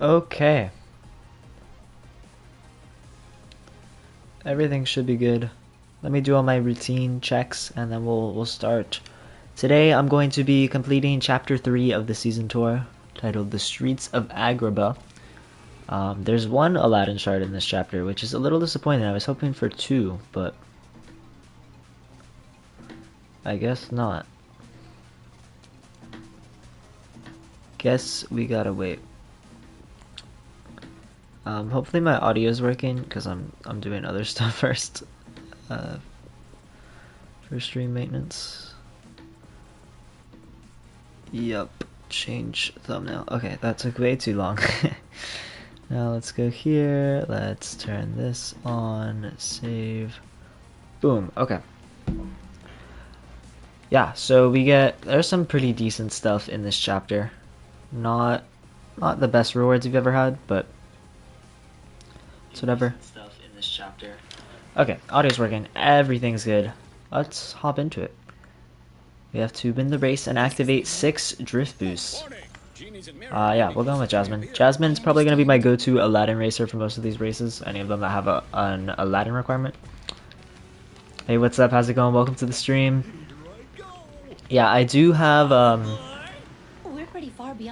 Okay. Everything should be good. Let me do all my routine checks and then we'll start. Today I'm going to be completing chapter 3 of the season tour, titled The Streets of Agrabah. There's one Aladdin shard in this chapter, which is a little disappointing. I was hoping for 2, but I guess not. Guess we gotta wait. Hopefully my audio is working because I'm doing other stuff first. For stream maintenance. Yup. Change thumbnail. Okay, that took way too long. Now let's go here. Let's turn this on. Save. Boom. Okay. Yeah, so there's some pretty decent stuff in this chapter. Not the best rewards you've ever had, but it's whatever. Stuff in this chapter. Okay, audio's working. Everything's good. Let's hop into it. We have to win the race and activate 6 drift boosts. Yeah, we'll go with Jasmine. Jasmine's probably going to be my go-to Aladdin racer for most of these races. Any of them that have an Aladdin requirement. Hey, what's up? How's it going? Welcome to the stream. Yeah, I do have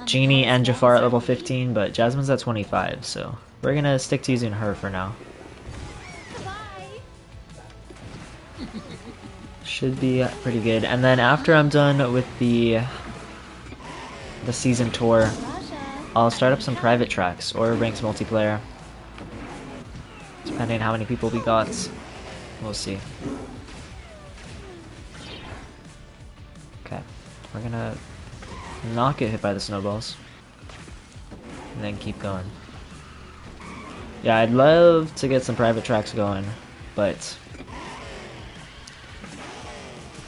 Genie and Jafar at level 15, but Jasmine's at 25, so we're going to stick to using her for now. Should be pretty good. And then after I'm done with the season tour, I'll start up some private tracks or ranks multiplayer, depending on how many people we got. We'll see. Okay, we're gonna not get hit by the snowballs and then keep going. Yeah, I'd love to get some private tracks going, but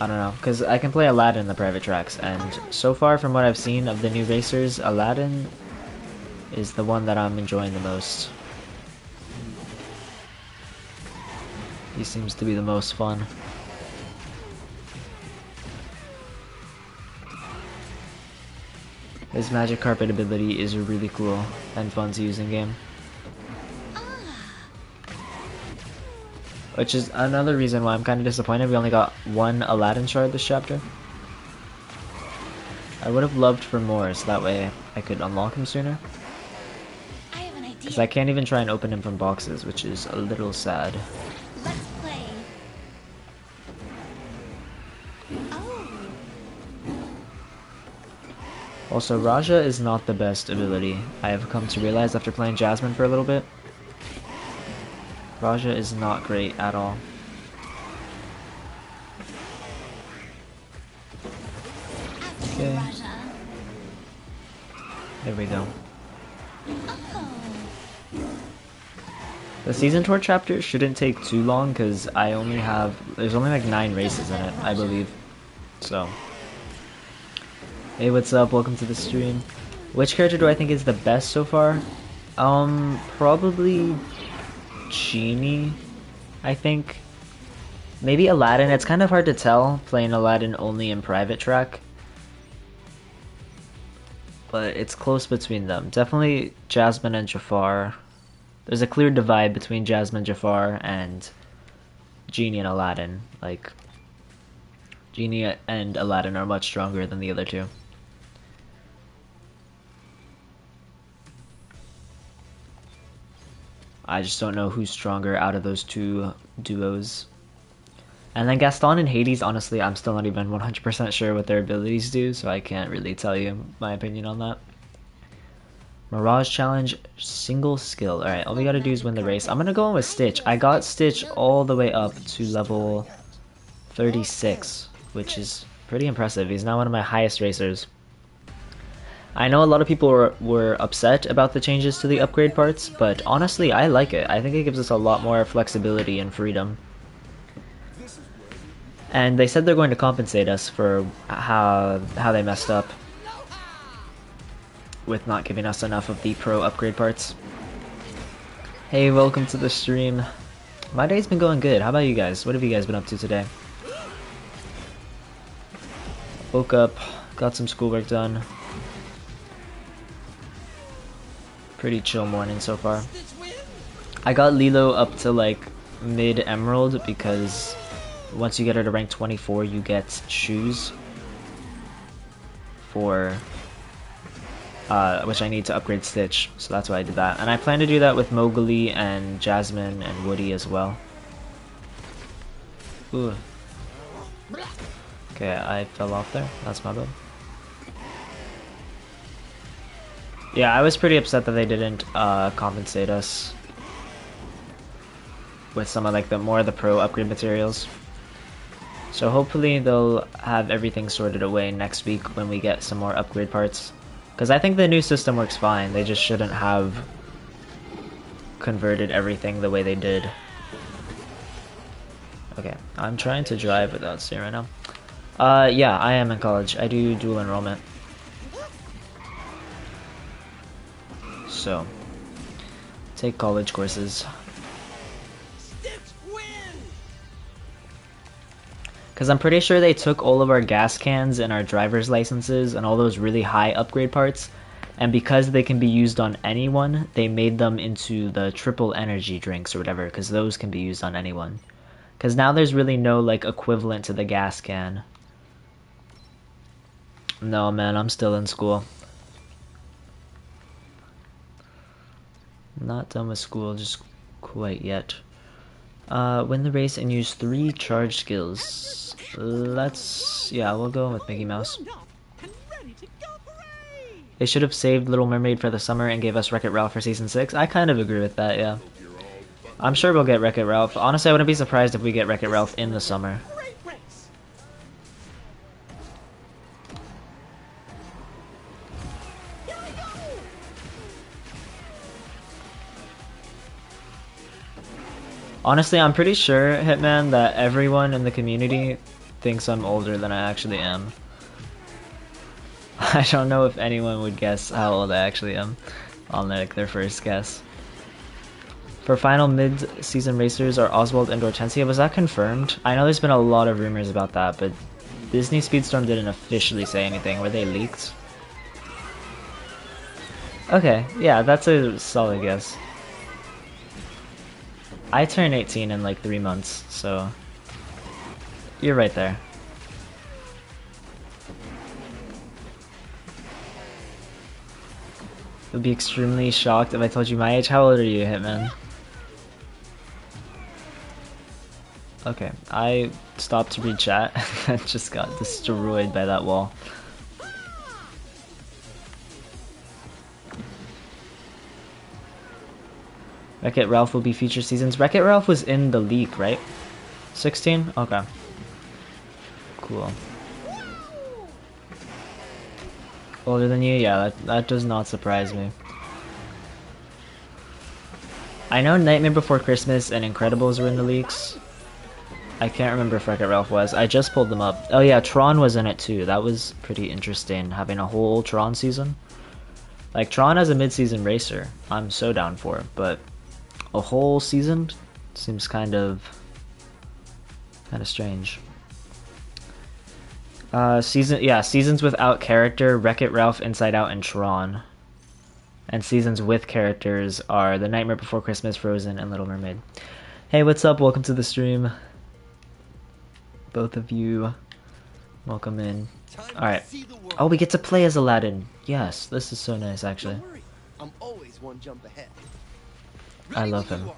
I don't know, because I can play Aladdin in the private tracks, and so far from what I've seen of the new racers, Aladdin is the one that I'm enjoying the most. He seems to be the most fun. His magic carpet ability is really cool and fun to use in game. Which is another reason why I'm kind of disappointed we only got 1 Aladdin shard this chapter. I would have loved for more, so that way I could unlock him sooner. Because I can't even try and open him from boxes, which is a little sad. Let's play. Oh. Also, Raja is not the best ability. I have come to realize after playing Jasmine for a little bit. Raja is not great at all. Okay. There we go. The season tour chapter shouldn't take too long because there's only like 9 races in it, I believe. So. Hey, what's up? Welcome to the stream. Which character do I think is the best so far? Probably Genie, I think. Maybe Aladdin. It's kind of hard to tell playing Aladdin only in private track, but it's close between them. Definitely Jasmine and Jafar. There's a clear divide between Jasmine, Jafar, and Genie and Aladdin. Like, Genie and Aladdin are much stronger than the other two. I just don't know who's stronger out of those 2 duos. And then Gaston and Hades, honestly, I'm still not even 100% sure what their abilities do, so I can't really tell you my opinion on that. Mirage Challenge, single skill. Alright, all we gotta do is win the race. I'm gonna go in with Stitch. I got Stitch all the way up to level 36, which is pretty impressive. He's now one of my highest racers. I know a lot of people were upset about the changes to the upgrade parts, but honestly, I like it. I think it gives us a lot more flexibility and freedom. And they said they're going to compensate us for how they messed up with not giving us enough of the pro upgrade parts. Hey, welcome to the stream. My day's been going good. How about you guys? What have you guys been up to today? Woke up, got some schoolwork done. Pretty chill morning so far. I got Lilo up to like mid emerald because once you get her to rank 24 you get shoes for which I need to upgrade Stitch, so that's why I did that. And I plan to do that with Mowgli and Jasmine and Woody as well. Ooh. Okay, I fell off there. That's my bad. Yeah, I was pretty upset that they didn't compensate us with some of like the more of the pro upgrade materials. So hopefully they'll have everything sorted away next week when we get some more upgrade parts. Because I think the new system works fine, they just shouldn't have converted everything the way they did. Okay, I'm trying to drive without steering right now. Yeah, I am in college. I do dual enrollment. So, take college courses. Because I'm pretty sure they took all of our gas cans and our driver's licenses and all those really high upgrade parts, and because they can be used on anyone, they made them into the triple energy drinks or whatever, because those can be used on anyone. Because now there's really no like equivalent to the gas can. No man, I'm still in school. Not done with school just quite yet. Win the race and use 3 charge skills. Yeah, we'll go with Mickey Mouse. They should have saved Little Mermaid for the summer and gave us Wreck-It Ralph for season 6. I kind of agree with that, yeah. I'm sure we'll get Wreck-It Ralph. Honestly, I wouldn't be surprised if we get Wreck-It Ralph in the summer. Honestly, I'm pretty sure, Hitman, that everyone in the community thinks I'm older than I actually am. I don't know if anyone would guess how old I actually am on like their first guess. For final mid-season racers are Oswald and Hortensia. Was that confirmed? I know there's been a lot of rumors about that, but Disney Speedstorm didn't officially say anything. Were they leaked? Okay, yeah, that's a solid guess. I turn 18 in like 3 months, so you're right there. You'll be extremely shocked if I told you my age. How old are you, Hitman? Okay, I stopped to read chat and just got destroyed by that wall. Wreck-It Ralph will be future seasons. Wreck-It Ralph was in the leak, right? 16? Okay. Cool. Older than you? Yeah, that does not surprise me. I know Nightmare Before Christmas and Incredibles were in the leaks. I can't remember if Wreck-It Ralph was. I just pulled them up. Oh yeah, Tron was in it too. That was pretty interesting, having a whole Tron season. Like, Tron as a mid-season racer, I'm so down for it, but a whole season seems kind of strange. Seasons without character, Wreck-It Ralph, Inside Out, and Tron. And seasons with characters are The Nightmare Before Christmas, Frozen, and Little Mermaid. Hey, what's up? Welcome to the stream. Both of you, welcome in. Alright. Oh, we get to play as Aladdin. Yes, this is so nice, actually. I'm always one jump ahead. I love him.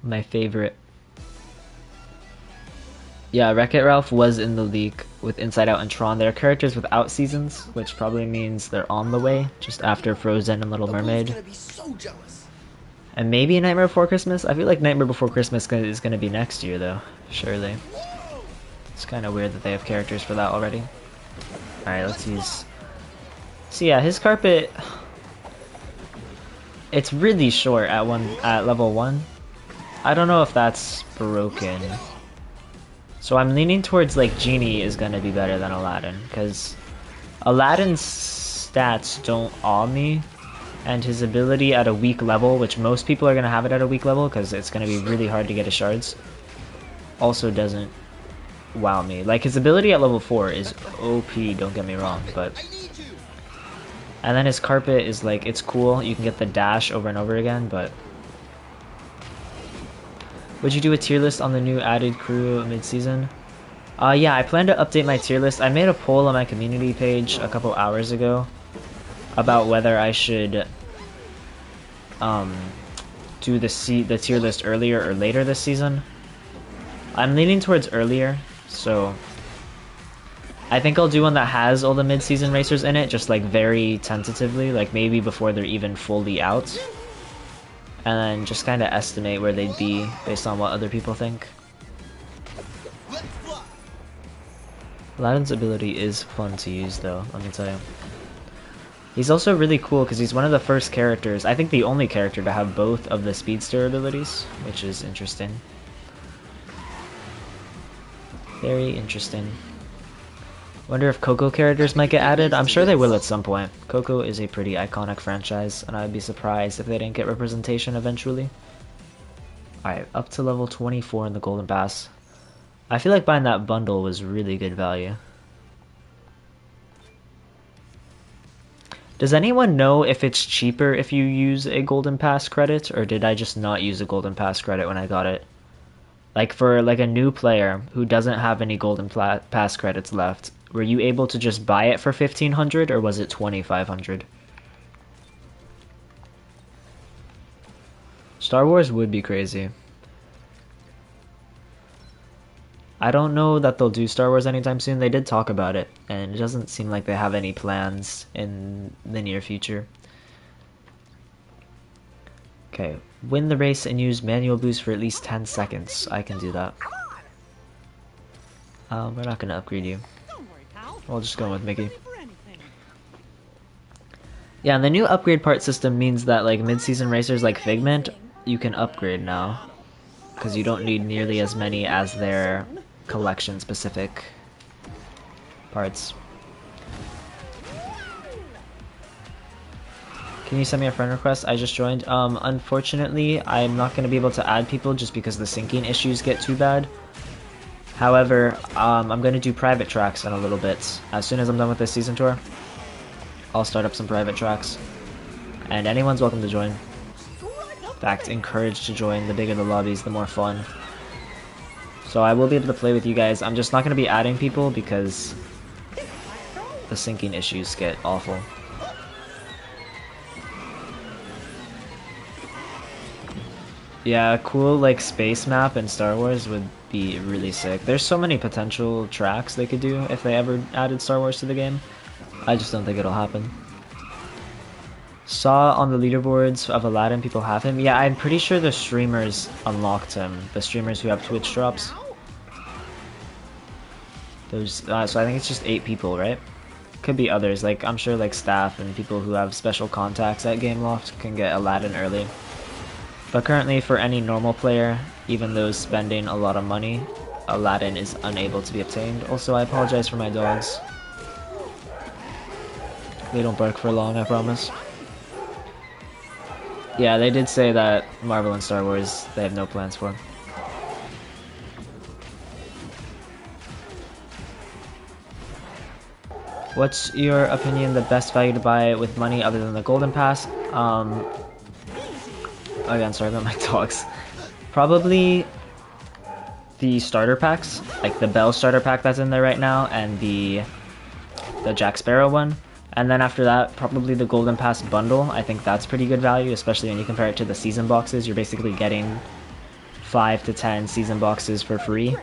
My favorite. Yeah, Wreck-It Ralph was in the leak with Inside Out and Tron. They're characters without seasons, which probably means they're on the way, just after Frozen and Little Mermaid. Gonna be so jealous. And maybe Nightmare Before Christmas? I feel like Nightmare Before Christmas is going to be next year, though. Surely. It's kind of weird that they have characters for that already. Alright, let's use... So yeah, his carpet... It's really short at level 1. I don't know if that's broken. So I'm leaning towards like Genie is going to be better than Aladdin, because Aladdin's stats don't awe me. And his ability at a weak level, which most people are going to have it at a weak level because it's going to be really hard to get his shards, also doesn't wow me. Like, his ability at level 4 is OP, don't get me wrong, but... And then his carpet is like, it's cool. You can get the dash over and over again, but... Would you do a tier list on the new added crew mid-season? Yeah, I plan to update my tier list. I made a poll on my community page a couple hours ago about whether I should do the tier list earlier or later this season. I'm leaning towards earlier, so I think I'll do one that has all the mid-season racers in it, just like very tentatively, like maybe before they're even fully out. And then just kind of estimate where they'd be based on what other people think. Aladdin's ability is fun to use though, let me tell you. He's also really cool because he's one of the first characters, I think the only character to have both of the Speedster abilities, which is interesting. Very interesting. Wonder if Coco characters might get added? I'm sure they will at some point. Coco is a pretty iconic franchise, and I'd be surprised if they didn't get representation eventually. Alright, up to level 24 in the Golden Pass. I feel like buying that bundle was really good value. Does anyone know if it's cheaper if you use a Golden Pass credit, or did I just not use a Golden Pass credit when I got it? Like for like a new player who doesn't have any Golden Pass credits left, were you able to just buy it for 1,500 or was it 2,500? Star Wars would be crazy. I don't know that they'll do Star Wars anytime soon. They did talk about it, and it doesn't seem like they have any plans in the near future. Okay, win the race and use manual boost for at least 10 seconds. I can do that. We're not gonna upgrade you. We'll just go with Mickey. Yeah, and the new upgrade part system means that like mid-season racers like Figment, you can upgrade now. Because you don't need nearly as many as their collection-specific parts. Can you send me a friend request? I just joined. Unfortunately, I'm not going to be able to add people just because the syncing issues get too bad. However, I'm going to do private tracks in a little bit. As soon as I'm done with this season tour, I'll start up some private tracks. And anyone's welcome to join. In fact, encouraged to join. The bigger the lobbies, the more fun. So I will be able to play with you guys. I'm just not going to be adding people because the syncing issues get awful. Yeah, a cool like space map in Star Wars would be really sick. There's so many potential tracks they could do if they ever added Star Wars to the game. I just don't think it'll happen. Saw on the leaderboards of Aladdin people have him. Yeah, I'm pretty sure the streamers unlocked him. The streamers who have Twitch drops. There's so I think it's just 8 people, right? Could be others. Like I'm sure like staff and people who have special contacts at Gameloft can get Aladdin early. But currently for any normal player, even those spending a lot of money, Aladdin is unable to be obtained. Also, I apologize for my dogs. They don't bark for long, I promise. Yeah, they did say that Marvel and Star Wars, they have no plans for. What's your opinion the best value to buy with money other than the Golden Pass? Again, sorry about my dogs. Probably the starter packs, like the Bell starter pack that's in there right now, and the Jack Sparrow one. And then after that, probably the Golden Pass bundle. I think that's pretty good value, especially when you compare it to the season boxes. You're basically getting 5 to 10 season boxes for free,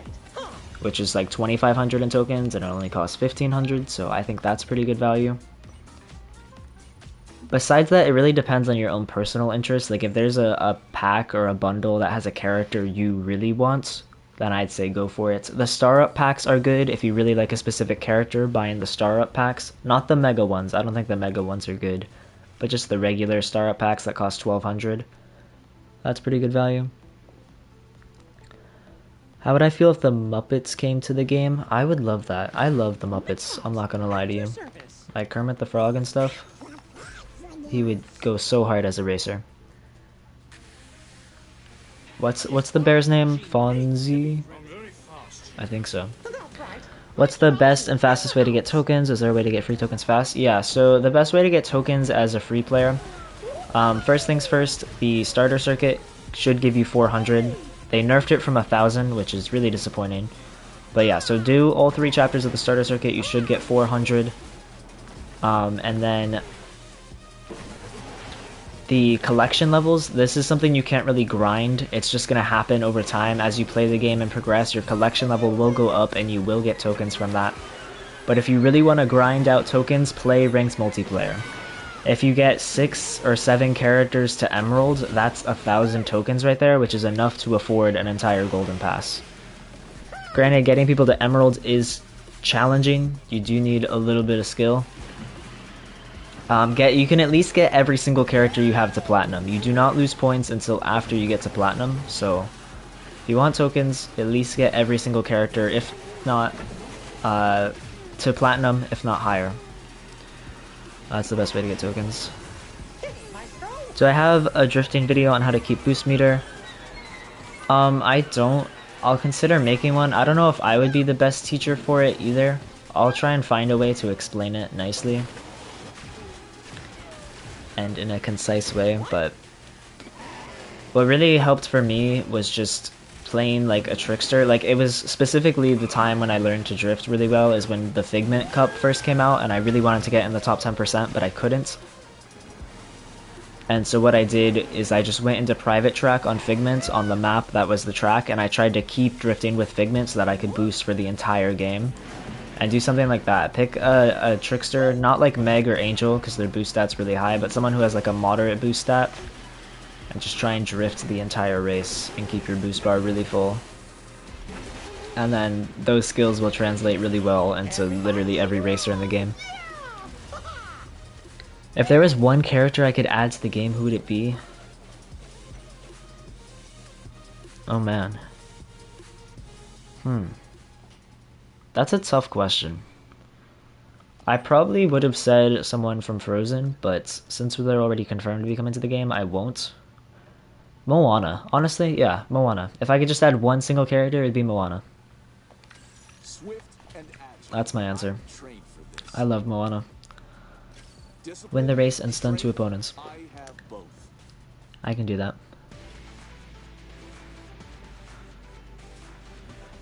which is like 2,500 in tokens, and it only costs 1,500, so I think that's pretty good value. Besides that, it really depends on your own personal interest. Like if there's a pack or a bundle that has a character you really want, then I'd say go for it. The star up packs are good if you really like a specific character, buying the star up packs. Not the mega ones, I don't think the mega ones are good. But just the regular star up packs that cost 1,200. That's pretty good value. How would I feel if the Muppets came to the game? I would love that. I love the Muppets, I'm not gonna lie to you. Like Kermit the Frog and stuff. He would go so hard as a racer. What's the bear's name? Fonzie? I think so. What's the best and fastest way to get tokens? Is there a way to get free tokens fast? Yeah, so the best way to get tokens as a free player, first things first, the starter circuit should give you 400. They nerfed it from 1,000, which is really disappointing. But yeah, so do all 3 chapters of the starter circuit, you should get 400. And then the collection levels, this is something you can't really grind. It's just going to happen over time as you play the game and progress. Your collection level will go up and you will get tokens from that. But if you really want to grind out tokens, play ranked multiplayer. If you get 6 or 7 characters to Emerald, that's 1,000 tokens right there, which is enough to afford an entire Golden Pass. Granted, getting people to Emerald is challenging. You do need a little bit of skill. You can at least get every single character you have to Platinum. You do not lose points until after you get to Platinum, so if you want tokens, at least get every single character, if not to Platinum, if not higher. That's the best way to get tokens. Do I have a drifting video on how to keep boost meter? I don't. I'll consider making one. I don't know if I would be the best teacher for it either. I'll try and find a way to explain it nicely and in a concise way, but what really helped for me was just playing like a trickster. Like, it was specifically the time when I learned to drift really well is when the Figment Cup first came out, and I really wanted to get in the top 10%, but I couldn't. And so what I did is I just went into private track on Figment on the map that was the track, and I tried to keep drifting with Figment so that I could boost for the entire game. And do something like that. Pick a trickster, not like Meg or Angel, because their boost stat's really high, but someone who has like a moderate boost stat, and just try and drift the entire race and keep your boost bar really full. And then those skills will translate really well into literally every racer in the game. If there was one character I could add to the game, who would it be? Oh man. That's a tough question. I probably would have said someone from Frozen, but since they're already confirmed to be coming to the game, I won't. Moana. Honestly, yeah, Moana. If I could just add one single character, it'd be Moana. That's my answer. I love Moana. Win the race and stun 2 opponents. I can do that.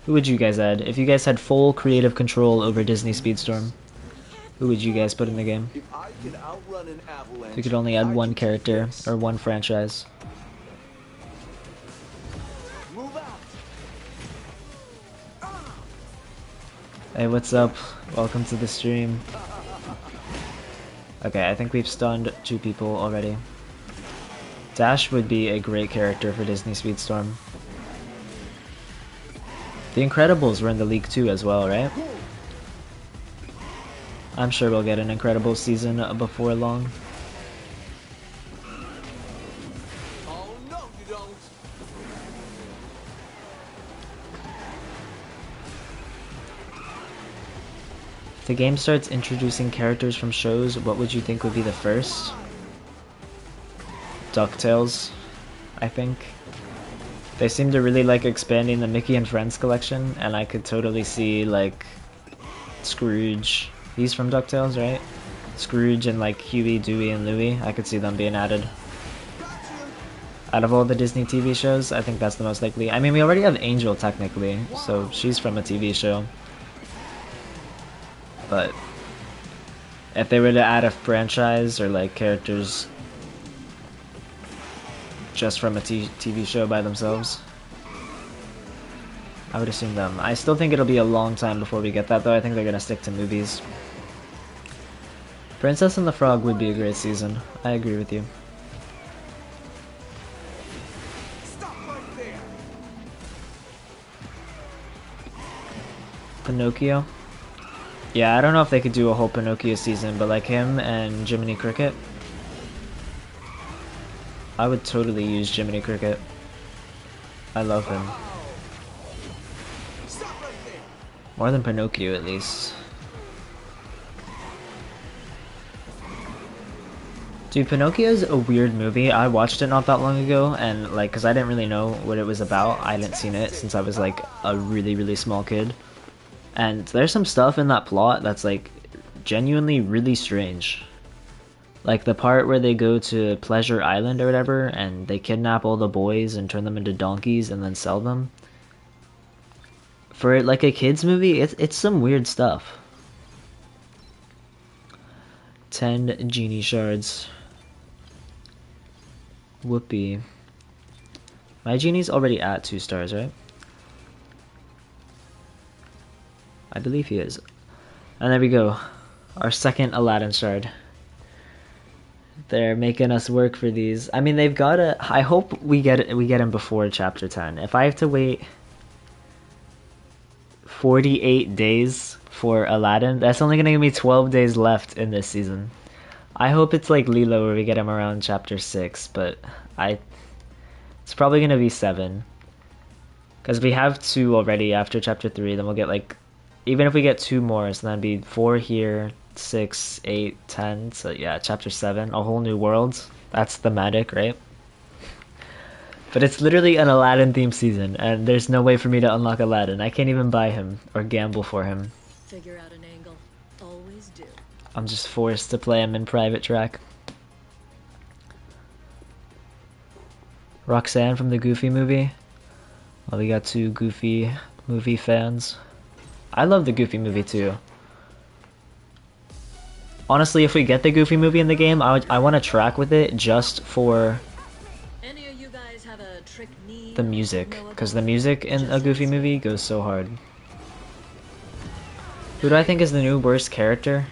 Who would you guys add? If you guys had full creative control over Disney Speedstorm, who would you guys put in the game? If you could only add one character or one franchise. Hey, what's up? Welcome to the stream. Okay, I think we've stunned 2 people already. Dash would be a great character for Disney Speedstorm. The Incredibles were in the league too as well, right? I'm sure we'll get an Incredibles season before long. Oh, no, you don't. If the game starts introducing characters from shows, what would you think would be the first? DuckTales, I think. They seem to really like expanding the Mickey and Friends collection, and I could totally see like Scrooge. He's from DuckTales, right? Scrooge and like Huey, Dewey, and Louie. I could see them being added. Out of all the Disney TV shows, I think that's the most likely. I mean, we already have Angel technically, so she's from a TV show. But if they were to add a franchise or like characters just from a TV show by themselves, I would assume them. I still think it'll be a long time before we get that though. I think they're gonna stick to movies. Princess and the Frog would be a great season. I agree with you. Stop right there. Pinocchio? Yeah, I don't know if they could do a whole Pinocchio season, but like him and Jiminy Cricket, I would totally use Jiminy Cricket. I love him. More than Pinocchio, at least. Dude, Pinocchio's a weird movie. I watched it not that long ago, and like, cause I didn't really know what it was about. I hadn't seen it since I was like a really, really small kid. And there's some stuff in that plot that's like genuinely really strange. Like the part where they go to Pleasure Island or whatever and they kidnap all the boys and turn them into donkeys and then sell them. For like a kids movie, it's some weird stuff. 10 genie shards. Whoopee. My genie's already at 2 stars, right? I believe he is. And there we go. Our second Aladdin shard. They're making us work for these. I mean, they've got to... I hope we get him before chapter 10. If I have to wait 48 days for Aladdin, that's only going to give me 12 days left in this season. I hope it's like Lilo where we get him around chapter 6, but it's probably going to be 7. Because we have 2 already after chapter 3, then we'll get like... Even if we get 2 more, so that'd be 4 here, 6, 8, 10, so yeah, chapter 7, a whole new world. That's thematic, right? But it's literally an Aladdin themed season, and there's no way for me to unlock Aladdin. I can't even buy him, or gamble for him. Figure out an angle. Always do. I'm just forced to play him in private track. Roxanne from the Goofy movie. Well, we got 2 Goofy movie fans. I love the Goofy movie too. Honestly, if we get the Goofy movie in the game, I want to track with it just for Any of you guys have a trick knee? the music, because the music in a Goofy movie goes so hard. Who do I think is the new worst character?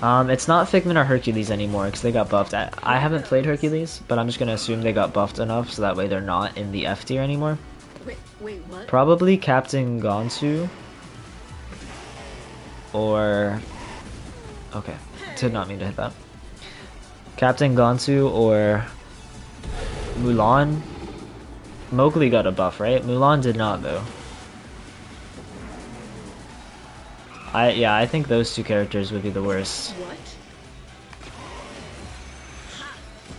It's not Figment or Hercules anymore because they got buffed. I haven't played Hercules, but I'm just gonna assume they got buffed enough so that way they're not in the F tier anymore. Wait, what? Probably Captain Gonsu. Or... Okay, did not mean to hit that. Captain Gonsu or Mulan. Mowgli got a buff, right? Mulan did not though. I think those 2 characters would be the worst. What?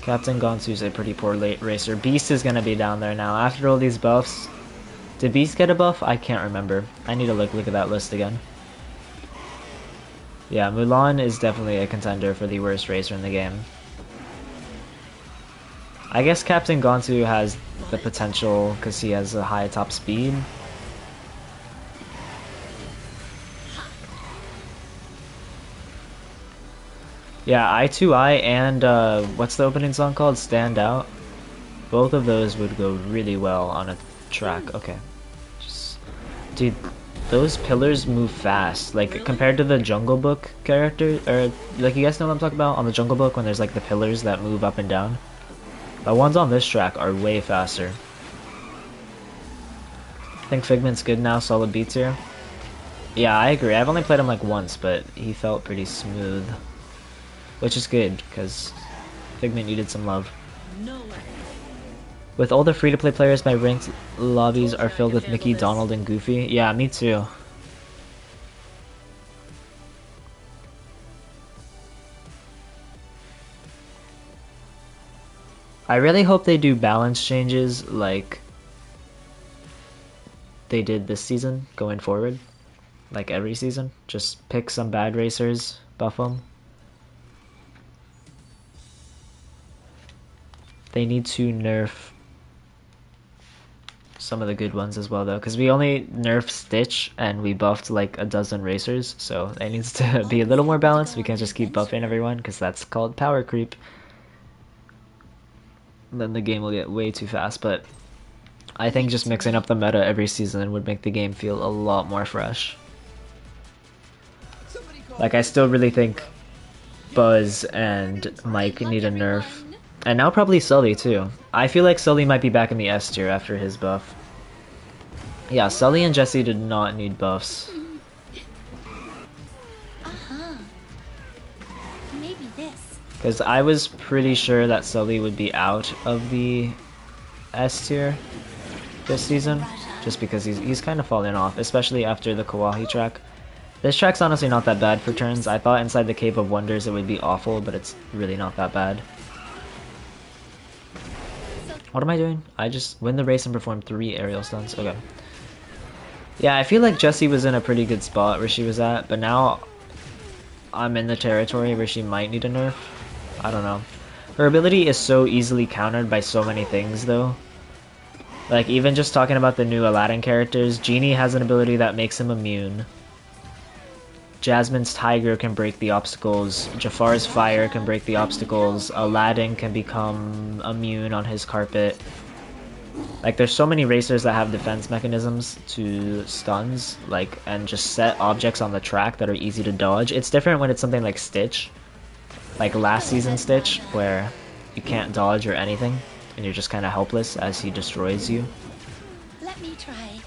Captain Gonsu's a pretty poor late racer. Beast is gonna be down there now. After all these buffs, did Beast get a buff? I can't remember. I need to look at that list again. Yeah, Mulan is definitely a contender for the worst racer in the game. I guess Captain Gonsu has the potential because he has a high top speed. Yeah, I2I and what's the opening song called? Stand Out. Both of those would go really well on a track. Okay. Just... Dude, those pillars move fast. Like, compared to the Jungle Book character, or, like, you guys know what I'm talking about? On the Jungle Book when there's, like, the pillars that move up and down? The ones on this track are way faster. I think Figment's good now, solid beats here. Yeah, I agree. I've only played him, like, once, but he felt pretty smooth. Which is good, because Figment needed some love. No way. With all the free-to-play players, my ranked lobbies are filled with Mickey, Donald, and Goofy. Yeah, me too. I really hope they do balance changes like they did this season going forward. Like every season. Just pick some bad racers, buff them. They need to nerf some of the good ones as well though, because we only nerfed Stitch and we buffed like a dozen racers, so it needs to be a little more balanced. We can't just keep buffing everyone because that's called power creep. Then the game will get way too fast, but I think just mixing up the meta every season would make the game feel a lot more fresh. Like, I still really think Buzz and Mike need a nerf. And now probably Sully too. I feel like Sully might be back in the S tier after his buff. Yeah, Sully and Jesse did not need buffs. Maybe this. Because I was pretty sure that Sully would be out of the S tier this season. Just because he's kind of fallen off, especially after the Kawaii track. This track's honestly not that bad for turns. I thought Inside the Cave of Wonders it would be awful, but it's really not that bad. What am I doing? I just win the race and perform 3 aerial stunts. Okay. Yeah, I feel like Jessie was in a pretty good spot where she was at, but now I'm in the territory where she might need a nerf. I don't know. Her ability is so easily countered by so many things though. Like even just talking about the new Aladdin characters, Genie has an ability that makes him immune. Jasmine's tiger can break the obstacles, Jafar's fire can break the obstacles, Aladdin can become immune on his carpet. Like there's so many racers that have defense mechanisms to stuns, like, and just set objects on the track that are easy to dodge. It's different when it's something like Stitch, like last season Stitch, where you can't dodge or anything, and you're just kind of helpless as he destroys you. Let me try.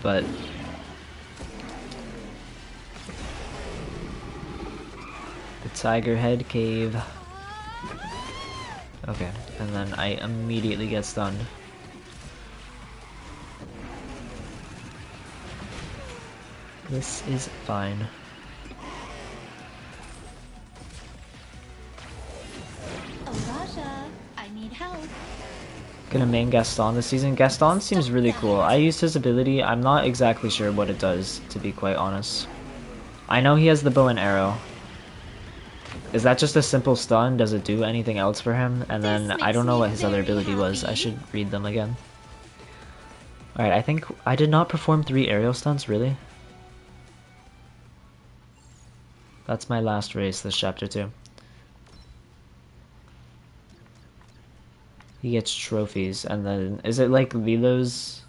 But the Tiger Head Cave. Okay, and then I immediately get stunned. This is fine. Oh, Raja, I need help. Gonna main Gaston this season. Gaston seems really cool. I used his ability. I'm not exactly sure what it does, to be quite honest. I know he has the bow and arrow. Is that just a simple stun? Does it do anything else for him? And then I don't know what his other ability was. I should read them again. Alright, I think I did not perform 3 aerial stunts, really? That's my last race this chapter 2. He gets trophies, and then is it like Lilo's?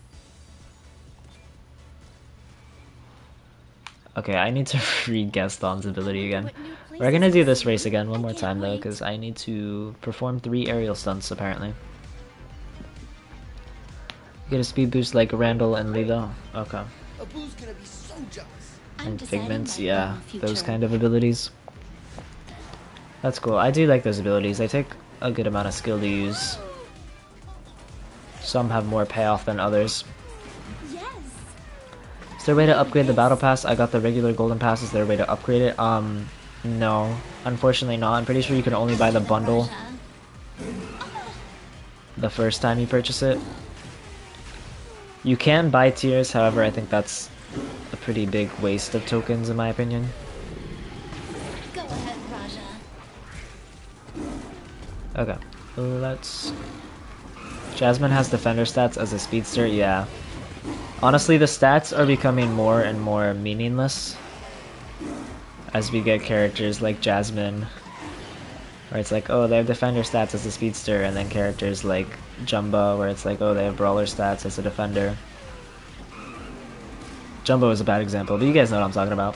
Okay, I need to read Gaston's ability again. We're gonna do this race again one more time though, because I need to perform 3 aerial stunts apparently. Get a speed boost like Randall and Lilo. Okay. Abu's gonna be so jealous. And Figments, yeah, those kind of abilities. That's cool. I do like those abilities. They take a good amount of skill to use. Some have more payoff than others. Yes. Is there a way to upgrade the battle pass? I got the regular golden pass. Is there a way to upgrade it? No. Unfortunately not. I'm pretty sure you can only buy the bundle the first time you purchase it. You can buy tiers, however, I think that's a pretty big waste of tokens in my opinion. Go ahead, Raja. Okay, let's... Jasmine has defender stats as a speedster, yeah. Honestly, the stats are becoming more and more meaningless as we get characters like Jasmine, where it's like, oh, they have defender stats as a speedster, and then characters like Jumbo, where it's like, oh, they have brawler stats as a defender. Jumbo is a bad example, but you guys know what I'm talking about.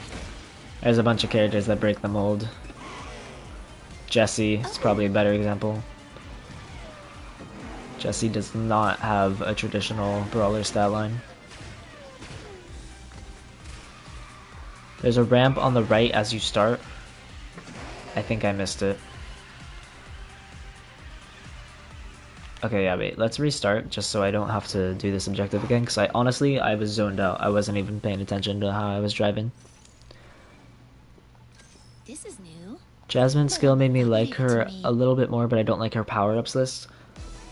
There's a bunch of characters that break the mold. Jessie is probably a better example. Jessie does not have a traditional brawler stat line. There's a ramp on the right as you start. I think I missed it. Okay, yeah, wait, let's restart just so I don't have to do this objective again, because honestly, I was zoned out. I wasn't even paying attention to how I was driving. This is new. Jasmine's skill made me like her a little bit more, but I don't like her power-ups list.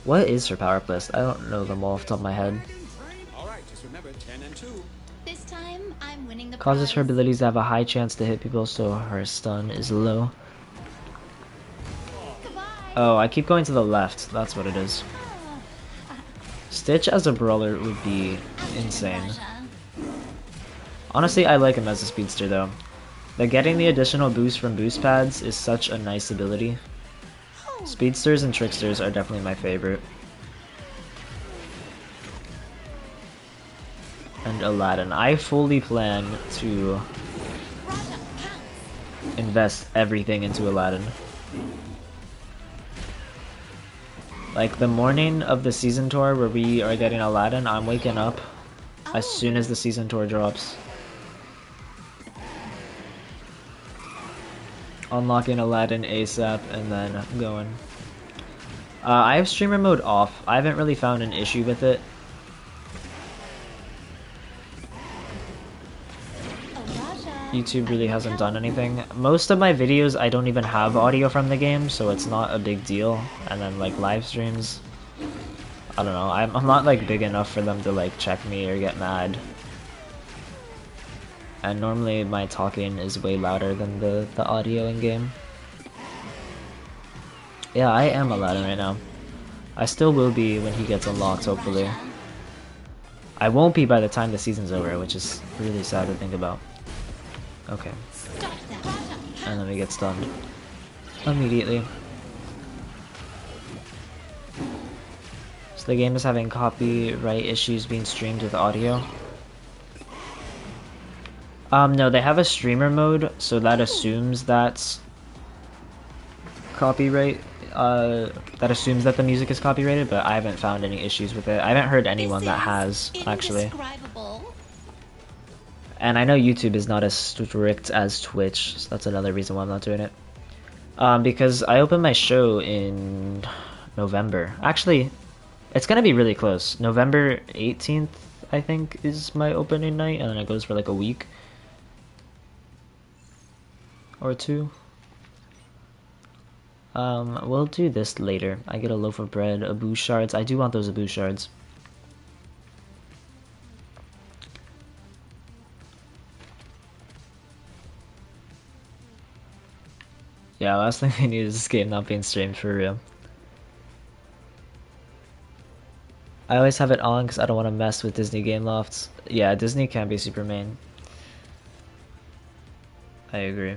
What is her power-up list? I don't know them all off the top of my head. Alright, just remember 10 and 2. This time, I'm winning the Causes her prize. abilities to have a high chance to hit people, so her stun is low. Goodbye. Oh, I keep going to the left. That's what it is. Stitch as a brawler would be insane. Raja. Honestly, I like him as a speedster though. Like getting the additional boost from boost pads is such a nice ability. Speedsters and tricksters are definitely my favorite. And Aladdin. I fully plan to Raja, pounce. invest everything into Aladdin. Like the morning of the season tour where we are getting Aladdin, I'm waking up as soon as the season tour drops. Unlocking Aladdin ASAP and then going. I have streamer mode off. I haven't really found an issue with it. Oh, Raja. YouTube really hasn't done anything. Most of my videos I don't even have audio from the game, so it's not a big deal. And then like live streams, I don't know. I'm not like big enough for them to like check me or get mad. And normally my talking is way louder than the audio in game. Yeah, I am Aladdin right now. I still will be when he gets unlocked, hopefully. I won't be by the time the season's over, which is really sad to think about. Okay. And then we get stunned. Immediately. So the game is having copyright issues being streamed with audio. No, they have a streamer mode, so that assumes that's copyright. That assumes that the music is copyrighted, but I haven't found any issues with it. I haven't heard anyone that has, actually. And I know YouTube is not as strict as Twitch, so that's another reason why I'm not doing it. Because I opened my show in November. Actually, it's gonna be really close. November 18th, I think, is my opening night, and then it goes for like a week. Or two. We'll do this later. I get a loaf of bread, Abu shards. I do want those Abu shards. Yeah, last thing we need is this game not being streamed for real. I always have it on because I don't want to mess with Disney Game Lofts. Yeah, Disney can be super main. I agree.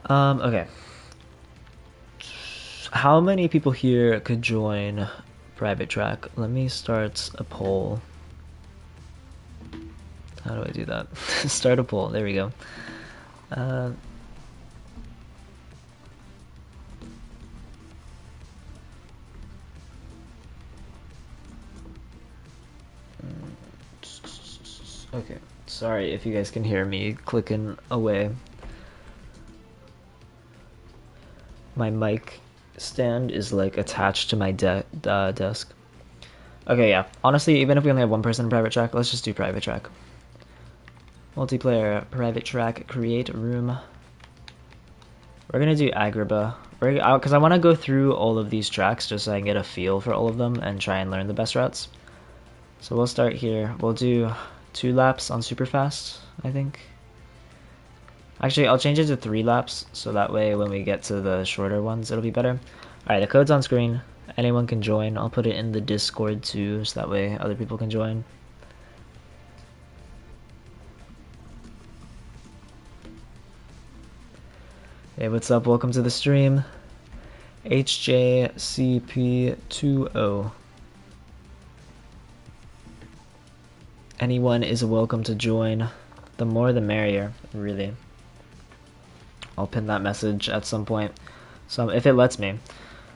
Okay. How many people here could join private track? Let me start a poll. How do I do that? Start a poll. There we go. Okay. Sorry if you guys can hear me clicking away. My mic stand is like attached to my desk. Okay, yeah. Honestly, even if we only have one person in private track, let's just do private track. Multiplayer, private track, create room. We're gonna do Agrabah. Because I want to go through all of these tracks just so I can get a feel for all of them and try and learn the best routes. So we'll start here. We'll do 2 laps on super fast, I think. Actually, I'll change it to 3 laps, so that way when we get to the shorter ones, it'll be better. Alright, the code's on screen. Anyone can join. I'll put it in the Discord too, so that way other people can join. Hey, what's up? Welcome to the stream. HJCP20. Anyone is welcome to join. The more the merrier, really. I'll pin that message at some point. So if it lets me.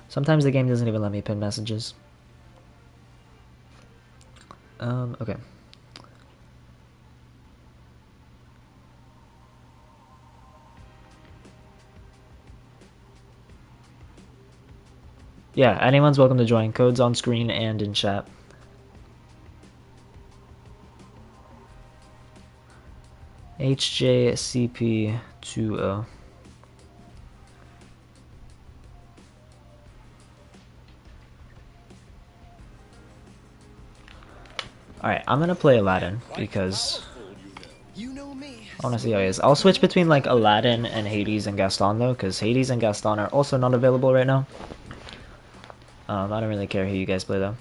Sometimes the game doesn't even let me pin messages. Okay. Yeah, anyone's welcome to join. Code's on screen and in chat. HJCP20. Alright, I'm gonna play Aladdin because I wanna see how he is. I'll switch between like Aladdin and Hades and Gaston though, because Hades and Gaston are also not available right now. I don't really care who you guys play though.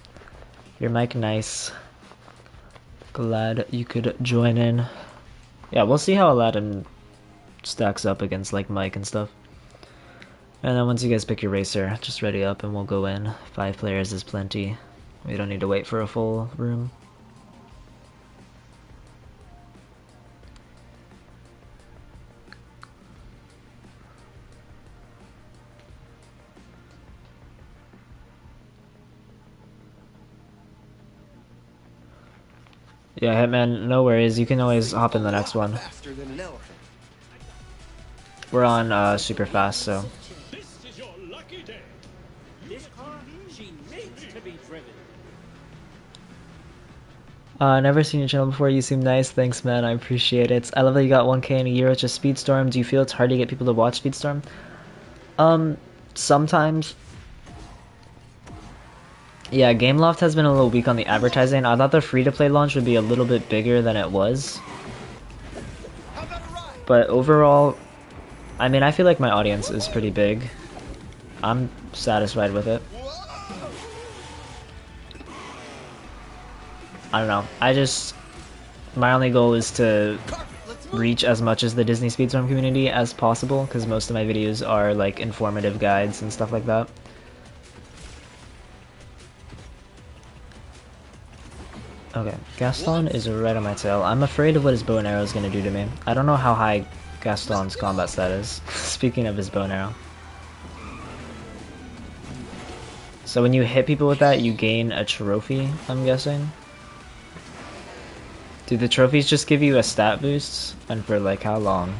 Your mic nice. Glad you could join in. Yeah, we'll see how Aladdin stacks up against like Mike and stuff. And then once you guys pick your racer, just ready up and we'll go in. 5 players is plenty. We don't need to wait for a full room. Yeah, Hitman, no worries. You can always hop in the next one. We're on super fast, so. This is your lucky day. This car, she needs to be driven. Never seen your channel before. You seem nice. Thanks, man. I appreciate it. I love that you got 1K in a year with just Speedstorm. Do you feel it's hard to get people to watch Speedstorm? Sometimes. Yeah, Gameloft has been a little weak on the advertising. I thought the free-to-play launch would be a little bit bigger than it was. But overall, I mean, I feel like my audience is pretty big. I'm satisfied with it. I don't know. My only goal is to reach as much as the Disney Speedstorm community as possible, because most of my videos are like informative guides and stuff like that. Okay, Gaston is right on my tail. I'm afraid of what his bow and arrow is going to do to me. I don't know how high Gaston's combat stat is. Speaking of his bow and arrow. So when you hit people with that, you gain a trophy, I'm guessing? Do the trophies just give you a stat boost? And for like how long?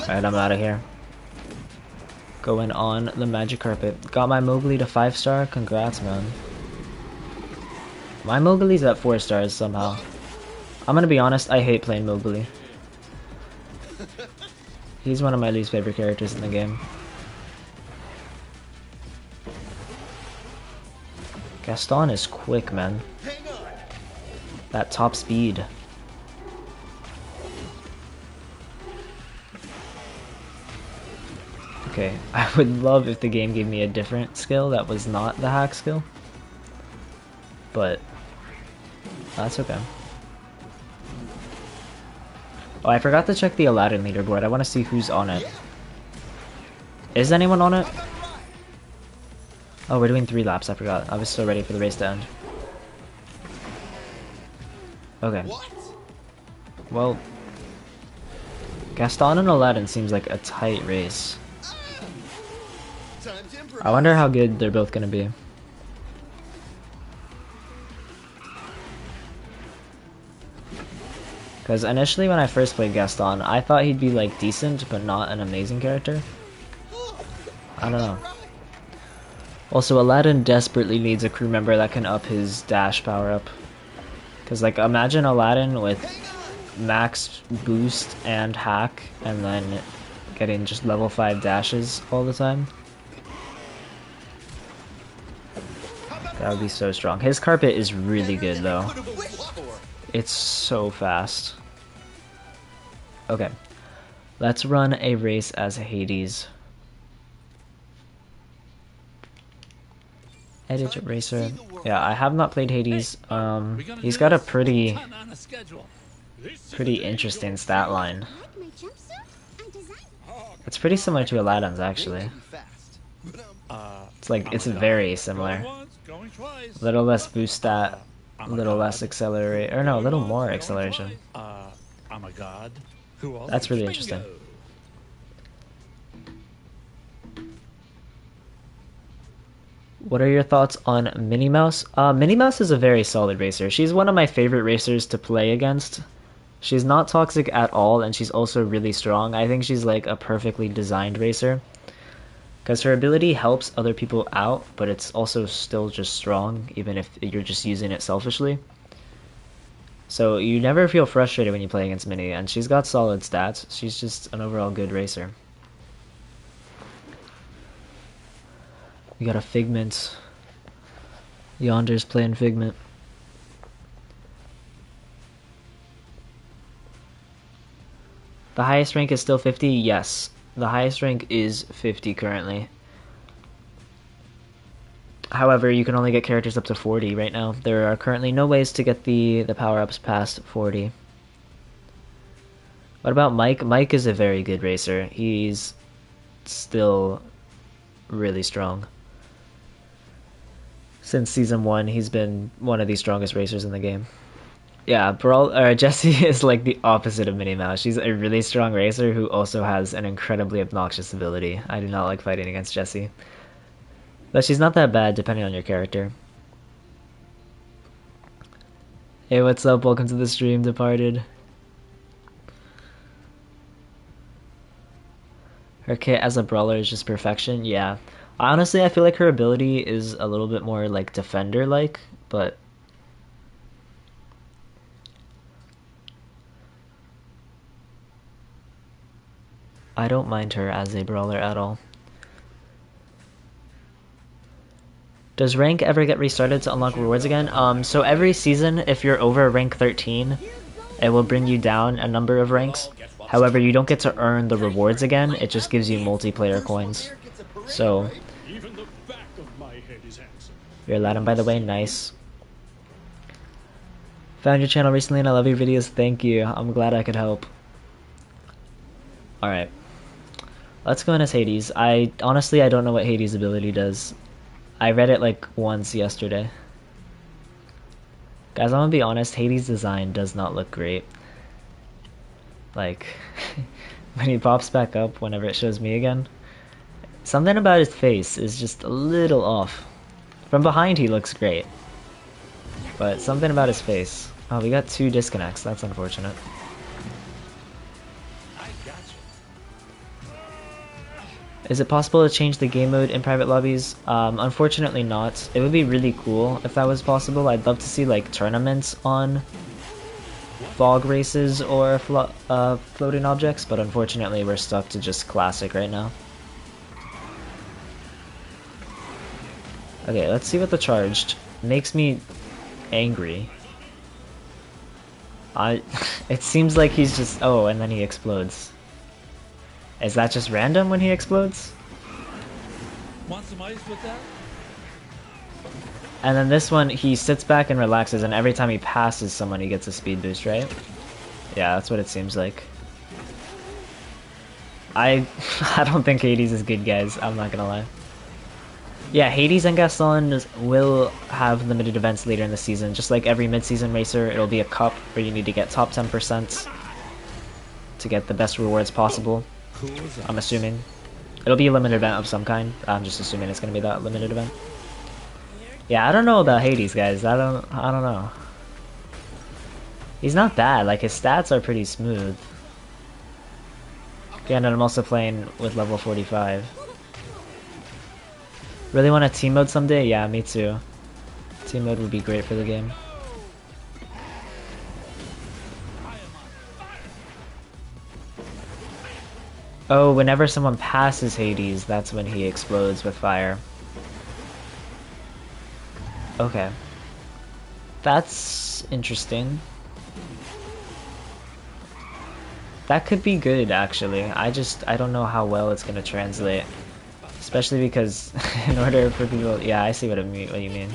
Alright, I'm out of here. Going on the magic carpet. Got my Mowgli to 5-star. Congrats, man. My Mowgli's at 4 stars somehow. I'm gonna be honest, I hate playing Mowgli. He's one of my least favorite characters in the game. Gaston is quick, man. That top speed. Okay, I would love if the game gave me a different skill that was not the hack skill. But that's okay. Oh, I forgot to check the Aladdin leaderboard. I want to see who's on it. Is anyone on it? Oh, we're doing 3 laps. I forgot. I was so ready for the race to end. Okay. Well, Gaston and Aladdin seems like a tight race. I wonder how good they're both gonna be. Because initially when I first played Gaston, I thought he'd be like decent, but not an amazing character. I don't know. Also, Aladdin desperately needs a crew member that can up his dash power up. Because like, imagine Aladdin with max boost and hack, and then getting just level 5 dashes all the time. That would be so strong. His carpet is really good though. It's so fast. Okay. Let's run a race as Hades. Edit Racer. Yeah, I have not played Hades. He's got a pretty interesting stat line. It's pretty similar to Aladdin's actually. It's very similar. A little less boost stat, a little less accelerate, or no, a little more acceleration. That's really interesting. What are your thoughts on Minnie Mouse? Minnie Mouse is a very solid racer. She's one of my favorite racers to play against. She's not toxic at all, and she's also really strong. I think she's like a perfectly designed racer. Because her ability helps other people out, but it's also still just strong, even if you're just using it selfishly. So you never feel frustrated when you play against Minnie, and she's got solid stats. She's just an overall good racer. We got a Figment. Yonder's playing Figment. The highest rank is still 50? Yes. The highest rank is 50 currently. However, you can only get characters up to 40 right now. There are currently no ways to get the power-ups past 40. What about Mike? Mike is a very good racer. He's still really strong. Since Season 1, he's been one of the strongest racers in the game. Yeah, Jessie is like the opposite of Minnie Mouse. She's a really strong racer who also has an incredibly obnoxious ability. I do not like fighting against Jessie. But she's not that bad depending on your character. Hey, what's up? Welcome to the stream, Departed. Her kit as a brawler is just perfection. Yeah. Honestly, I feel like her ability is a little bit more like defender-like, but I don't mind her as a brawler at all. Does rank ever get restarted to unlock rewards again? So every season, if you're over rank 13, it will bring you down a number of ranks. However, you don't get to earn the rewards again. It just gives you multiplayer coins. So, Even the back of my head is handsome. you're Aladdin, by the way. Nice. Found your channel recently and I love your videos. Thank you. I'm glad I could help. Alright. Let's go into Hades. Honestly, I don't know what Hades' ability does. I read it like once yesterday. Guys, I'm gonna be honest, Hades' design does not look great. Like, when he pops back up whenever it shows me again, something about his face is just a little off. From behind he looks great, but something about his face. Oh, we got 2 disconnects, that's unfortunate. Is it possible to change the game mode in private lobbies? Unfortunately not. It would be really cool if that was possible. I'd love to see like tournaments on fog races or floating objects, but unfortunately we're stuck to just classic right now. Okay, let's see what the charged makes me angry. It seems like he's just, oh, and then he explodes. Is that just random when he explodes? Want some ice with that? And then this one, he sits back and relaxes, and every time he passes someone, he gets a speed boost, right? Yeah, that's what it seems like. I don't think Hades is good, guys. I'm not gonna lie. Yeah, Hades and Gaston will have limited events later in the season. Just like every mid-season racer, it'll be a cup where you need to get top 10% to get the best rewards possible. I'm assuming. It'll be a limited event of some kind. I'm just assuming it's gonna be that limited event. Yeah, I don't know about Hades, guys. I don't know. He's not bad. Like, his stats are pretty smooth. Yeah, and I'm also playing with level 45. Really want a team mode someday? Yeah, me too. Team mode would be great for the game. Oh, whenever someone passes Hades, that's when he explodes with fire. Okay. That's interesting. That could be good, actually. I don't know how well it's gonna translate. Especially because, in order for people... Yeah, I see what you mean.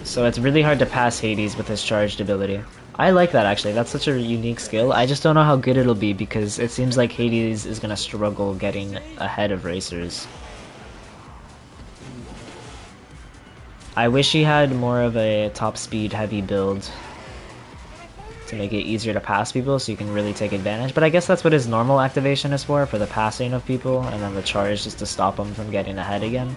So it's really hard to pass Hades with his charged ability. I like that, actually. That's such a unique skill. I just don't know how good it'll be because it seems like Hades is gonna struggle getting ahead of racers. I wish he had more of a top speed heavy build to make it easier to pass people so you can really take advantage, but I guess that's what his normal activation is for the passing of people, and then the charge just to stop them from getting ahead again.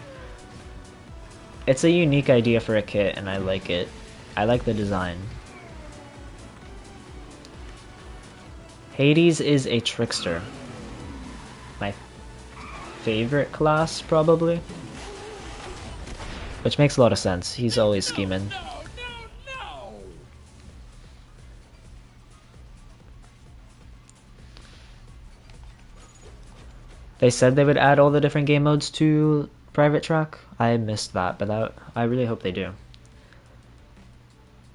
It's a unique idea for a kit and I like it. I like the design. Hades is a trickster. My favorite class, probably. Which makes a lot of sense. He's always scheming. No! They said they would add all the different game modes to Private Track. I missed that, but I really hope they do.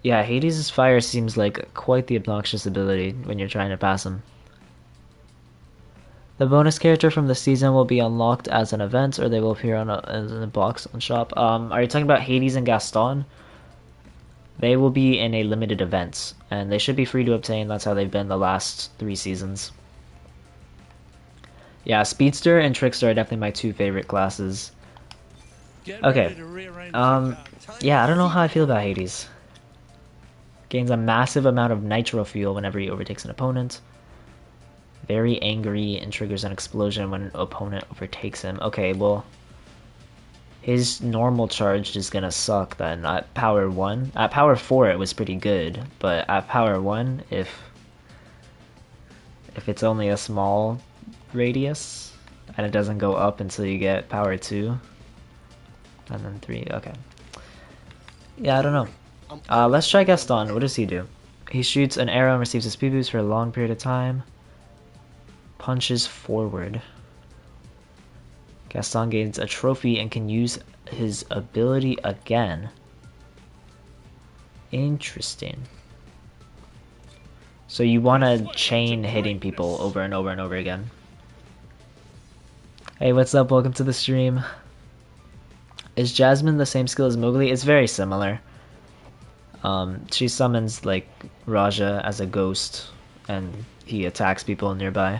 Yeah, Hades' fire seems like quite the obnoxious ability when you're trying to pass him. The bonus character from the season will be unlocked as an event, or they will appear in a box on shop. Are you talking about Hades and Gaston? They will be in a limited event, and they should be free to obtain. That's how they've been the last 3 seasons. Yeah, Speedster and Trickster are definitely my 2 favorite classes. Okay. Yeah, I don't know how I feel about Hades. Gains a massive amount of nitro fuel whenever he overtakes an opponent. Very angry and triggers an explosion when an opponent overtakes him. Okay, well, his normal charge is gonna suck then. At power 1, at power 4 it was pretty good, but at power 1, if it's only a small radius and it doesn't go up until you get power 2, and then 3, okay. Yeah, I don't know. Let's try Gaston. What does he do? He shoots an arrow and receives a speed boost for a long period of time. Punches forward. Gaston gains a trophy and can use his ability again. Interesting. So you want to chain hitting people over and over and over again. Hey, what's up? Welcome to the stream. Is Jasmine the same skill as Mowgli? It's very similar. She summons like Raja as a ghost and he attacks people nearby.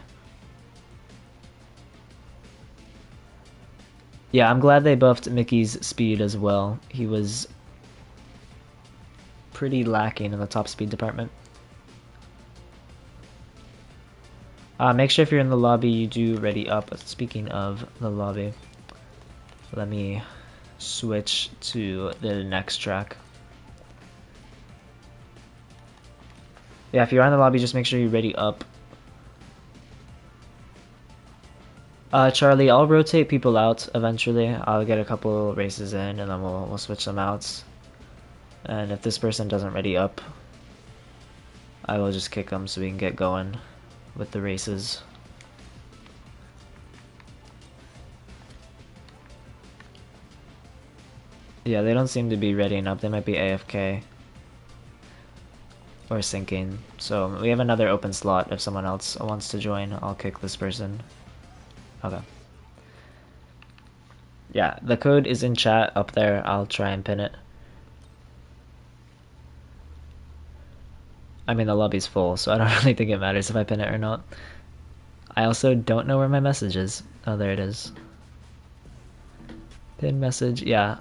Yeah, I'm glad they buffed Mickey's speed as well. He was pretty lacking in the top speed department. Make sure if you're in the lobby you do ready up. Speaking of the lobby, let me switch to the next track. Yeah, if you are in the lobby, just make sure you ready up. Charlie, I'll rotate people out eventually. I'll get a couple races in and then we'll switch them out. And if this person doesn't ready up, I will just kick them so we can get going with the races. Yeah, they don't seem to be readying up. They might be AFK or sinking. So we have another open slot. If someone else wants to join, I'll kick this person. Okay. Yeah, the code is in chat up there. I'll try and pin it. I mean, the lobby's full, so I don't really think it matters if I pin it or not. I also don't know where my message is. Oh, there it is. Pin message. Yeah,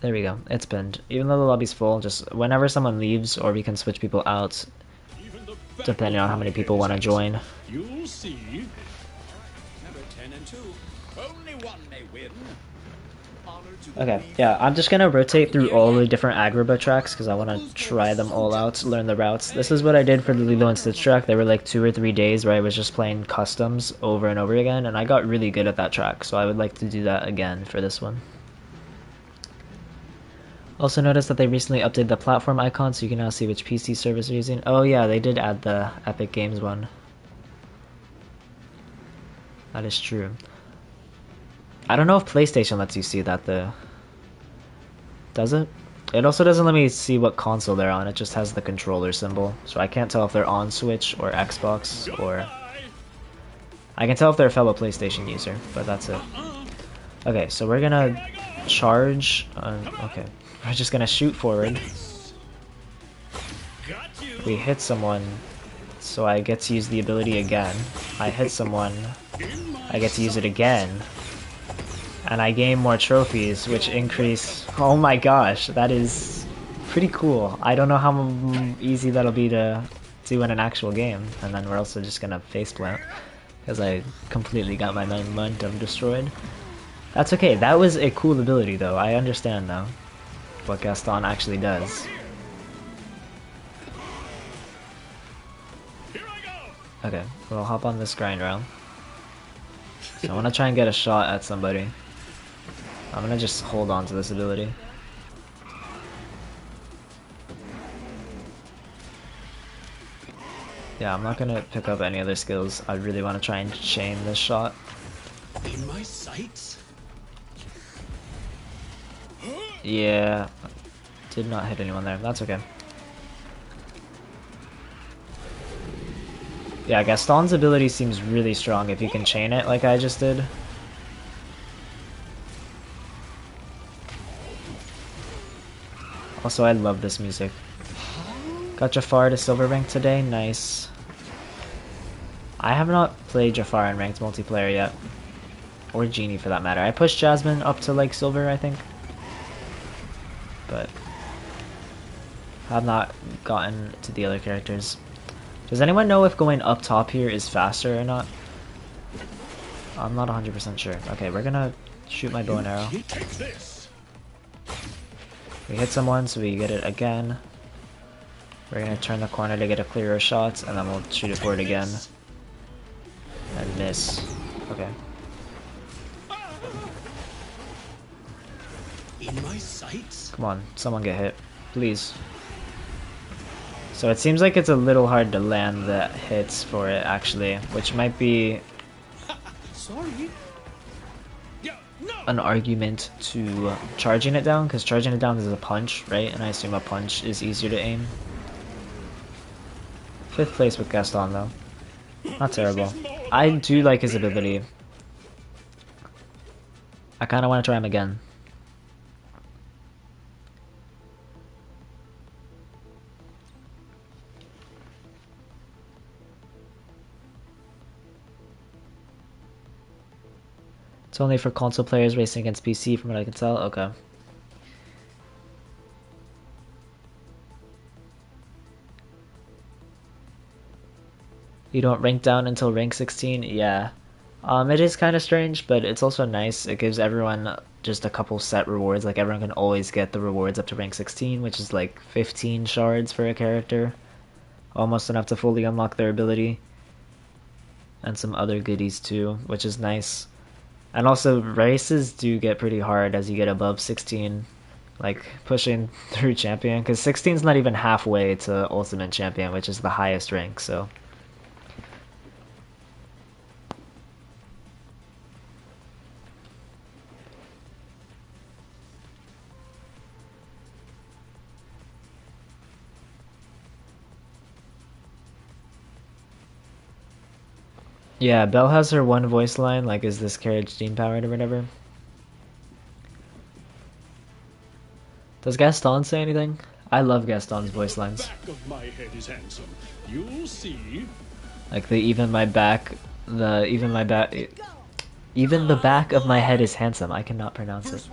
there we go. It's pinned. Even though the lobby's full, just whenever someone leaves, or we can switch people out, depending on how many people want to join. You'll see. Number 10 and 2. Only one may win. Okay, yeah, I'm just gonna rotate through all the different Agrabah tracks because I want to try them all out, learn the routes. This is what I did for the Lilo and Stitch track. There were like 2 or 3 days where I was just playing customs over and over again, and I got really good at that track, so I would like to do that again for this one. Also noticed that they recently updated the platform icon so you can now see which PC service you're using. Oh yeah, they did add the Epic Games one. That is true. I don't know if PlayStation lets you see that though. Does it? It also doesn't let me see what console they're on. It just has the controller symbol. So I can't tell if they're on Switch or Xbox or... I can tell if they're a fellow PlayStation user, but that's it. Okay, so we're gonna charge... okay. We're just gonna shoot forward. We hit someone, so I get to use the ability again. I hit someone, I get to use it again. And I gain more trophies, which increase... Oh my gosh, that is pretty cool. I don't know how easy that'll be to do in an actual game. And then we're also just gonna faceplant, because I completely got my momentum destroyed. That's okay, that was a cool ability though. I understand now what Gaston actually does. Okay, we'll hop on this grind round. So I want to try and get a shot at somebody. I'm gonna just hold on to this ability. Yeah, I'm not gonna pick up any other skills. I really want to try and chain this shot. In my sights? Yeah, did not hit anyone there. That's okay. Yeah, Gaston's ability seems really strong if you can chain it like I just did. Also, I love this music. Got Jafar to silver rank today, nice. I have not played Jafar in ranked multiplayer yet. Or Genie for that matter. I pushed Jasmine up to like silver, I think. But I've not gotten to the other characters. Does anyone know if going up top here is faster or not? I'm not 100% sure. Okay, we're gonna shoot my bow and arrow. We hit someone, so we get it again. We're gonna turn the corner to get a clearer shot, and then we'll shoot it forward again. And miss. Okay. In my sights? Come on, someone get hit. Please. So it seems like it's a little hard to land the hits for it, actually, which might be... Sorry. an argument to charging it down, because charging it down is a punch, right? And I assume a punch is easier to aim. 5th place with Gaston though. Not terrible. I do like his ability. I kind of want to try him again. It's only for console players racing against PC from what I can tell. Okay. You don't rank down until rank 16? Yeah. It is kind of strange, but it's also nice. It gives everyone just a couple set rewards. Like, everyone can always get the rewards up to rank 16, which is like 15 shards for a character. Almost enough to fully unlock their ability. And some other goodies too, which is nice. And also, races do get pretty hard as you get above 16. Like, pushing through champion. Because 16 is not even halfway to ultimate champion, which is the highest rank, so... Yeah, Belle has her one voice line, like, is this carriage steam powered or whatever. Does Gaston say anything? I love Gaston's voice lines. Back of my head is handsome. You'll see. Like even the back of my head is handsome. I cannot pronounce it.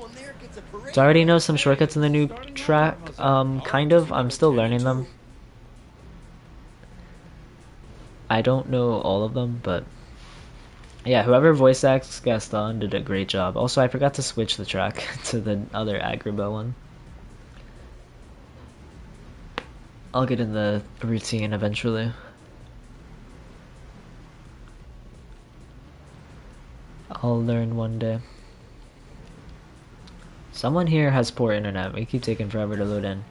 Do I already know some shortcuts in the new track? Kind of. I'm still learning them. I don't know all of them, but yeah, whoever voice acts Gaston did a great job. Also, I forgot to switch the track to the other Agrabah one. I'll get in the routine eventually. I'll learn one day. Someone here has poor internet. We keep taking forever to load in.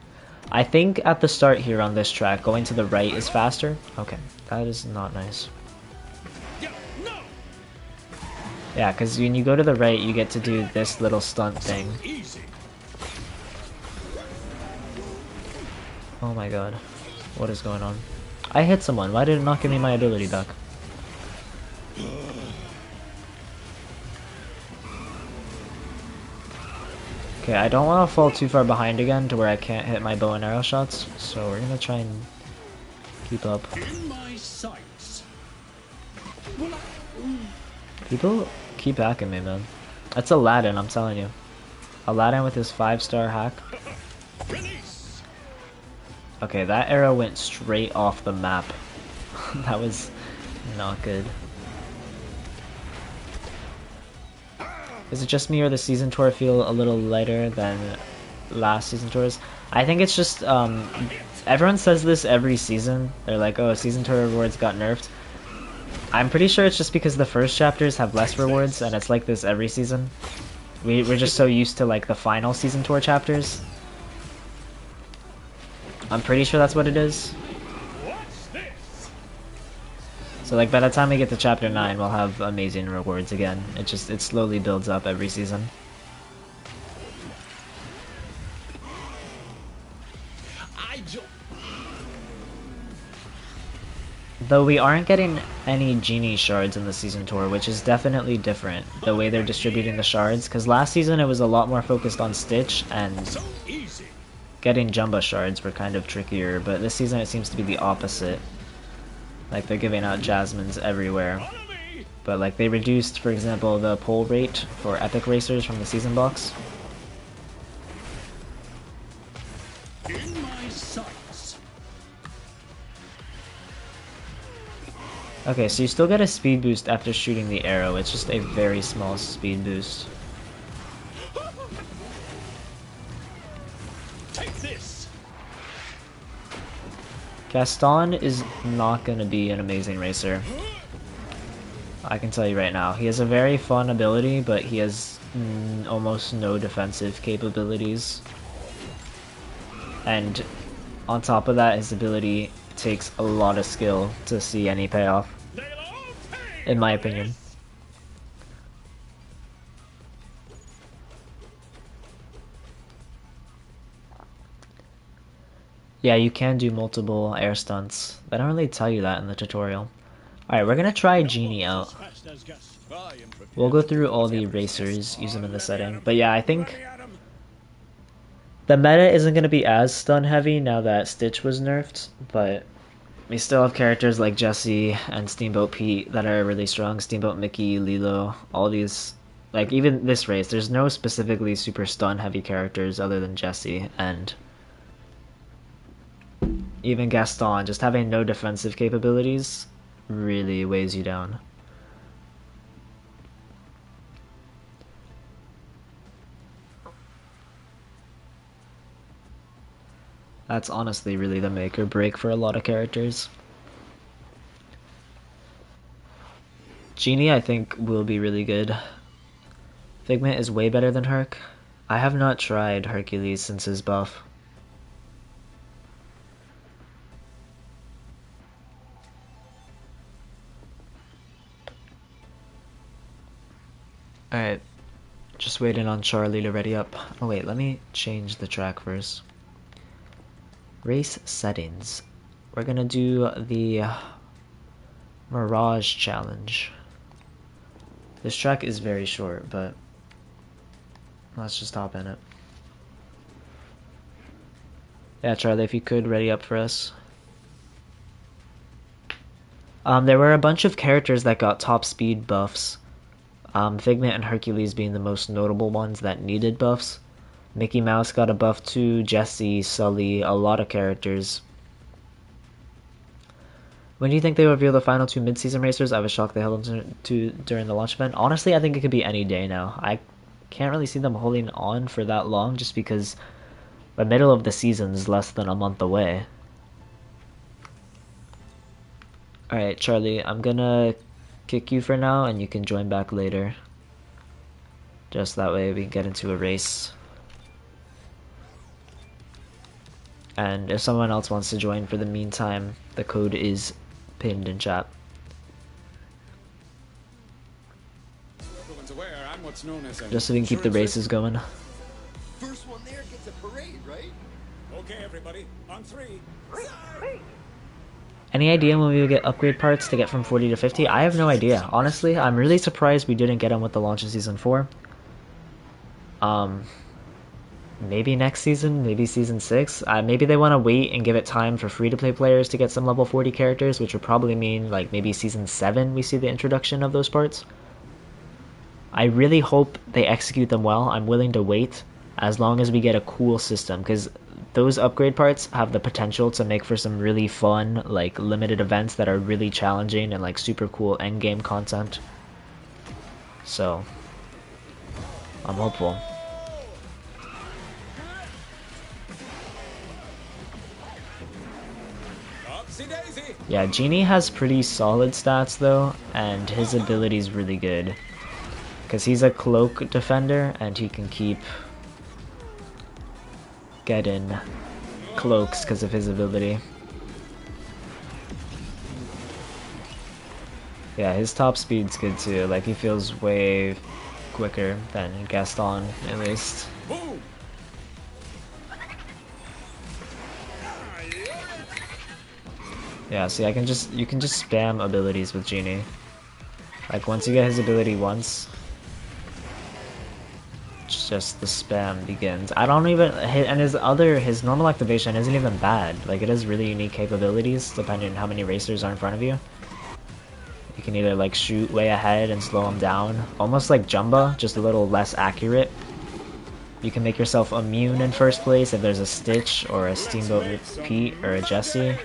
I think at the start here on this track, going to the right is faster. Okay, that is not nice. Yeah, because when you go to the right, you get to do this little stunt thing. Oh my god. What is going on? I hit someone. Why did it not give me my ability back? Okay, I don't want to fall too far behind again to where I can't hit my bow and arrow shots, so we're gonna try and keep up. People keep hacking me, man. That's Aladdin, I'm telling you. Aladdin with his 5-star hack. Okay, that arrow went straight off the map. That was not good. Is it just me or the season tour feel a little lighter than last season tours? I think it's just, everyone says this every season. They're like, oh, season tour rewards got nerfed. I'm pretty sure it's just because the first chapters have less rewards, and it's like this every season. We're just so used to like the final season tour chapters. I'm pretty sure that's what it is. So like by the time we get to chapter 9, we'll have amazing rewards again. It slowly builds up every season. Though we aren't getting any Genie shards in the season tour, which is definitely different, the way they're distributing the shards, because last season it was a lot more focused on Stitch, and getting Jumba shards were kind of trickier, but this season it seems to be the opposite. Like, they're giving out Jasmines everywhere. But like, they reduced, for example, the pull rate for epic racers from the season box. Okay, so you still get a speed boost after shooting the arrow, it's just a very small speed boost. Take this. Gaston is not going to be an amazing racer. I can tell you right now. He has a very fun ability, but he has almost no defensive capabilities. And on top of that, his ability takes a lot of skill to see any payoff, in my opinion. Yeah, you can do multiple air stunts. They don't really tell you that in the tutorial. Alright, we're gonna try Genie out. We'll go through all the racers, use them in the setting. But yeah, I think the meta isn't gonna be as stun heavy now that Stitch was nerfed, but we still have characters like Jessie and Steamboat Pete that are really strong. Steamboat Mickey, Lilo, all these, like even this race, there's no specifically super stun heavy characters other than Jessie, and even Gaston, just having no defensive capabilities really weighs you down. That's honestly really the make or break for a lot of characters. Genie, I think, will be really good. Figment is way better than Herc. I have not tried Hercules since his buff. Alright, just waiting on Charlie to ready up. Oh wait, let me change the track first. Race settings. We're gonna do the Mirage Challenge. This track is very short, but let's just hop in it. Yeah, Charlie, if you could ready up for us. There were a bunch of characters that got top speed buffs. Figment and Hercules being the most notable ones that needed buffs. Mickey Mouse got a buff too, Jessie, Sully, a lot of characters. When do you think they will reveal the final two mid-season racers? I was shocked they held them to during the launch event. Honestly, I think it could be any day now. I can't really see them holding on for that long just because the middle of the season is less than a month away. Alright, Charlie, I'm gonna kick you for now and you can join back later. Just that way we can get into a race. And if someone else wants to join for the meantime, the code is pinned in chat. Just so we can keep the races going. First one there gets a parade, right? Okay, everybody, on three. Any idea when we will get upgrade parts to get from 40 to 50? I have no idea. Honestly, I'm really surprised we didn't get them with the launch of Season 4. Maybe next season, maybe Season 6. Maybe they want to wait and give it time for free-to-play players to get some level 40 characters, which would probably mean like maybe Season 7 we see the introduction of those parts. I really hope they execute them well. I'm willing to wait as long as we get a cool system, because those upgrade parts have the potential to make for some really fun, like limited events that are really challenging and like super cool endgame content. So, I'm hopeful. Yeah, Genie has pretty solid stats though, and his ability is really good. Because he's a cloak defender and he can keep getting cloaks because of his ability. Yeah, his top speed's good too. Like, he feels way quicker than Gaston, at least. Yeah, see, you can just spam abilities with Genie. Like, once you get his ability once, just the spam begins. I don't even, and his normal activation isn't even bad. Like, it has really unique capabilities depending on how many racers are in front of you. You can either like shoot way ahead and slow them down, almost like Jumba, just a little less accurate. You can make yourself immune in first place if there's a Stitch or a Steamboat Pete or a Jessie.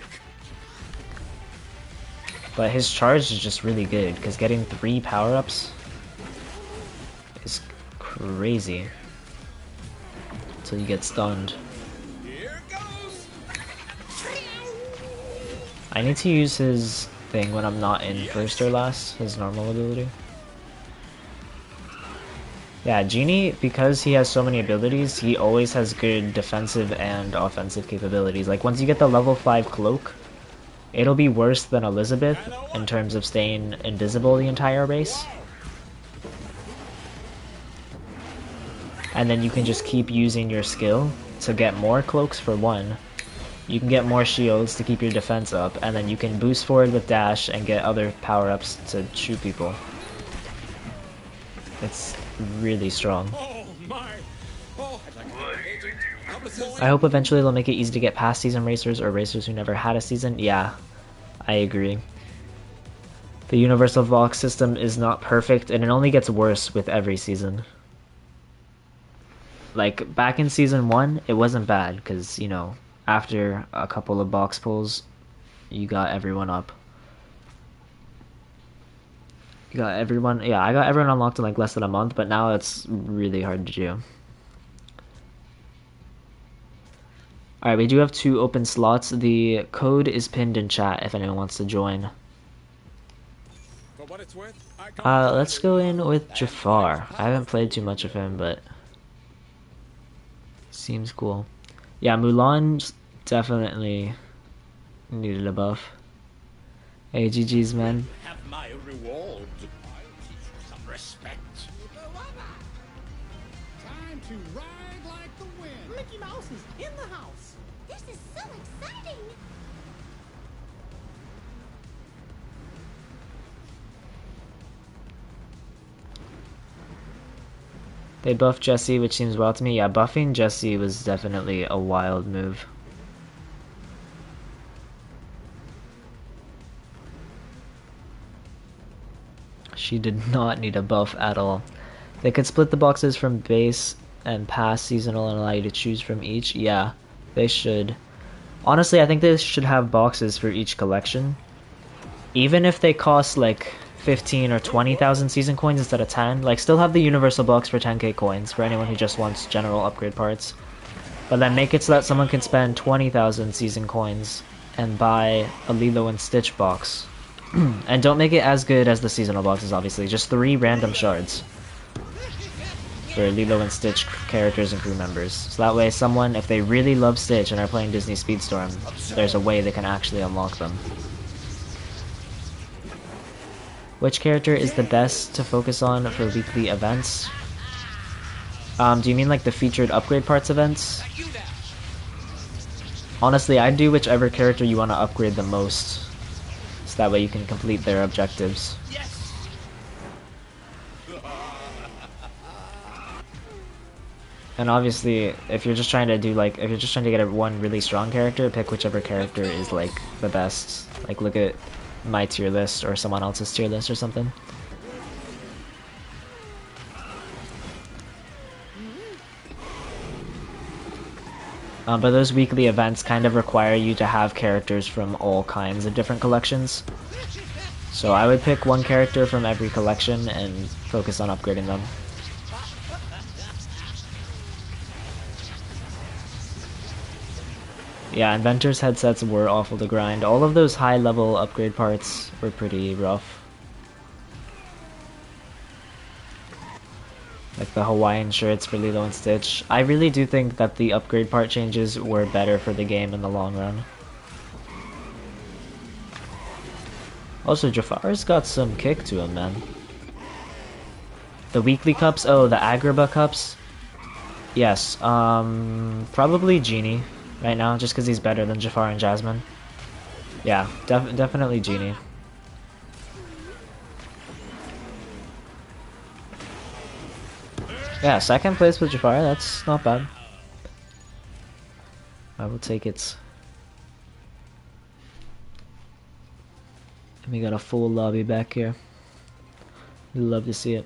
But his charge is just really good, because getting 3 power-ups is crazy until you get stunned. I need to use his thing when I'm not in first or last, his normal ability. Yeah, Genie, because he has so many abilities, he always has good defensive and offensive capabilities. Like, once you get the level 5 cloak, it'll be worse than Elizabeth in terms of staying invisible the entire race. And then you can just keep using your skill to get more cloaks for one, You can get more shields to keep your defense up, and then you can boost forward with dash and get other power-ups to shoot people. It's really strong. Oh my! Oh, I hope eventually they'll make it easy to get past season racers or racers who never had a season. Yeah, I agree. The universal box system is not perfect, and it only gets worse with every season. Like, back in season 1, it wasn't bad, because, you know, after a couple of box pulls, you got everyone up. You got everyone, yeah, I got everyone unlocked in like less than a month, but now it's really hard to do. Alright, we do have 2 open slots. The code is pinned in chat if anyone wants to join. for what it's worth, I can't Let's go in with Jafar. I haven't played too much of him, but seems cool. Yeah, Mulan definitely needed a buff. Hey, GG's, man. have my reward. I'll teach you some respect. Time to ride like the wind. Mickey Mouse is in the house. This is so exciting. They buffed Jessie, which seems well to me. Yeah, buffing Jessie was definitely a wild move. She did not need a buff at all. They could split the boxes from base and past seasonal and allow you to choose from each. Yeah, they should. Honestly, I think they should have boxes for each collection. Even if they cost like 15 or 20,000 season coins instead of 10. Like, still have the universal box for 10k coins for anyone who just wants general upgrade parts. But then make it so that someone can spend 20,000 season coins and buy a Lilo and Stitch box. And don't make it as good as the seasonal boxes, obviously. Just 3 random shards for Lilo and Stitch characters and crew members. So that way someone, if they really love Stitch and are playing Disney Speedstorm, there's a way they can actually unlock them. Which character is the best to focus on for weekly events? Do you mean like the featured upgrade parts events? Honestly, I'd do whichever character you want to upgrade the most. So that way you can complete their objectives. And obviously, if you're just trying to do like, if you're just trying to get one really strong character, pick whichever character is like the best. Like, look at my tier list or someone else's tier list or something. But those weekly events kind of require you to have characters from all kinds of different collections. So I would pick one character from every collection and focus on upgrading them. Yeah, Inventor's headsets were awful to grind. All of those high-level upgrade parts were pretty rough. Like the Hawaiian shirts for Lilo and Stitch. I really do think that the upgrade part changes were better for the game in the long run. Also, Jafar's got some kick to him, man. The weekly cups? Oh, the Agrabah cups? Yes, probably Genie right now, just because he's better than Jafar and Jasmine. Yeah, definitely Genie. Yeah, second place with Jafar, that's not bad. I will take it. And we got a full lobby back here. We love to see it.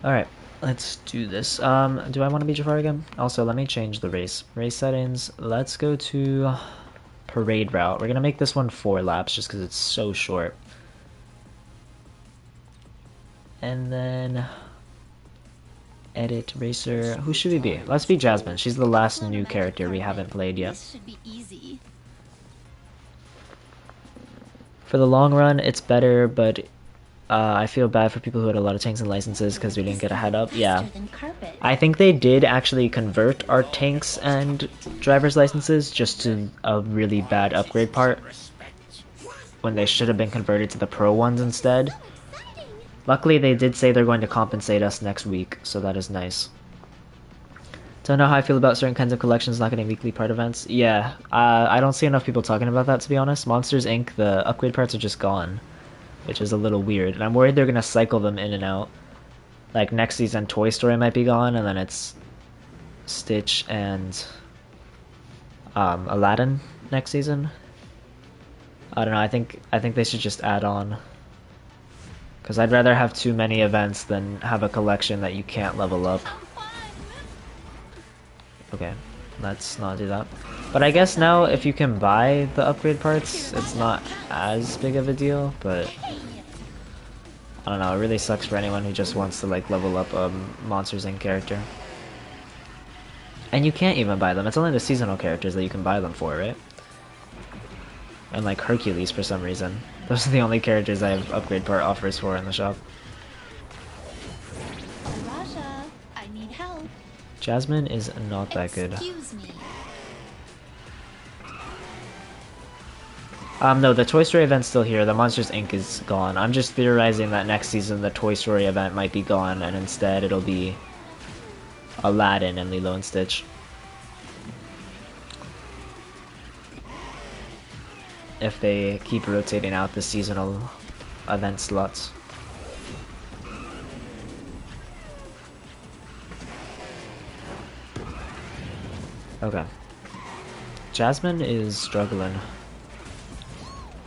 Alright, let's do this. Do I want to be Jafar again? Also, let me change the race. Race settings. Let's go to parade route. We're going to make this one 4 laps just because it's so short. And then edit racer. Who should we be? Let's be Jasmine. She's the last new character we haven't played yet. This should be easy. For the long run, it's better, but I feel bad for people who had a lot of tanks and licenses because we didn't get a head up. Yeah. Faster than carpet. I think they did actually convert our tanks and driver's licenses just to a really bad upgrade part when they should have been converted to the pro ones instead. Luckily, they did say they're going to compensate us next week, so that is nice. Don't know how I feel about certain kinds of collections not getting weekly part events. Yeah, I don't see enough people talking about that, to be honest. Monsters Inc., the upgrade parts are just gone, which is a little weird. And I'm worried they're going to cycle them in and out. Like, next season, Toy Story might be gone, and then it's Stitch and Aladdin next season. I don't know, I think they should just add on. Because I'd rather have too many events than have a collection that you can't level up. Okay, let's not do that. But I guess now if you can buy the upgrade parts, it's not as big of a deal, but I don't know, it really sucks for anyone who just wants to like level up a Monsters Inc. character. And you can't even buy them, it's only the seasonal characters that you can buy them for, right? And like Hercules for some reason. Those are the only characters I have upgrade part offers for in the shop. Raja, I need help. Jasmine is not that good. Excuse me. No, the Toy Story event's still here. The Monsters Inc. is gone. I'm just theorizing that next season the Toy Story event might be gone, and instead it'll be Aladdin and Lilo and Stitch. If they keep rotating out the seasonal event slots. Okay. Jasmine is struggling.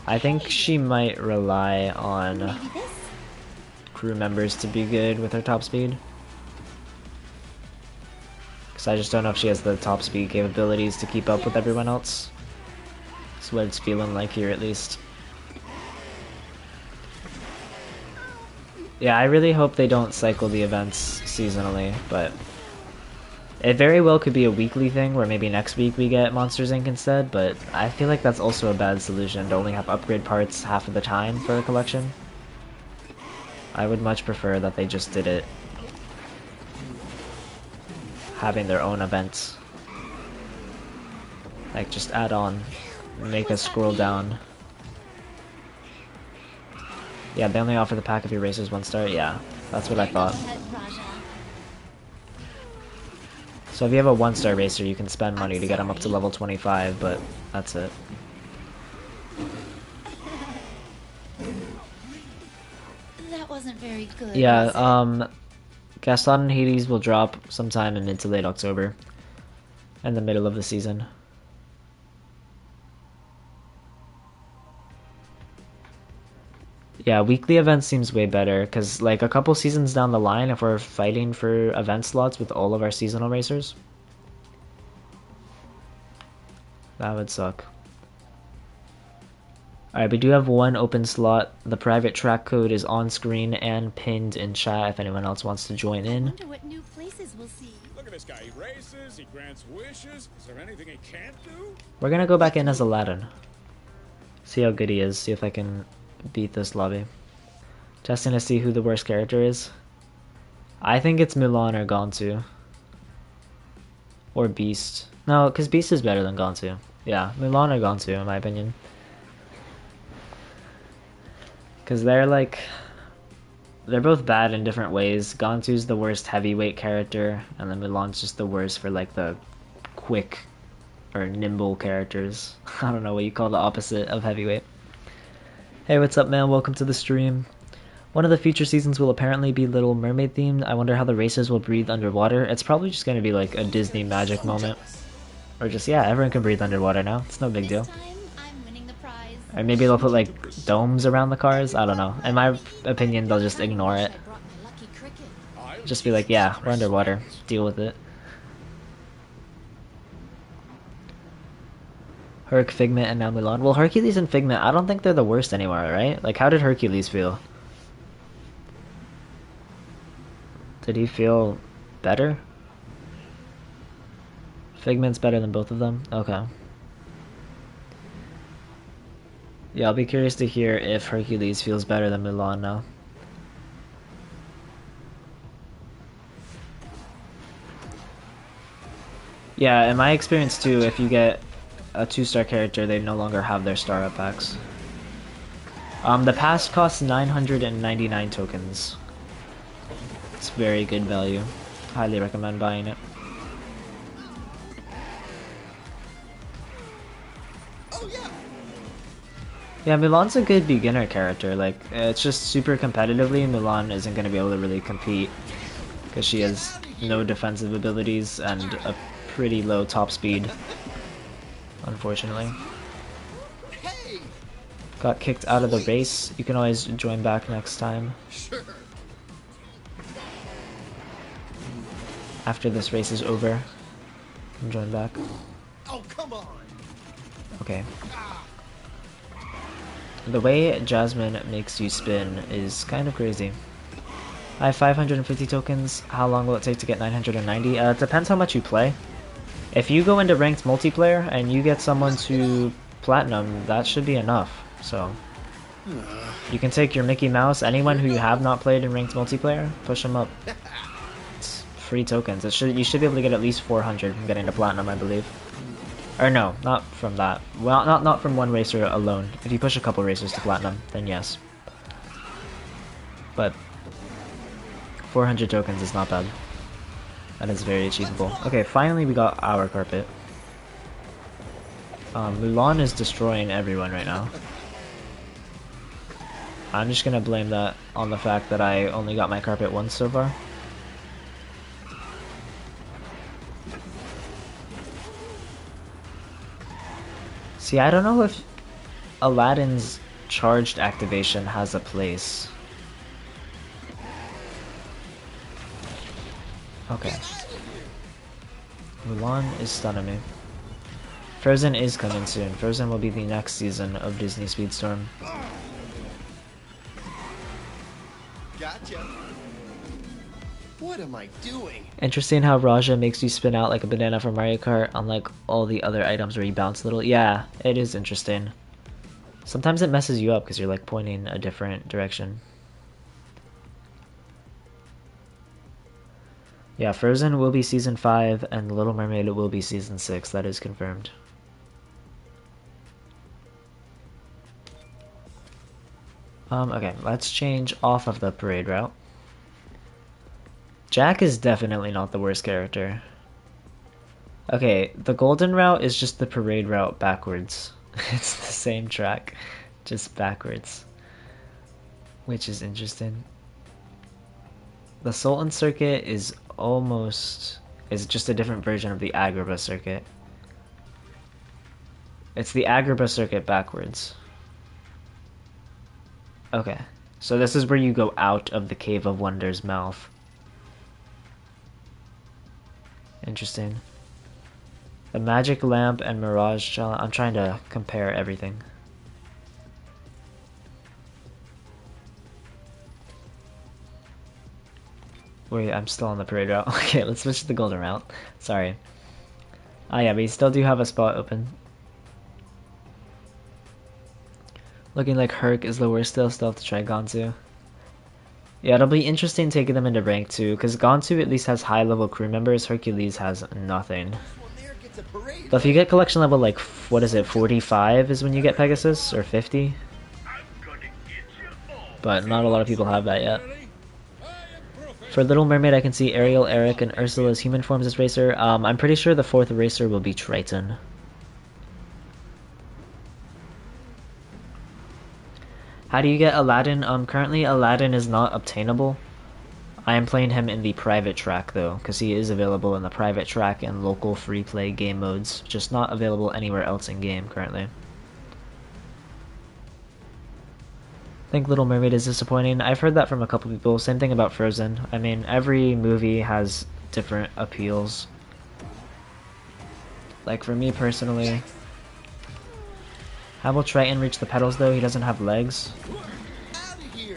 I think she might rely on Maybe this? crew members to be good with her top speed. Because I just don't know if she has the top speed capabilities to keep up with everyone else. That's what it's feeling like here, at least. Yeah, I really hope they don't cycle the events seasonally, but it very well could be a weekly thing where maybe next week we get Monsters Inc. instead, but I feel like that's also a bad solution to only have upgrade parts half of the time for a collection. I would much prefer that they just did it having their own events. Like, just add on, make us scroll down. Yeah, they only offer the pack of erasers 1 star. Yeah, that's what I thought. Raja. So if you have a 1-star racer, you can spend money to get them up to level 25, but that's it. That wasn't very good. Yeah, was it? Gaston and Hades will drop sometime in mid to late October, in the middle of the season. Yeah, weekly events seems way better, because like a couple seasons down the line, if we're fighting for event slots with all of our seasonal racers, that would suck. Alright, we do have 1 open slot. The private track code is on screen and pinned in chat if anyone else wants to join I in. wonder what new places we'll see. Look at this guy. He races, he grants wishes. Is there anything he can't do? We're gonna go back in as Aladdin. See how good he is, see if I can beat this lobby. Testing to see who the worst character is. I think it's Mulan or Gontu. Or Beast. No, because Beast is better than Gontu. Yeah, Mulan or Gontu in my opinion. Because they're both bad in different ways. Gontu's the worst heavyweight character, and then Mulan's just the worst for like the quick or nimble characters. I don't know what you call the opposite of heavyweight. Hey, what's up, man? Welcome to the stream. One of the future seasons will apparently be Little Mermaid themed. I wonder how the racers will breathe underwater. It's probably just going to be like a Disney magic moment. Or just, yeah, everyone can breathe underwater now. It's no big deal. This time, I'm winning the prize. Or maybe they'll put like domes around the cars. I don't know. In my opinion, they'll just ignore it. I brought my lucky cricket. Just be like, yeah, we're underwater. Deal with it. Herc, Figment, and now Mulan. Well, Hercules and Figment, I don't think they're the worst anymore, right? Like, how did Hercules feel? Did he feel better? Figment's better than both of them? Okay. Yeah, I'll be curious to hear if Hercules feels better than Mulan now. Yeah, in my experience too, if you get a 2-star character, they no longer have their star up packs. The pass costs 999 tokens. It's very good value. Highly recommend buying it. Oh yeah. Yeah, Mulan's a good beginner character. Like, it's just super competitively, Mulan isn't going to be able to really compete because she has no defensive abilities and a pretty low top speed, unfortunately. Hey. Got kicked out of the race. You can always join back next time. Sure. After this race is over, you can join back. Oh come on. Okay. The way Jasmine makes you spin is kind of crazy. I have 550 tokens. How long will it take to get 990? It depends how much you play. If you go into ranked multiplayer and you get someone to platinum, that should be enough. So you can take your Mickey Mouse, anyone who you have not played in ranked multiplayer, push them up. It's free tokens. You should be able to get at least 400 from getting to platinum, I believe. Or no, not from that. Well, not from one racer alone. If you push a couple racers to platinum, then yes. But 400 tokens is not bad. That is very achievable. Okay, finally we got our carpet. Mulan is destroying everyone right now. I'm just gonna blame that on the fact that I only got my carpet once so far. See, I don't know if Aladdin's charged activation has a place. Okay. Mulan is stunning me. Frozen is coming soon. Frozen will be the next season of Disney Speedstorm. Gotcha. What am I doing? Interesting how Raja makes you spin out like a banana from Mario Kart, unlike all the other items where you bounce a little. Yeah, it is interesting. Sometimes it messes you up because you're like pointing a different direction. Yeah, Frozen will be season 5 and The Little Mermaid will be season 6. That is confirmed. Okay, let's change off of the parade route. Jack is definitely not the worst character. Okay, the golden route is just the parade route backwards. It's the same track, just backwards. Which is interesting. The Sultan circuit is just a different version of the Agrabah circuit. It's the Agrabah circuit backwards. Okay, so this is where you go out of the Cave of Wonders mouth. Interesting. The Magic Lamp and Mirage Challenge. I'm trying to compare everything. Wait, I'm still on the parade route. Okay, let's switch to the golden route. Sorry. Ah yeah, we still do have a spot open. Looking like Herc is the worst. Still have to try Gonzu. Yeah, it'll be interesting taking them into rank too, because Gonzu at least has high level crew members, Hercules has nothing. But if you get collection level like, what is it, 45 is when you get Pegasus, or 50? But not a lot of people have that yet. For Little Mermaid I can see Ariel, Eric, and Ursula's human forms as racer. I'm pretty sure the 4th racer will be Triton. How do you get Aladdin? Currently Aladdin is not obtainable. I am playing him in the private track though, because he is available in the private track and local free play game modes, just not available anywhere else in game currently. I think Little Mermaid is disappointing. I've heard that from a couple people. Same thing about Frozen. I mean, every movie has different appeals. Like for me personally, how will Triton reach the pedals though? He doesn't have legs.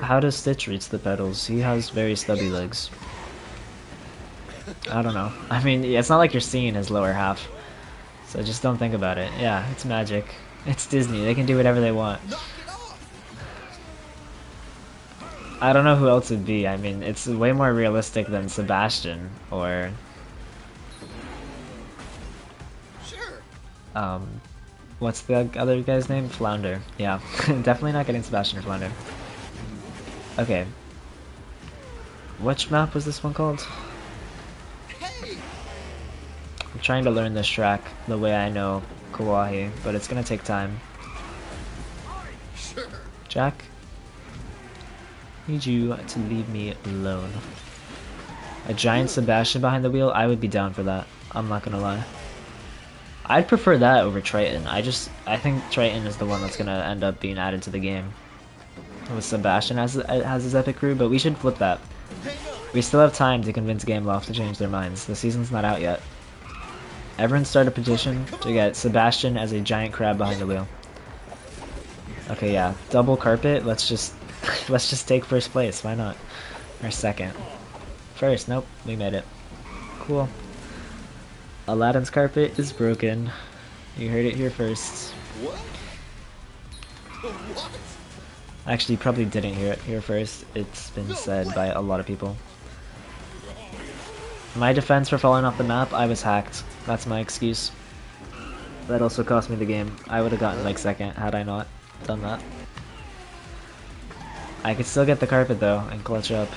How does Stitch reach the pedals? He has very stubby legs. I don't know. I mean, it's not like you're seeing his lower half. So just don't think about it. Yeah, it's magic. It's Disney. They can do whatever they want. I don't know who else it'd be. I mean, it's way more realistic than Sebastian or What's the other guy's name? Flounder. Yeah, definitely not getting Sebastian or Flounder. Okay. Which map was this one called? Hey! I'm trying to learn this track the way I know Kawaii, but it's gonna take time. Sure. Jack? Need you to leave me alone. A giant Sebastian behind the wheel? I would be down for that. I'm not gonna lie. I'd prefer that over Triton. I think Triton is the one that's gonna end up being added to the game. With Sebastian has his epic crew, but we should flip that. We still have time to convince Gameloft to change their minds. The season's not out yet. Everyone start a petition to get Sebastian as a giant crab behind the wheel. Okay, yeah, double carpet. Let's just take first place. Why not? Or second. First, nope, we made it. Cool. Aladdin's carpet is broken. You heard it here first. What? What? Actually, you probably didn't hear it here first. It's been said by a lot of people. My defense for falling off the map, I was hacked. That's my excuse. That also cost me the game. I would have gotten like second had I not done that. I could still get the carpet though and clutch up.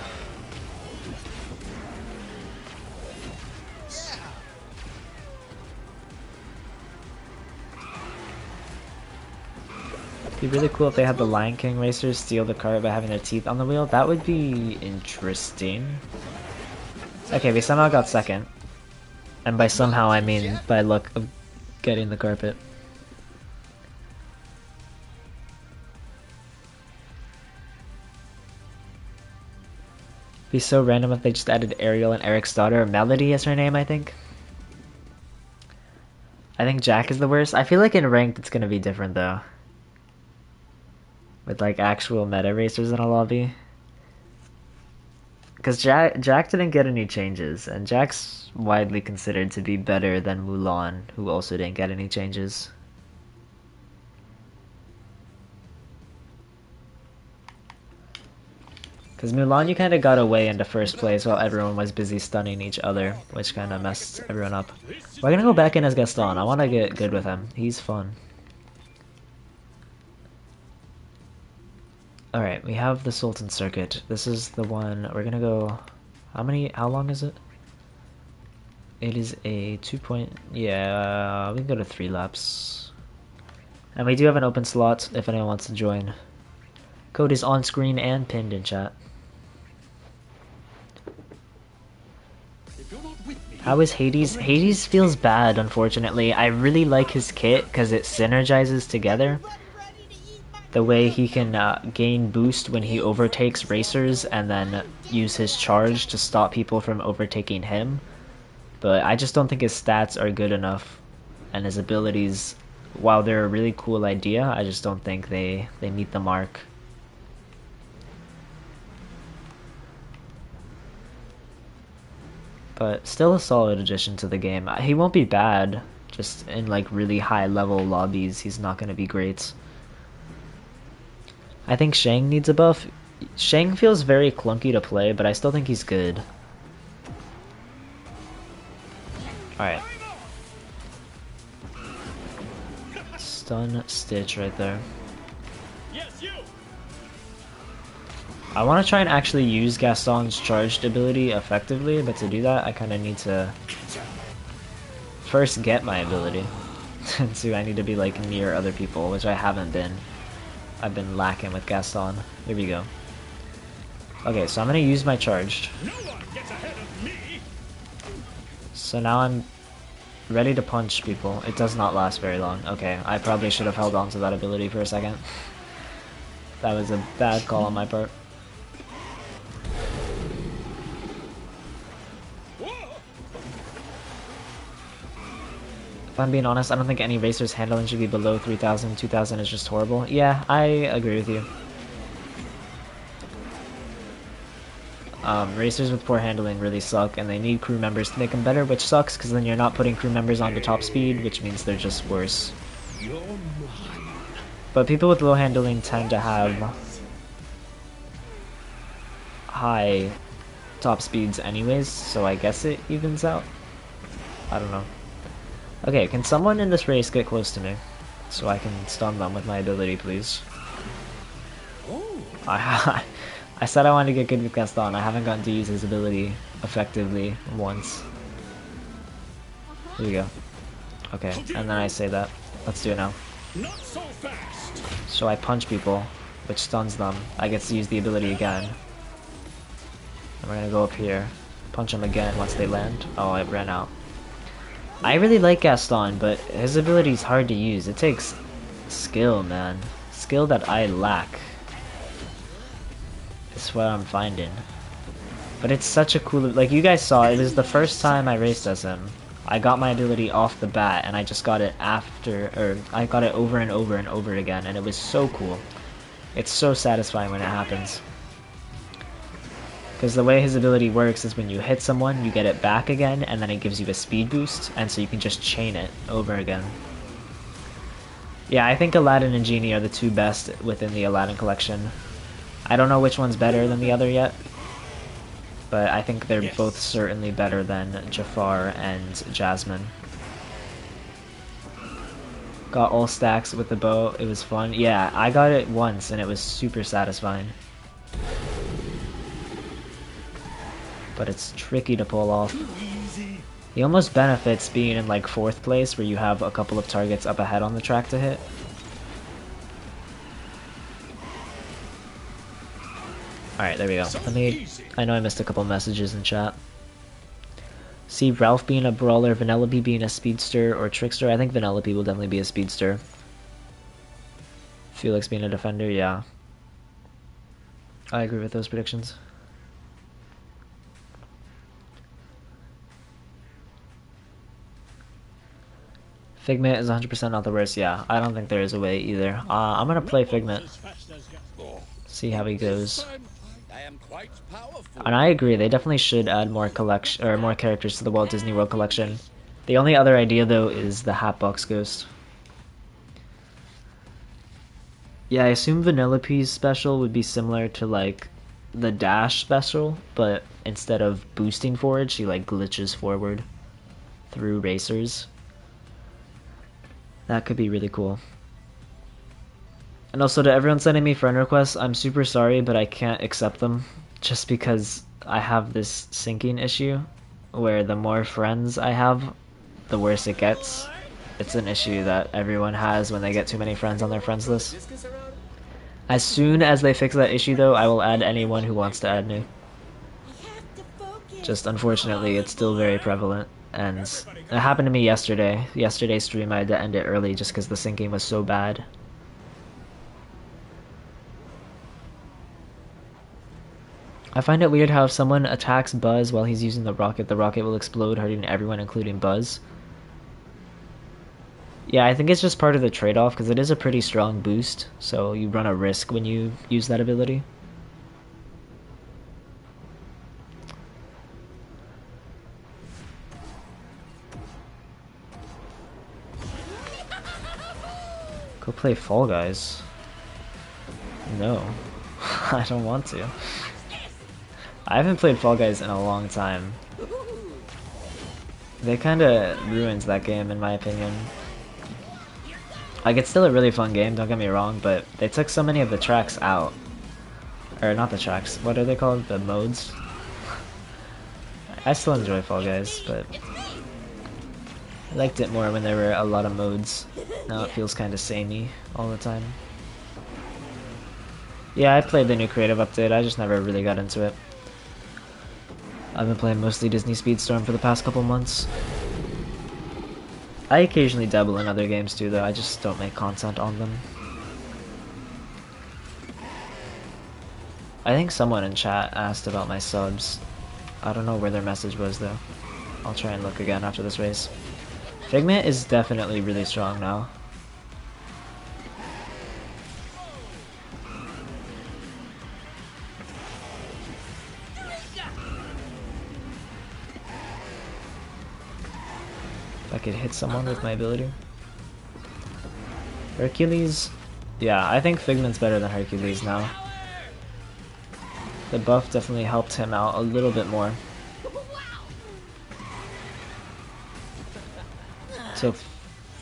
It'd be really cool if they had the Lion King racers steal the cart by having their teeth on the wheel. That would be interesting. Okay, we somehow got second. And by somehow I mean by luck of getting the carpet. Be so random if they just added Ariel and Eric's daughter. Melody is her name, I think. I think Jack is the worst. I feel like in ranked it's gonna be different though. With like actual meta racers in a lobby. Because Jack didn't get any changes, and Jack's widely considered to be better than Mulan, who also didn't get any changes. Because Mulan, you kind of got away into first place while everyone was busy stunning each other, which kind of messed everyone up. We're gonna go back in as Gaston. I want to get good with him. He's fun. Alright, we have the Sultan Circuit. This is the one, we're gonna go, how long is it? It is a 2 point, yeah, we can go to 3 laps. And we do have an open slot if anyone wants to join. Code is on screen and pinned in chat. How is Hades? Hades feels bad, unfortunately. I really like his kit because it synergizes together. The way he can gain boost when he overtakes racers and then use his charge to stop people from overtaking him. But I just don't think his stats are good enough. And his abilities, while they're a really cool idea, I just don't think they meet the mark. But still a solid addition to the game. He won't be bad, just in like really high level lobbies he's not going to be great. I think Shang needs a buff. Shang feels very clunky to play, but I still think he's good. Alright. Stun Stitch right there. I want to try and actually use Gaston's charged ability effectively, but to do that I kind of need to first get my ability. And two, I need to be like near other people, which I haven't been. I've been lacking with Gaston. Here we go. Okay, so I'm gonna use my charged. So now I'm ready to punch people. It does not last very long. Okay, I probably should have held on to that ability for a second. That was a bad call on my part. If I'm being honest, I don't think any racer's handling should be below 3,000. 2,000 is just horrible. Yeah, I agree with you. Racers with poor handling really suck, and they need crew members to make them better, which sucks, because then you're not putting crew members onto top speed, which means they're just worse. But people with low handling tend to have high top speeds anyways, so I guess it evens out. I don't know. Okay, can someone in this race get close to me? So I can stun them with my ability, please. I I said I wanted to get good with Gaston. I haven't gotten to use his ability effectively once. Here we go. Okay, and then I say that. Let's do it now. Not so fast. So I punch people, which stuns them. I get to use the ability again. And we're gonna go up here. Punch them again once they land. Oh, it ran out. I really like Gaston, but his ability is hard to use. It takes skill, man. Skill that I lack. It's what I'm finding. But it's such a cool... Like, you guys saw, it was the first time I raced as him. I got my ability off the bat, and I just got it after... Or, I got it over and over and over again, and it was so cool. It's so satisfying when it happens. Because the way his ability works is when you hit someone, you get it back again, and then it gives you a speed boost, and so you can just chain it over again. Yeah, I think Aladdin and Genie are the two best within the Aladdin collection. I don't know which one's better than the other yet, but I think they're both certainly better than Jafar and Jasmine. Got all stacks with the bow, it was fun. Yeah, I got it once and it was super satisfying. But it's tricky to pull off. He almost benefits being in like 4th place where you have a couple of targets up ahead on the track to hit. Alright, there we go. I know I missed a couple messages in chat. See Ralph being a brawler, Vanellope being a speedster, or trickster. I think Vanellope will definitely be a speedster. Felix being a defender, yeah. I agree with those predictions. Figment is 100% not the worst, yeah. I don't think there is a way either. I'm gonna play Figment. See how he goes. And I agree, they definitely should add more collection or more characters to the Walt Disney World collection. The only other idea though is the Hatbox Ghost. Yeah, I assume Vanellope's special would be similar to like the Dash special, but instead of boosting forward, she like glitches forward through racers. That could be really cool. And also to everyone sending me friend requests, I'm super sorry, but I can't accept them just because I have this syncing issue where the more friends I have, the worse it gets. It's an issue that everyone has when they get too many friends on their friends list. As soon as they fix that issue though, I will add anyone who wants to add me. Just unfortunately, it's still very prevalent. And it happened to me yesterday. Yesterday's stream I had to end it early just because the syncing was so bad. I find it weird how if someone attacks Buzz while he's using the rocket will explode, hurting everyone including Buzz. Yeah, I think it's just part of the trade-off because it is a pretty strong boost, so you run a risk when you use that ability. Go play Fall Guys. No, I don't want to. I haven't played Fall Guys in a long time. They kinda ruins that game in my opinion. Like, it's still a really fun game, don't get me wrong, but they took so many of the tracks out. Or not the tracks, what are they called? The modes? I still enjoy Fall Guys, but I liked it more when there were a lot of modes. Now it feels kinda samey all the time. Yeah, I played the new creative update, I just never really got into it. I've been playing mostly Disney Speedstorm for the past couple months. I occasionally dabble in other games too though, I just don't make content on them. I think someone in chat asked about my subs. I don't know where their message was though. I'll try and look again after this race. Figment is definitely really strong now. If I could hit someone with my ability. Hercules? Yeah, I think Figment's better than Hercules now. The buff definitely helped him out a little bit more. till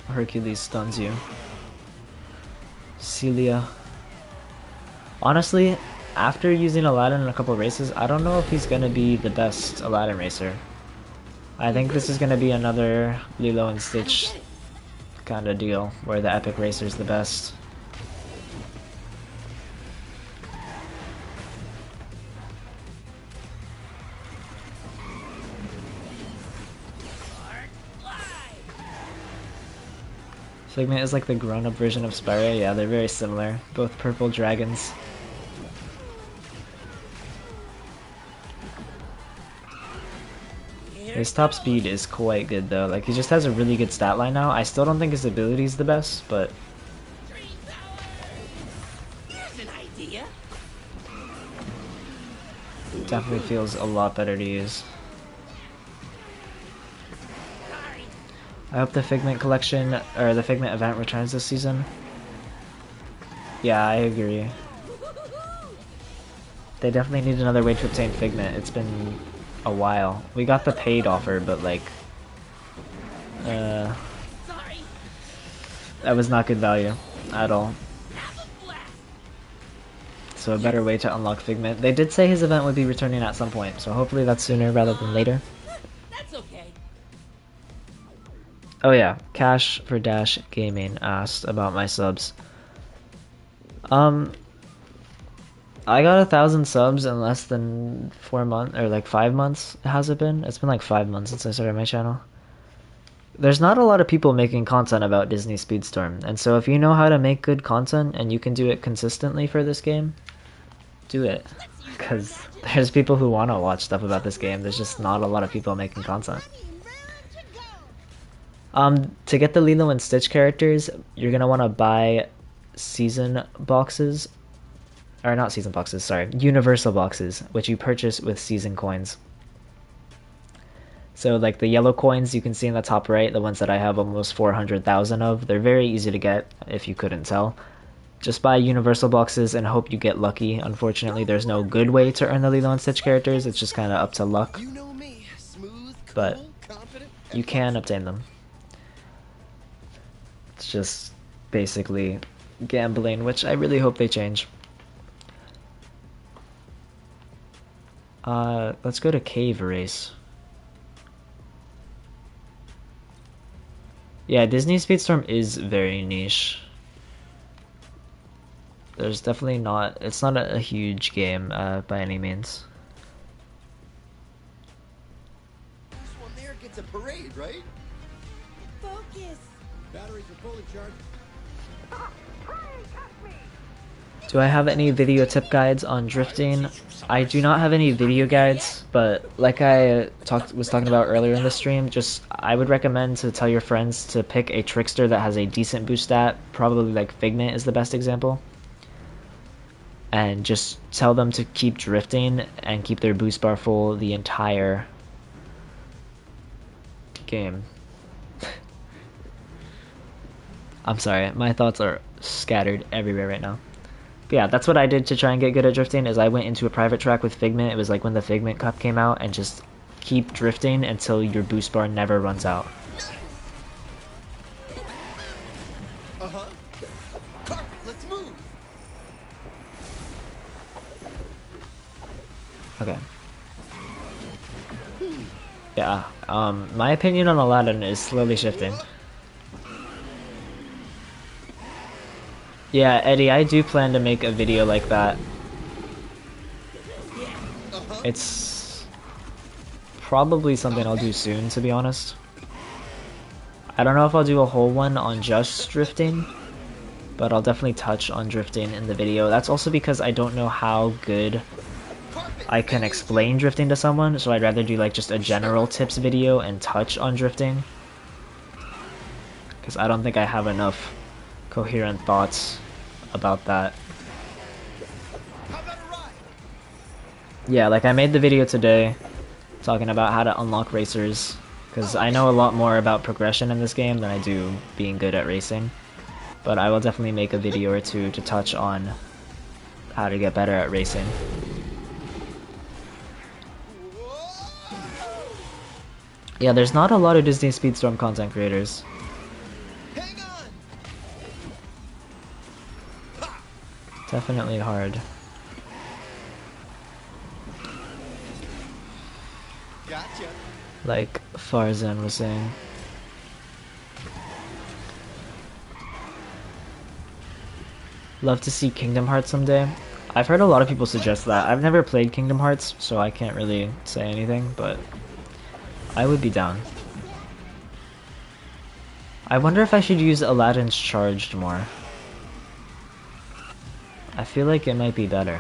Hercules stuns you. Celia. Honestly, after using Aladdin in a couple races, I don't know if he's gonna be the best Aladdin racer. I think this is gonna be another Lilo and Stitch kind of deal, where the epic racer is the best. Figment is like the grown-up version of Spyro. Yeah, they're very similar. Both purple dragons. His top speed is quite good though. Like, he just has a really good stat line now. I still don't think his ability is the best, but definitely feels a lot better to use. I hope the Figment collection, or the Figment event returns this season. Yeah, I agree. They definitely need another way to obtain Figment. It's been a while. We got the paid offer, but like, that was not good value at all. So a better way to unlock Figment. They did say his event would be returning at some point, so hopefully that's sooner rather than later. That's okay. Oh yeah, Cash for Dash Gaming asked about my subs. I got 1,000 subs in less than 4 months, or like 5 months, has it been? It's been like 5 months since I started my channel. There's not a lot of people making content about Disney Speedstorm, and so if you know how to make good content and you can do it consistently for this game, do it. Because there's people who want to watch stuff about this game, there's just not a lot of people making content. To get the Lilo and Stitch characters, you're gonna want to buy season boxes, or not season boxes, sorry, universal boxes, which you purchase with season coins. So like the yellow coins you can see in the top right, the ones that I have almost 400,000 of, they're very easy to get if you couldn't tell. Just buy universal boxes and hope you get lucky. Unfortunately, there's no good way to earn the Lilo and Stitch characters, it's just kind of up to luck. You know me, smooth, cool, But confident, you can obtain them. It's just basically gambling, which I really hope they change. Let's go to Cave Race. Yeah, Disney Speedstorm is very niche. There's definitely not, it's not a huge game by any means. This one there gets a parade, right? Focus. Batteries are fully charged. Do I have any video tip guides on drifting? I do not have any video guides, but like I was talking about earlier in the stream, just I would recommend to tell your friends to pick a trickster that has a decent boost stat, probably like Figment is the best example. And just tell them to keep drifting and keep their boost bar full the entire game. I'm sorry, my thoughts are scattered everywhere right now. But yeah, that's what I did to try and get good at drifting, is I went into a private track with Figment. It was like when the Figment Cup came out, and just keep drifting until your boost bar never runs out. Uh-huh. Carpet, let's move. Okay. Yeah, my opinion on Aladdin is slowly shifting. Yeah, Eddie, I do plan to make a video like that. It's probably something I'll do soon, to be honest. I don't know if I'll do a whole one on just drifting, but I'll definitely touch on drifting in the video. That's also because I don't know how good I can explain drifting to someone, so I'd rather do like just a general tips video and touch on drifting. Because I don't think I have enough coherent thoughts about that. Yeah, like I made the video today talking about how to unlock racers, because I know a lot more about progression in this game than I do being good at racing. But I will definitely make a video or two to touch on how to get better at racing. Yeah, there's not a lot of Disney Speedstorm content creators. Definitely hard. Gotcha. Like Farzan was saying. Love to see Kingdom Hearts someday. I've heard a lot of people suggest that. I've never played Kingdom Hearts, so I can't really say anything, but I would be down. I wonder if I should use Aladdin's Charged more. I feel like it might be better.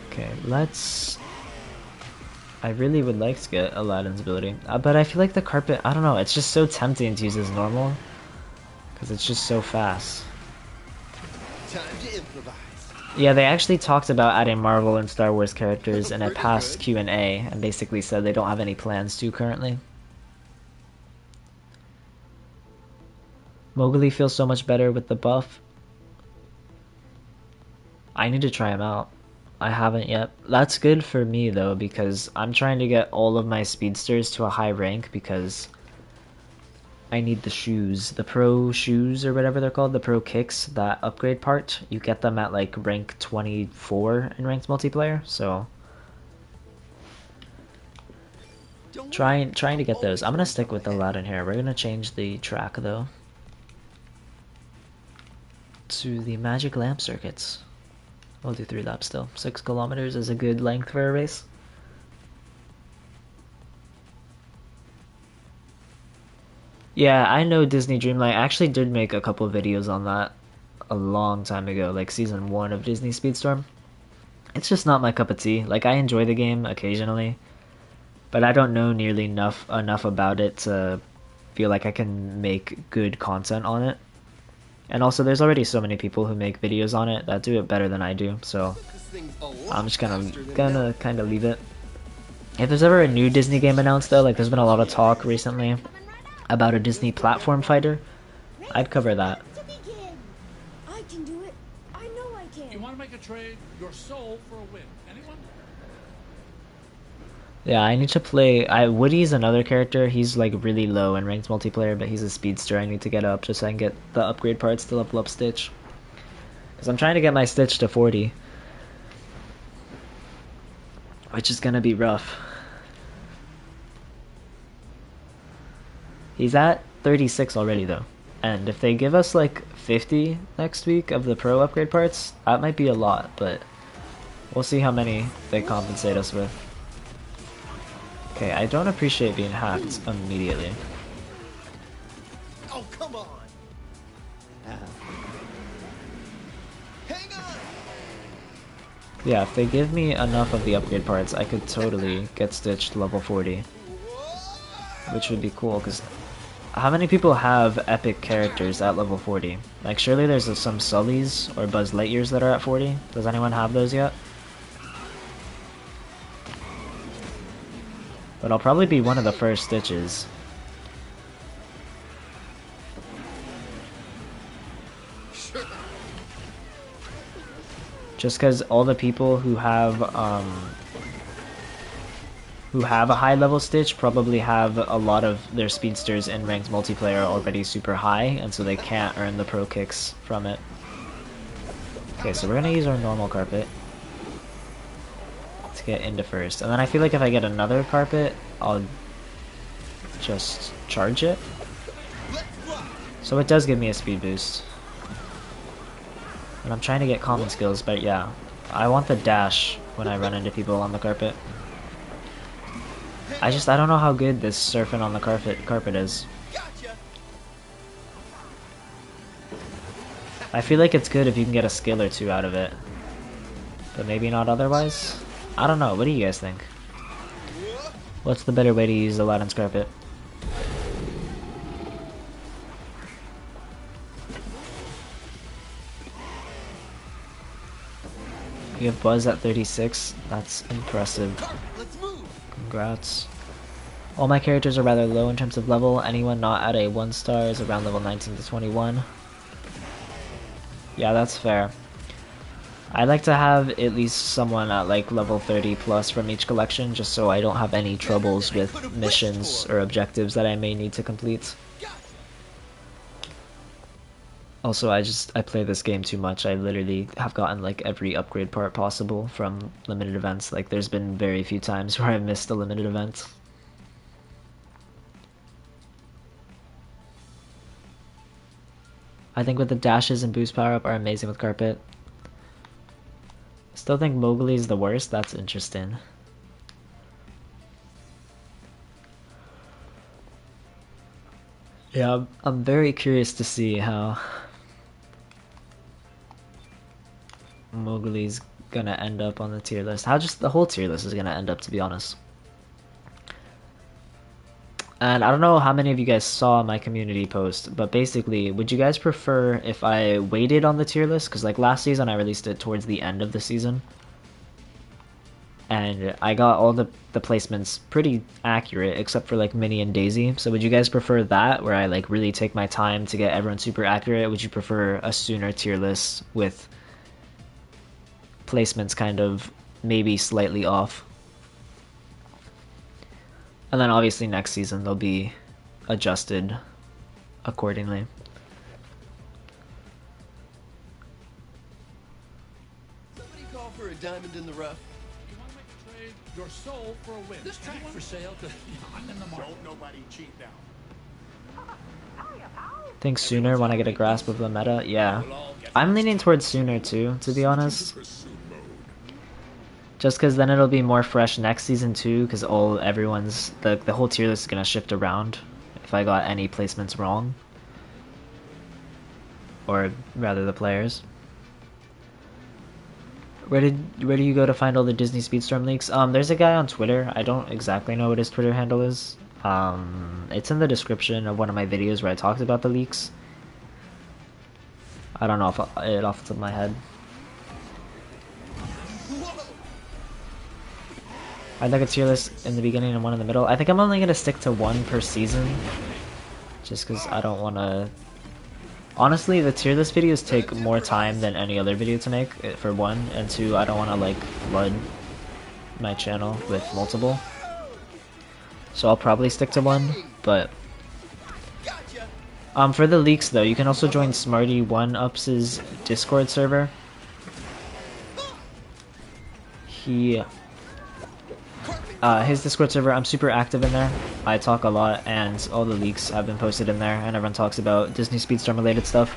Okay, let's... I really would like to get Aladdin's ability, but I feel like the carpet, I don't know, it's just so tempting to use as normal, because it's just so fast. Time to improvise. Yeah, they actually talked about adding Marvel and Star Wars characters in a past Q&A, and basically said they don't have any plans to currently. Mowgli feels so much better with the buff. I need to try him out. I haven't yet. That's good for me though, because I'm trying to get all of my speedsters to a high rank because I need the shoes. The pro shoes or whatever they're called, the pro kicks, that upgrade part, you get them at like rank 24 in ranked multiplayer, so trying to get those. I'm gonna stick with Aladdin here. We're gonna change the track though to the magic lamp circuits. We'll do 3 laps still. 6 kilometers is a good length for a race. Yeah, I know Disney Dreamlight. I actually did make a couple videos on that a long time ago, like season 1 of Disney Speedstorm. It's just not my cup of tea. Like, I enjoy the game occasionally, but I don't know nearly enough about it to feel like I can make good content on it. And also, there's already so many people who make videos on it that do it better than I do, so I'm just gonna kind of leave it. If there's ever a new Disney game announced though, like there's been a lot of talk recently about a Disney platform fighter, I'd cover that. To begin. I can do it. I know I can. You want to make a trade? Your soul for a win. Anyone? Yeah, I need to play... Woody's another character. He's like really low in ranked multiplayer, but he's a speedster I need to get up just so I can get the upgrade parts to level up Stitch. Because I'm trying to get my Stitch to 40. Which is gonna be rough. He's at 36 already though. And if they give us like 50 next week of the pro upgrade parts, that might be a lot, but we'll see how many they compensate us with. Okay, I don't appreciate being hacked immediately. Oh, come on. Hang on. Yeah, if they give me enough of the upgrade parts, I could totally get Stitch to level 40. Which would be cool, because how many people have epic characters at level 40? Like, surely there's some Sullys or Buzz Lightyears that are at 40? Does anyone have those yet? But I'll probably be one of the first Stitches. Sure. Just because all the people who have a high level Stitch probably have a lot of their speedsters in ranked multiplayer already super high, and so they can't earn the pro kicks from it. Okay, so we're gonna use our normal carpet to get into first, and then I feel like if I get another carpet, I'll just charge it. So it does give me a speed boost. And I'm trying to get common skills, but yeah, I want the dash when I run into people on the carpet. I don't know how good this surfing on the carpet is. I feel like it's good if you can get a skill or 2 out of it, but maybe not otherwise. I don't know, what do you guys think? What's the better way to use Aladdin's carpet? You have Buzz at 36, that's impressive. Congrats. All my characters are rather low in terms of level. Anyone not at a 1 star is around level 19 to 21. Yeah, that's fair. I like to have at least someone at like level 30 plus from each collection, just so I don't have any troubles with missions or objectives that I may need to complete. Also, I play this game too much. I literally have gotten like every upgrade part possible from limited events. Like there's been very few times where I've missed a limited event. I think with the dashes and boost power up are amazing with carpet. Still think Mowgli is the worst? That's interesting. Yeah, I'm very curious to see how Mowgli's gonna end up on the tier list. How just the whole tier list is gonna end up, to be honest. And I don't know how many of you guys saw my community post, but basically, would you guys prefer if I waited on the tier list? Because like last season, I released it towards the end of the season. And I got all the placements pretty accurate, except for like Minnie and Daisy. So would you guys prefer that, where I like really take my time to get everyone super accurate? Would you prefer a sooner tier list with placements kind of maybe slightly off? And then obviously next season they'll be adjusted accordingly. Somebody call for a diamond in the rough. You want to make a trade? Your soul for a win. This track for sale? I'm in the market. Don't nobody cheat now. Think sooner when I get a grasp of the meta? Yeah. I'm leaning towards sooner too, to be honest. Just because then it'll be more fresh next season too, because everyone's the whole tier list is gonna shift around if I got any placements wrong, or rather the players. Where do you go to find all the Disney Speedstorm leaks? There's a guy on Twitter. I don't exactly know what his Twitter handle is. It's in the description of one of my videos where I talked about the leaks. I don't know it off the top of my head. I'd like a tier list in the beginning and one in the middle. I think I'm only going to stick to one per season, just because I don't want to... Honestly, the tier list videos take more time than any other video to make, for one, and two, I don't want to like flood my channel with multiple. So I'll probably stick to one, but... for the leaks though, you can also join Smarty1Ups's Discord server. His Discord server, I'm super active in there. I talk a lot, and all the leaks have been posted in there, and everyone talks about Disney Speedstorm related stuff.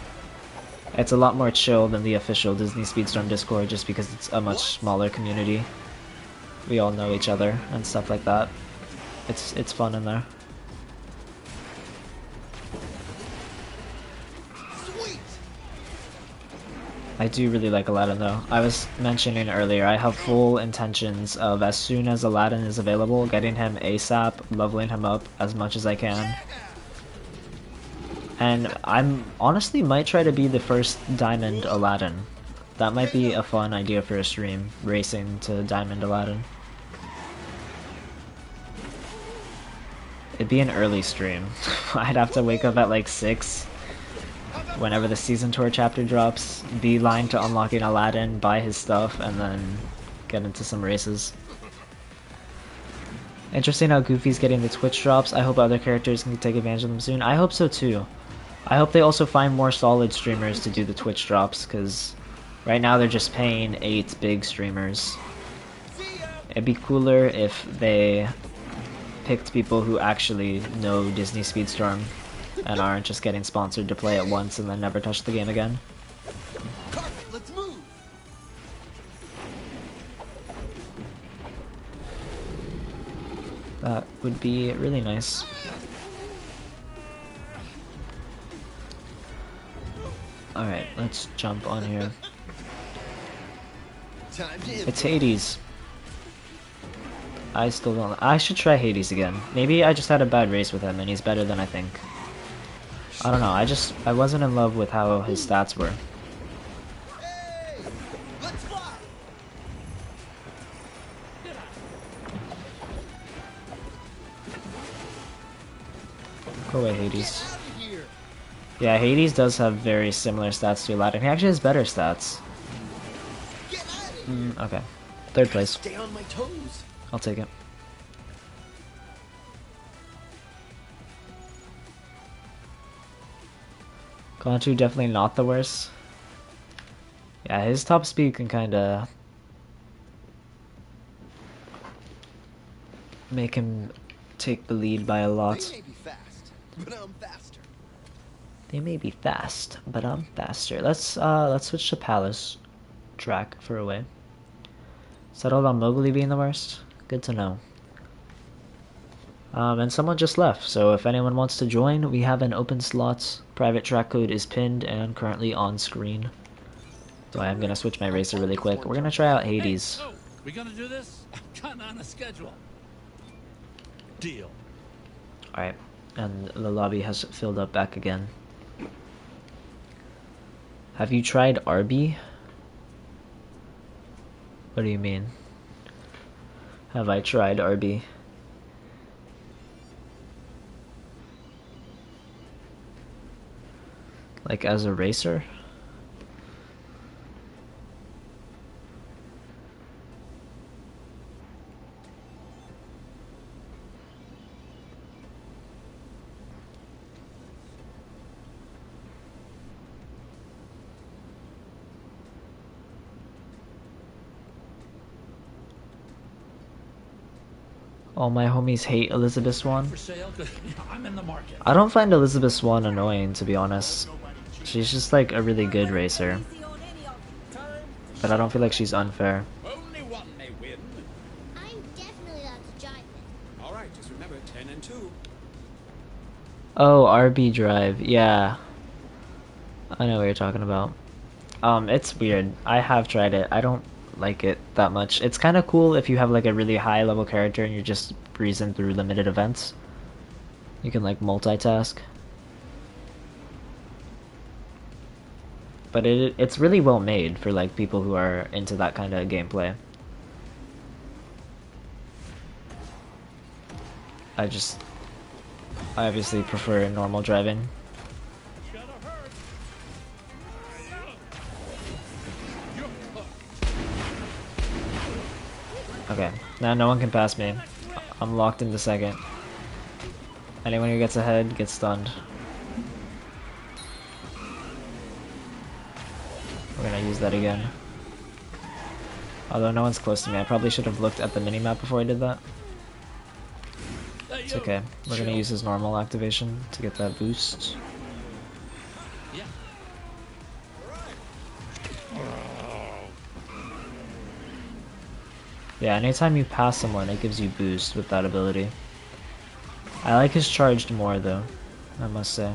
It's a lot more chill than the official Disney Speedstorm Discord, just because it's a much smaller community. We all know each other and stuff like that. It's fun in there. I do really like Aladdin though. I was mentioning earlier, I have full intentions of, as soon as Aladdin is available, getting him ASAP, leveling him up as much as I can. And I'm honestly might try to be the first Diamond Aladdin. That might be a fun idea for a stream, racing to Diamond Aladdin. It'd be an early stream. I'd have to wake up at like 6. Whenever the season tour chapter drops, beeline to unlocking Aladdin, buy his stuff, and then get into some races. Interesting how Goofy's getting the Twitch drops. I hope other characters can take advantage of them soon. I hope so too. I hope they also find more solid streamers to do the Twitch drops, because right now they're just paying 8 big streamers. It'd be cooler if they picked people who actually know Disney Speedstorm and aren't just getting sponsored to play it once and then never touch the game again. Carpet, let's move. That would be really nice. Alright, let's jump on here. It's Hades. I still don't... I should try Hades again. Maybe I just had a bad race with him and he's better than I think. I don't know, I wasn't in love with how his stats were. Hey, let's fly. Go away, Hades. Get out of here. Yeah, Hades does have very similar stats to Aladdin. He actually has better stats. Okay. Third place. Stay on my toes. I'll take it. Conchu definitely not the worst. Yeah, his top speed can kinda make him take the lead by a lot. They may be fast, but I'm faster. They may be fast, but I'm faster. Let's switch to Palace track for a way. Settled on Mowgli being the worst? Good to know. And someone just left, so if anyone wants to join, we have an open slot. Private track code is pinned and currently on screen. So I am gonna switch my racer really quick. We're gonna try out Hades. Hey, so, we gonna do this? I'm kinda on a schedule. Deal. Alright, and the lobby has filled up back again. Have you tried RB? What do you mean? Have I tried RB? Like as a racer? All my homies hate Elizabeth Swan. For sale? I'm in the market. I don't find Elizabeth Swan annoying, to be honest. She's just like a really good racer. But I don't feel like she's unfair. Only one may win. I'm definitely allowed to drive it. All right, just remember 10 and 2. Oh, RB Drive. Yeah. I know what you're talking about. It's weird. I have tried it. I don't like it that much. It's kind of cool if you have like a really high level character and you're just breezing through limited events. You can like multitask. But it's really well made for like people who are into that kind of gameplay. I obviously prefer normal driving. Okay, now no one can pass me. I'm locked into second. Anyone who gets ahead gets stunned. We're gonna use that again. Although no one's close to me, I probably should have looked at the minimap before I did that. It's okay. We're gonna use his normal activation to get that boost. Yeah, anytime you pass someone, it gives you boost with that ability. I like his charged more though, I must say.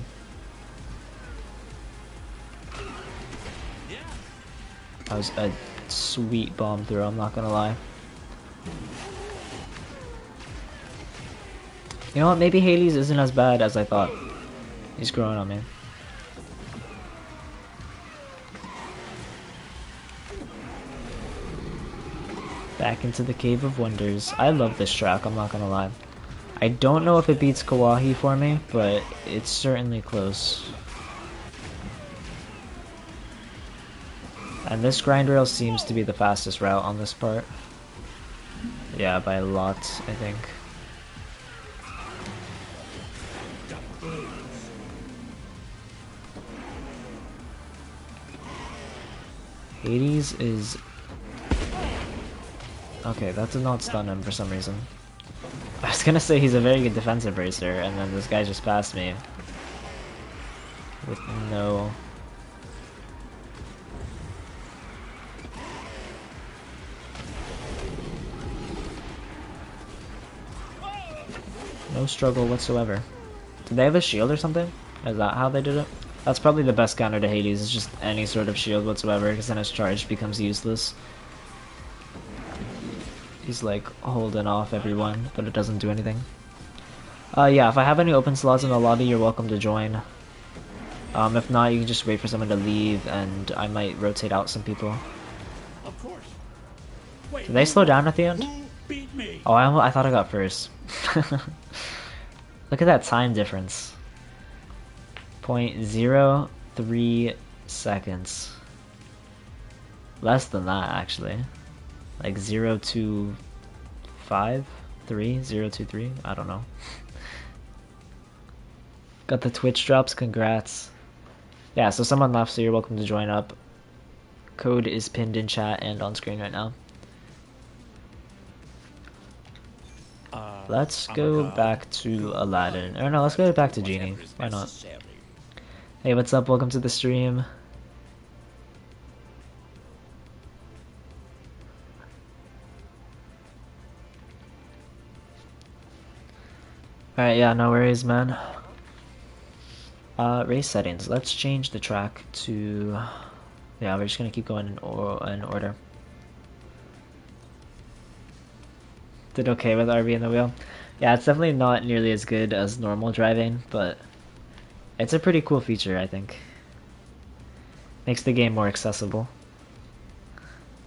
That was a sweet bomb throw, I'm not gonna lie. You know what, maybe Hades isn't as bad as I thought. He's growing on me. Back into the Cave of Wonders. I love this track, I'm not gonna lie. I don't know if it beats Kawaii for me, but it's certainly close. And this grind rail seems to be the fastest route on this part. Yeah, by a lot, I think. Hades is... Okay, that did not stun him for some reason. I was gonna say he's a very good defensive racer, and then this guy just passed me. With no... No struggle whatsoever. Did they have a shield or something? Is that how they did it? That's probably the best counter to Hades, is just any sort of shield whatsoever, because then his charge becomes useless. He's like holding off everyone, but it doesn't do anything. Yeah, if I have any open slots in the lobby, you're welcome to join. If not, you can just wait for someone to leave, and I might rotate out some people. Of course. Wait, Did they slow down at the end? who beat me? Oh, I thought I got first. Look at that time difference. 0.03 seconds. Less than that, actually. like 025, 3, 023. I don't know. Got the Twitch drops. Congrats. Yeah, so someone left, so you're welcome to join up. Code is pinned in chat and on screen right now. Let's go back to Aladdin. Or no, let's go back to Genie. Why not? Hey, what's up? Welcome to the stream. Alright, yeah, no worries, man. Race settings. Let's change the track to... Yeah, we're just gonna keep going in order. Did okay with RB in the wheel. Yeah, it's definitely not nearly as good as normal driving, but it's a pretty cool feature, I think. Makes the game more accessible,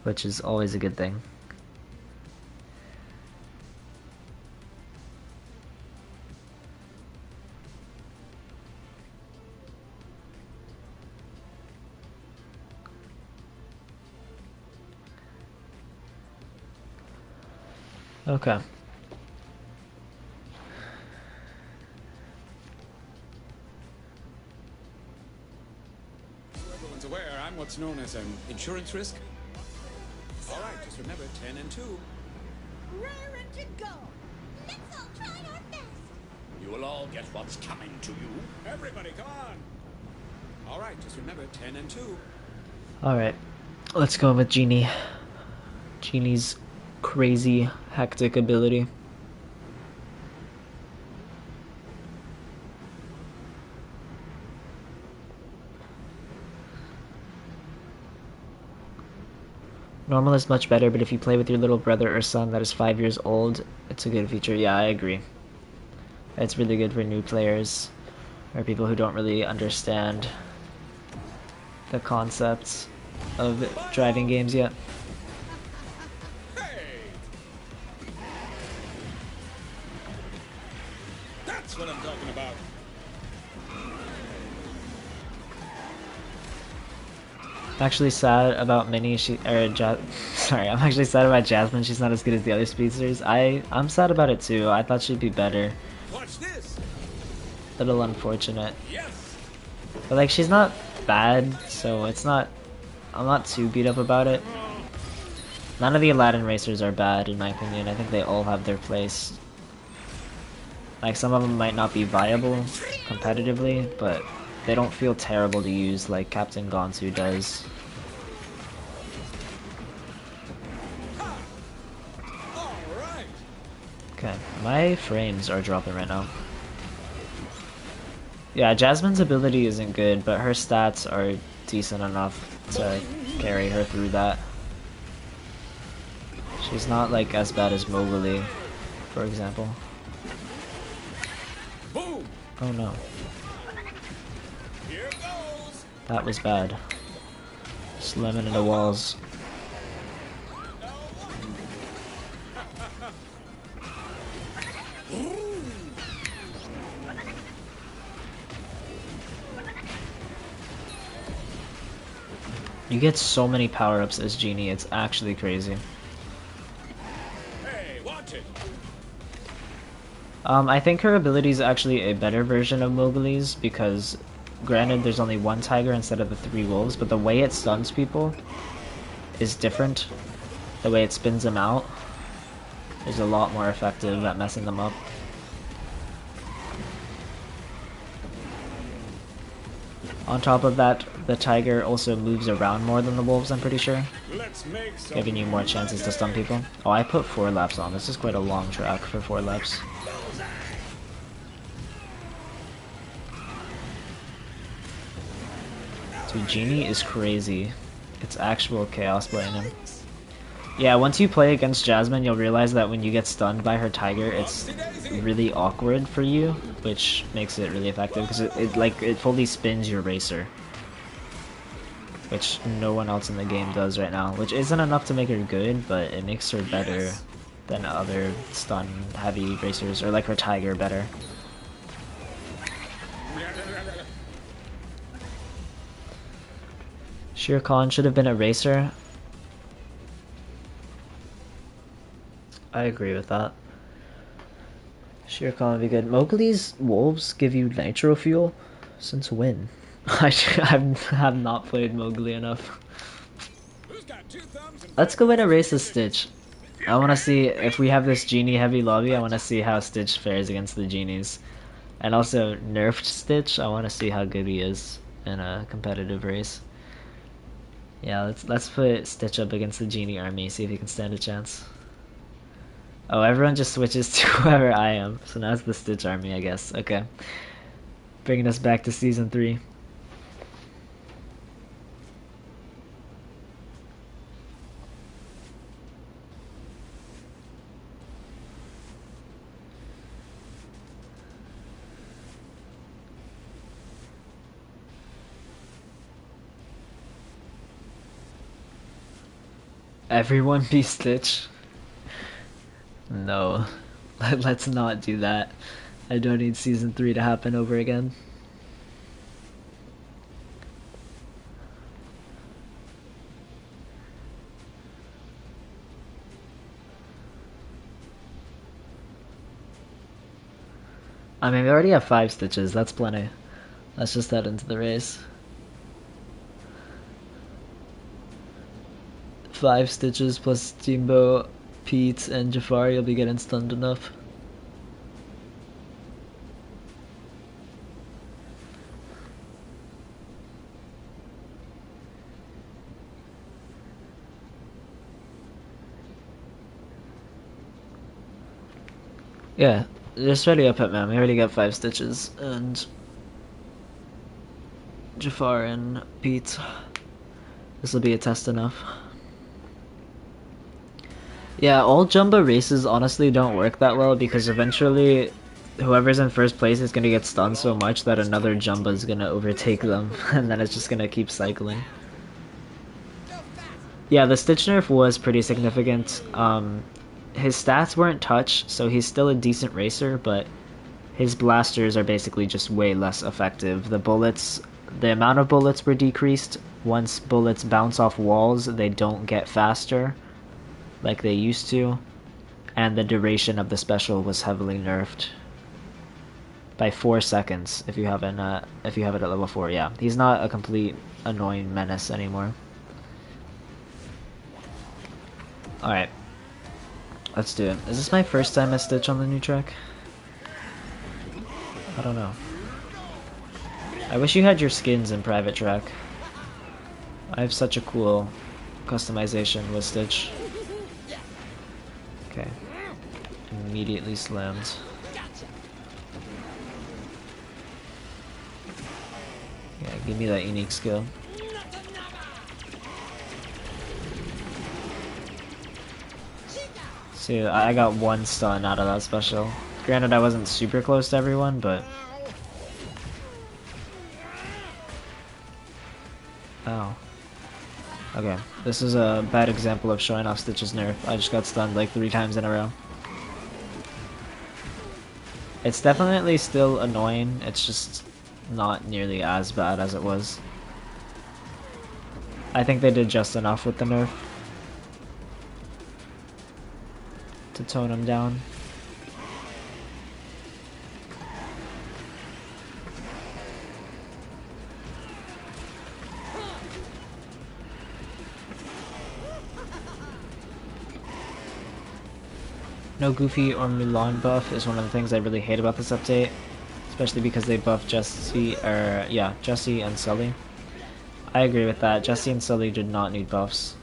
which is always a good thing. Okay. So everyone's aware I'm what's known as an insurance risk. All right, just remember 10 and 2. Raring to go. Let's all try our best. You will all get what's coming to you. Everybody, come on. All right, just remember 10 and 2. Alright. Let's go with Genie. Genie's crazy, hectic ability. Normal is much better, but if you play with your little brother or son that is 5 years old, it's a good feature. Yeah, I agree. It's really good for new players, or people who don't really understand the concepts of driving games yet. That's what I'm talking about. I'm actually sad about Minnie. Sorry, I'm actually sad about Jasmine. She's not as good as the other speedsters. I'm sad about it too. I thought she'd be better. Watch this. Little unfortunate. Yes. But like, she's not bad, so it's not. I'm not too beat up about it. None of the Aladdin racers are bad, in my opinion. I think they all have their place. Like, some of them might not be viable competitively, but they don't feel terrible to use like Captain Gonsu does. Okay, my frames are dropping right now. Yeah, Jasmine's ability isn't good, but her stats are decent enough to carry her through that. She's not like as bad as Mowgli, for example. Boom. Oh no. Here goes. That was bad. Slamming into walls. You get so many power-ups as Genie, it's actually crazy. Hey, watch it. I think her ability is actually a better version of Mowgli's because, granted, there's only one tiger instead of the 3 wolves, but the way it stuns people is different. The way it spins them out is a lot more effective at messing them up. On top of that, the tiger also moves around more than the wolves, I'm pretty sure, Let's make some giving you more chances to stun people. Oh, I put 4 laps on. This is quite a long track for 4 laps. Dude, Genie is crazy. It's actual chaos playing him. Yeah, once you play against Jasmine, you'll realize that when you get stunned by her tiger, it's really awkward for you, which makes it really effective because it fully spins your racer, which no one else in the game does right now. Which isn't enough to make her good, but it makes her better than other stun-heavy racers, or like her tiger better. Shere Khan should have been a racer. I agree with that. Shere Khan would be good. Mowgli's wolves give you nitro fuel? Since when? I have not played Mowgli enough. Let's go in a race of Stitch. I want to see if we have this Genie heavy lobby. I want to see how Stitch fares against the Genies, and also nerfed Stitch. I want to see how good he is in a competitive race. Yeah, let's put Stitch up against the Genie army. See if he can stand a chance. Oh, everyone just switches to whoever I am. So now it's the Stitch army, I guess. Okay, bringing us back to season 3. Everyone be Stitch? No. Let's not do that. I don't need season 3 to happen over again. I mean, we already have 5 Stitches, that's plenty. Let's just head into the race. 5 Stitches plus Steamboat, Pete, and Jafar, you'll be getting stunned enough. Yeah, just ready up, man. We already got 5 Stitches, and Jafar and Pete. This will be a test enough. Yeah, all Jumbo races honestly don't work that well because eventually whoever's in first place is gonna get stunned so much that another Jumbo is gonna overtake them, and then it's just gonna keep cycling. Yeah, the Stitch nerf was pretty significant. His stats weren't touched, so he's still a decent racer, but his blasters are basically just way less effective. The amount of bullets were decreased. Once bullets bounce off walls, they don't get faster like they used to, and the duration of the special was heavily nerfed by 4 seconds if you have it at level 4. Yeah, he's not a complete annoying menace anymore. Alright, let's do it. Is this my first time as Stitch on the new track? I don't know. I wish you had your skins in private track. I have such a cool customization with Stitch. Okay. Immediately slammed. Yeah, give me that unique skill. See, I got 1 stun out of that special. Granted, I wasn't super close to everyone, but... Ow. Okay, this is a bad example of showing off Stitch's nerf. I just got stunned like 3 times in a row. It's definitely still annoying, it's just not nearly as bad as it was. I think they did just enough with the nerf to tone him down. No Goofy or Mulan buff is one of the things I really hate about this update, especially because they buffed Jesse and Sully. I agree with that. Jesse and Sully did not need buffs.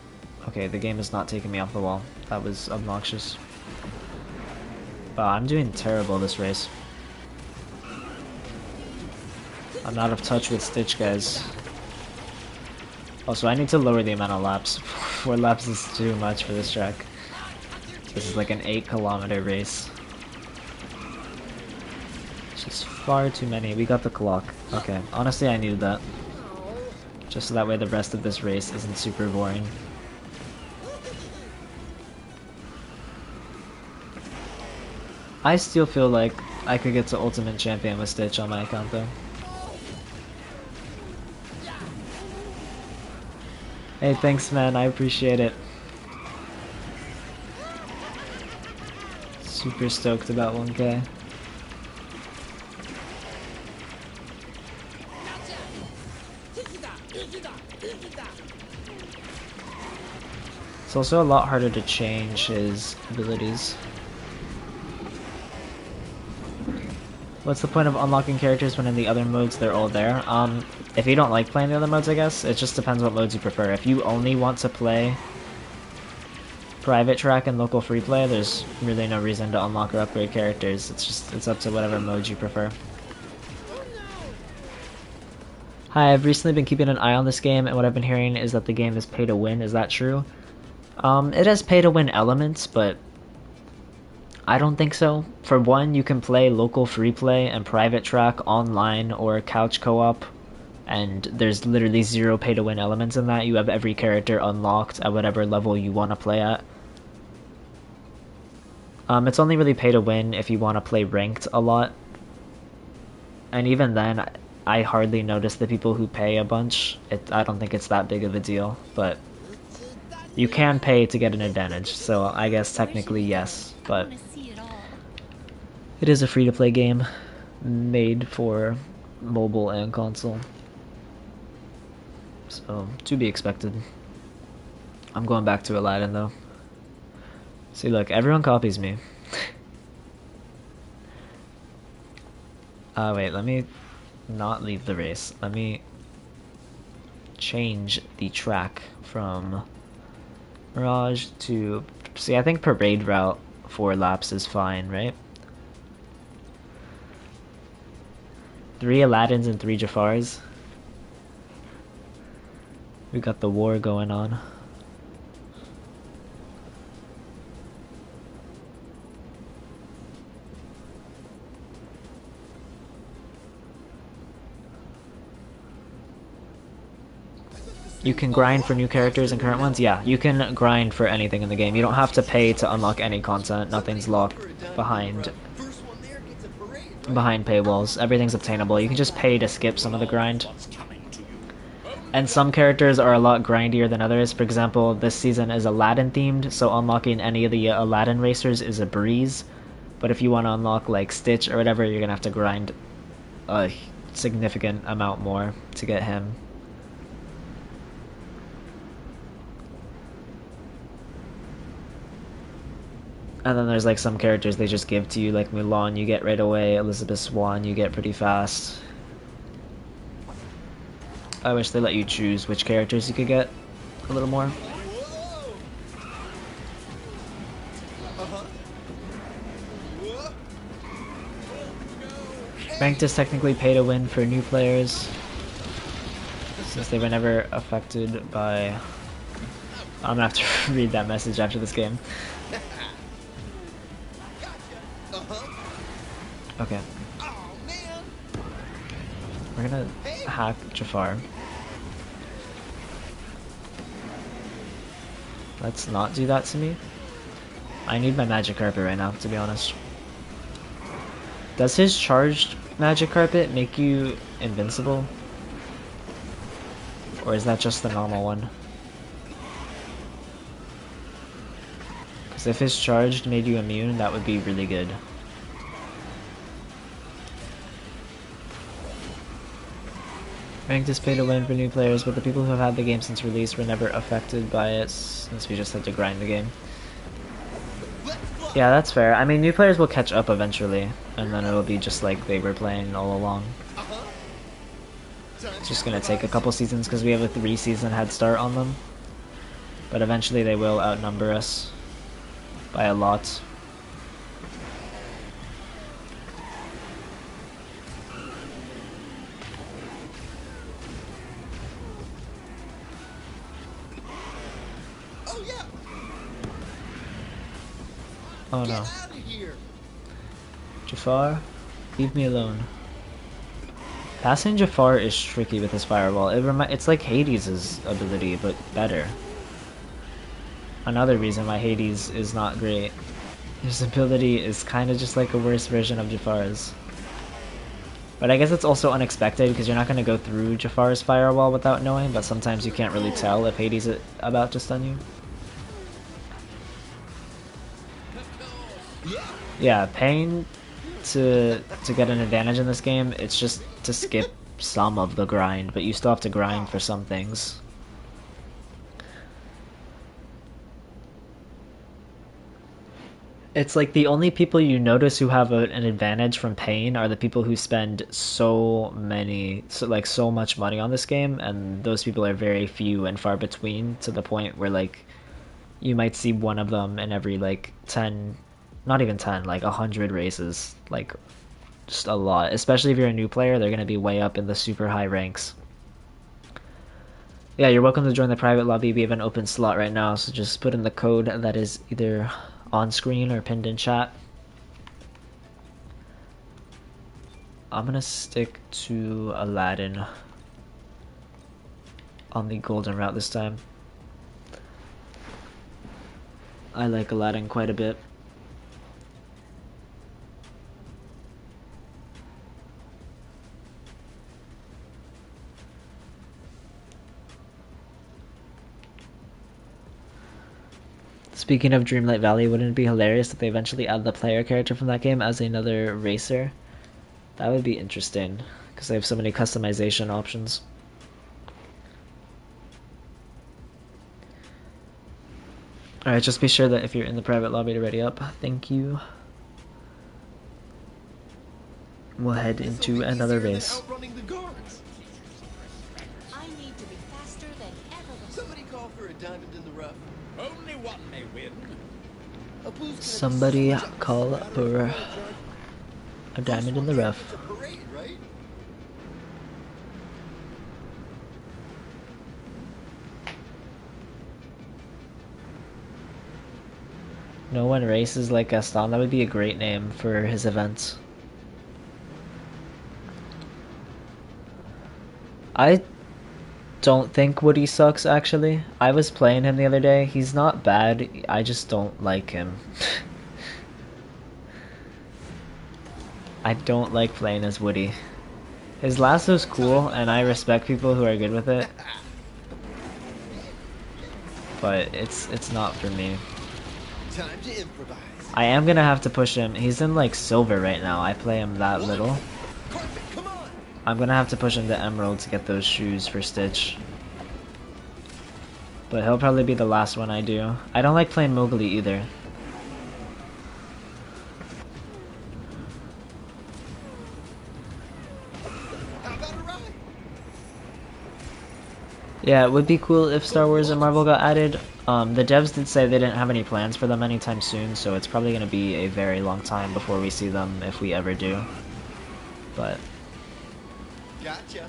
Okay, the game is not taking me off the wall. That was obnoxious. Wow, I'm doing terrible this race. I'm out of touch with Stitch, guys. Also, I need to lower the amount of laps. 4 laps is too much for this track. This is like an 8-kilometer race. It's just far too many. We got the clock. Okay, honestly I needed that. Just so that way the rest of this race isn't super boring. I still feel like I could get to Ultimate Champion with Stitch on my account though. Hey, thanks man, I appreciate it. Super stoked about 1K. It's also a lot harder to change his abilities. What's the point of unlocking characters when in the other modes they're all there? If you don't like playing the other modes, I guess. It just depends what modes you prefer. If you only want to play private track and local free play, there's really no reason to unlock or upgrade characters. It's up to whatever modes you prefer. Hi, I've recently been keeping an eye on this game, and what I've been hearing is that the game is pay to win. Is that true? It has pay to win elements, but I don't think so. For one, you can play local free play and private track online or couch co-op, and there's literally zero pay to win elements in that. You have every character unlocked at whatever level you want to play at. It's only really pay to win if you want to play ranked a lot, and even then I hardly notice the people who pay a bunch. I don't think it's that big of a deal, but you can pay to get an advantage, so I guess technically yes, but it is a free-to-play game made for mobile and console, so to be expected. I'm going back to Aladdin though. See, look, everyone copies me. Wait, let me not leave the race. Let me change the track from Mirage to... See, I think parade route 4 laps is fine, right? 3 Aladdins and 3 Jafars. We got the war going on. You can grind for new characters and current ones? Yeah, you can grind for anything in the game. You don't have to pay to unlock any content. Nothing's locked behind paywalls. Everything's obtainable. You can just pay to skip some of the grind. And some characters are a lot grindier than others. For example, this season is Aladdin themed, so unlocking any of the Aladdin racers is a breeze. But if you want to unlock like Stitch or whatever, you're gonna have to grind a significant amount more to get him. And then there's like some characters they just give to you, like Mulan you get right away, Elizabeth Swan you get pretty fast. I wish they let you choose which characters you could get a little more. Ranked is technically pay to win for new players, since they were never affected by... I'm gonna have to read that message after this game. Okay. We're gonna hack Jafar. Let's not do that to me. I need my magic carpet right now, to be honest. Does his charged magic carpet make you invincible? Or is that just the normal one? Because if his charged made you immune, that would be really good. Ranked is pay to win for new players, but the people who have had the game since release were never affected by it, since we just had to grind the game. Yeah, that's fair. I mean, new players will catch up eventually, and then it'll be just like they were playing all along. It's just gonna take a couple seasons because we have a 3-season head start on them. But eventually they will outnumber us by a lot. Oh no. Jafar, leave me alone. Passing Jafar is tricky with his fireball. It's like Hades' ability, but better. Another reason why Hades is not great. His ability is kind of just like a worse version of Jafar's. But I guess it's also unexpected because you're not going to go through Jafar's fireball without knowing, but sometimes you can't really tell if Hades is about to stun you. Yeah, paying to get an advantage in this game, it's just to skip some of the grind, but you still have to grind for some things. It's like the only people you notice who have an advantage from paying are the people who spend so much money on this game, and those people are very few and far between, to the point where like you might see one of them in every like 10, not even 10, like 100 races, like just a lot. Especially if you're a new player, they're gonna be way up in the super high ranks. Yeah, you're welcome to join the private lobby. We have an open slot right now, so just put in the code that is either on screen or pinned in chat. I'm gonna stick to Aladdin on the golden route this time. I like Aladdin quite a bit. Speaking of Dreamlight Valley, wouldn't it be hilarious if they eventually add the player character from that game as another racer? That would be interesting, because they have so many customization options. Alright, just be sure that if you're in the private lobby to ready up. Thank you. We'll head into another race. I need to be faster than ever before. Somebody call for a diamond in the rough. Only one may win. A blue's gonna be Somebody so much call for a diamond in the rough. It's a parade, right? No one races like Gaston. That would be a great name for his events. I don't think Woody sucks, actually. I was playing him the other day. He's not bad. I just don't like him. I don't like playing as Woody. His lasso's cool, and I respect people who are good with it. But it's not for me. Time to improvise. I am gonna have to push him. He's in like silver right now. I play him that little. Carpet, come on. I'm gonna have to push him to emerald to get those shoes for Stitch. But he'll probably be the last one I do. I don't like playing Mowgli either. How about a ride? Yeah, it would be cool if Star Wars and Marvel got added. The devs did say they didn't have any plans for them anytime soon, so it's probably going to be a very long time before we see them, if we ever do. But Gotcha.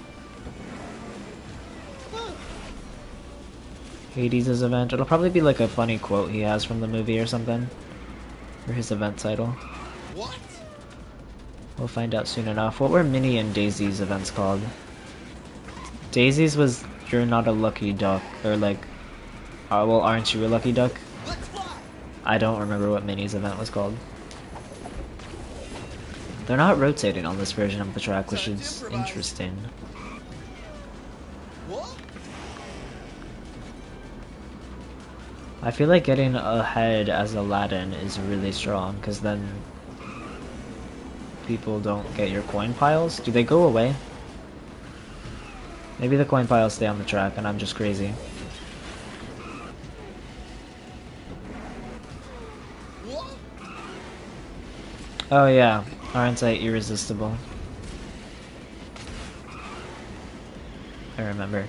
Hades' event, it'll probably be like a funny quote he has from the movie or something. Or his event title. What? We'll find out soon enough. What were Minnie and Daisy's events called? Daisy's was You're Not a Lucky Duck, or like, well, Aren't You a Lucky Duck? Let's fly. I don't remember what Minnie's event was called. They're not rotating on this version of the track, which is interesting. What? I feel like getting ahead as Aladdin is really strong, because then people don't get your coin piles. Do they go away? Maybe the coin piles stay on the track and I'm just crazy. What? Oh yeah, aren't I irresistible? I remember.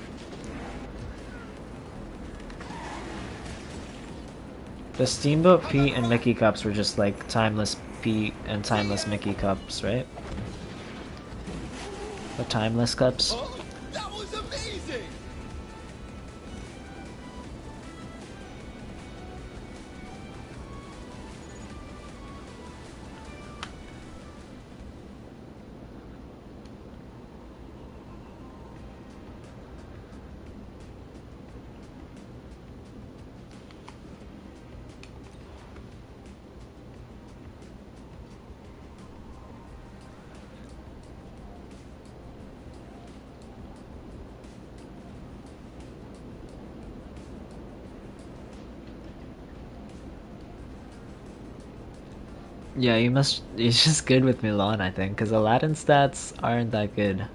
The Steamboat Pete and Mickey cups were just like timeless Pete and timeless Mickey cups, right? The timeless cups. Oh, that was amazing. Yeah, you must. He's just good with Milan, I think, because Aladdin stats aren't that good.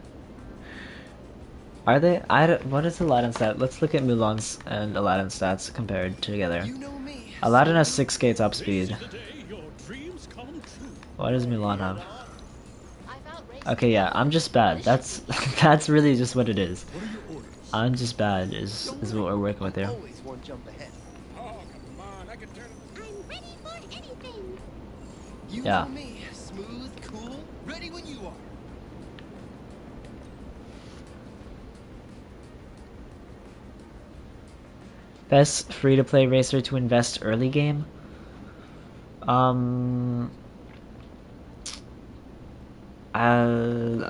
Are they? What is Aladdin stat? Let's look at Mulan's and Aladdin stats compared together. You know me. Aladdin has 6k top speed. The day your dreams come true. What does Mulan have? I've outraced Okay, yeah, I'm just bad. That's that's really just what it is. What are your orders? I'm just bad is what we're working with here. Always one jump ahead. Oh, come on, I can turn it. I'm ready for anything. You Yeah. know me. Smooth, cool, ready when you are. Best free-to-play racer to invest early game?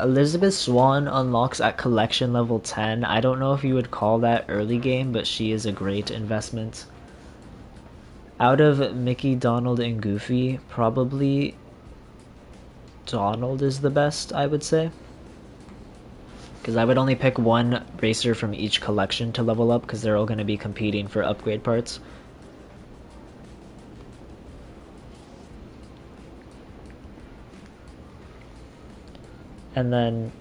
Elizabeth Swan unlocks at collection level 10. I don't know if you would call that early game, but she is a great investment. Out of Mickey, Donald, and Goofy, probably Donald is the best, I would say. Because I would only pick one racer from each collection to level up, because they're all going to be competing for upgrade parts. And then,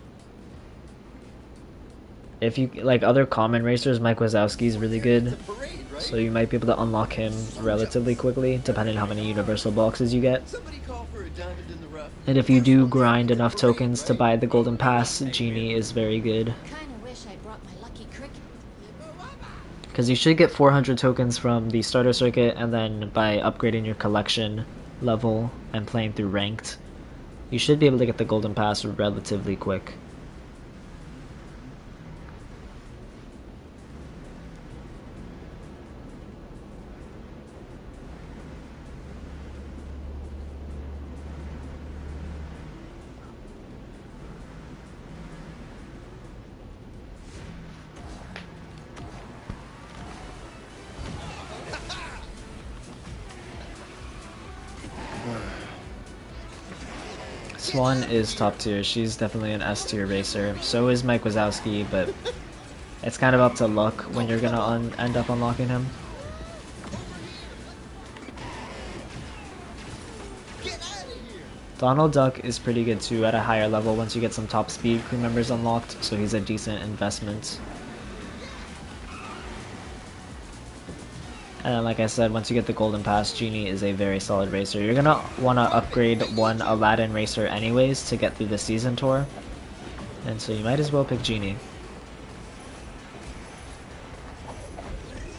if you like other common racers, Mike Wazowski is really good. Parade, right? So you might be able to unlock him relatively quickly, depending on how many universal boxes you get. Somebody call for a diamond in the rough. And if you do grind enough tokens to buy the golden pass, Genie is very good. Kinda wish I brought my lucky cricket. Because you should get 400 tokens from the starter circuit, and then by upgrading your collection level and playing through ranked, you should be able to get the golden pass relatively quick. Swan is top tier. She's definitely an S tier racer. So is Mike Wazowski, but it's kind of up to luck when you're gonna end up unlocking him. Get out of here! Donald Duck is pretty good too at a higher level once you get some top speed crew members unlocked, so he's a decent investment. And then, like I said, once you get the golden pass, Genie is a very solid racer. You're gonna want to upgrade one Aladdin racer anyways to get through the season tour, and so you might as well pick Genie.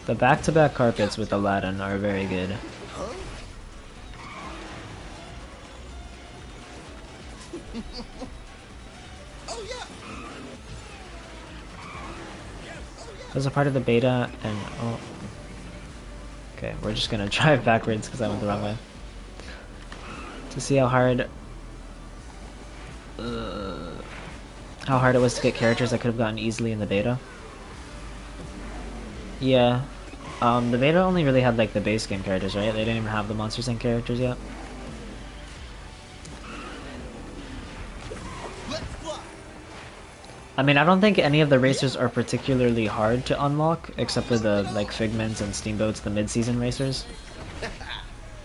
The back-to-back carpets with Aladdin are very good. Oh yeah! As a part of the beta, and oh, okay, we're just gonna drive backwards because I went the wrong way. To see how hard it was to get characters I could have gotten easily in the beta. Yeah, the beta only really had like the base game characters, right? They didn't even have the Monsters Inc. characters yet. Let's fly! I mean, I don't think any of the racers are particularly hard to unlock, except for the like Figments and Steamboats, the mid-season racers.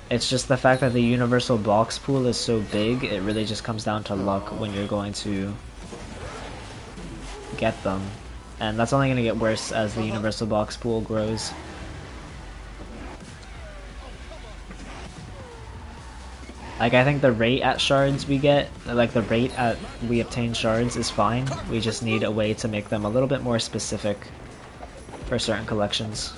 It's just the fact that the universal box pool is so big, it really just comes down to luck when you're going to get them. And that's only going to get worse as the universal box pool grows. Like, I think the rate at shards we get, like the rate at we obtain shards is fine. We just need a way to make them a little bit more specific for certain collections.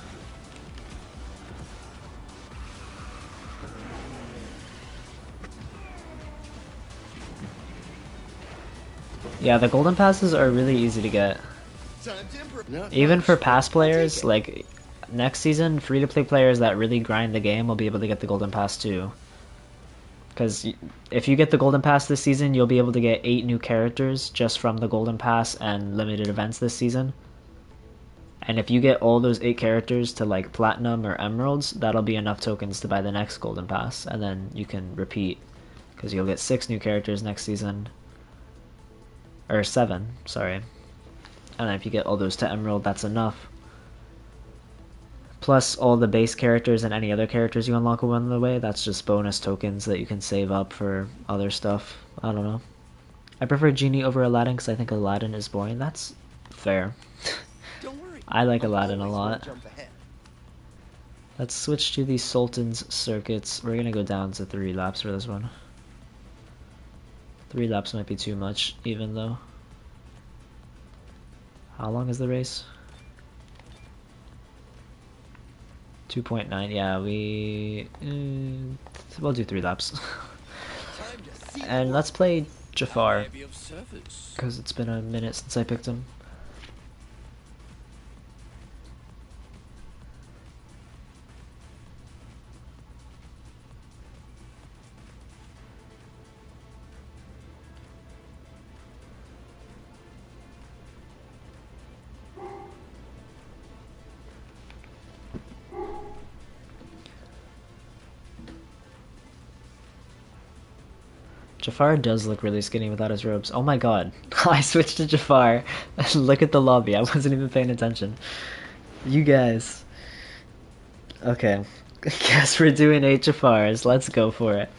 Yeah, the golden passes are really easy to get. Time to improve. No, Even for I'll past take players, it. like next season, free-to-play players that really grind the game will be able to get the golden pass too. Because if you get the golden pass this season, you'll be able to get 8 new characters just from the golden pass and limited events this season. And if you get all those 8 characters to like platinum or emeralds, that'll be enough tokens to buy the next golden pass, and then you can repeat because you'll get 6 new characters next season. Or 7, sorry. And then if you get all those to emerald, that's enough. plus all the base characters and any other characters you unlock along the way. That's just bonus tokens that you can save up for other stuff. I don't know. I prefer Genie over Aladdin because I think Aladdin is boring. That's fair. Don't worry. I like I'm Aladdin a always one lot. jump ahead. Let's switch to the Sultan's circuits. We're gonna go down to 3 laps for this one. 3 laps might be too much, even though. How long is the race? 2.9. Yeah, we'll do 3 laps. Time to see And let's play Jafar, Maybe of service. because it's been a minute since I picked him. Jafar does look really skinny without his robes. Oh my god. I switched to Jafar. Look at the lobby. I wasn't even paying attention. You guys. Okay. Guess we're doing 8 Jafars. Let's go for it.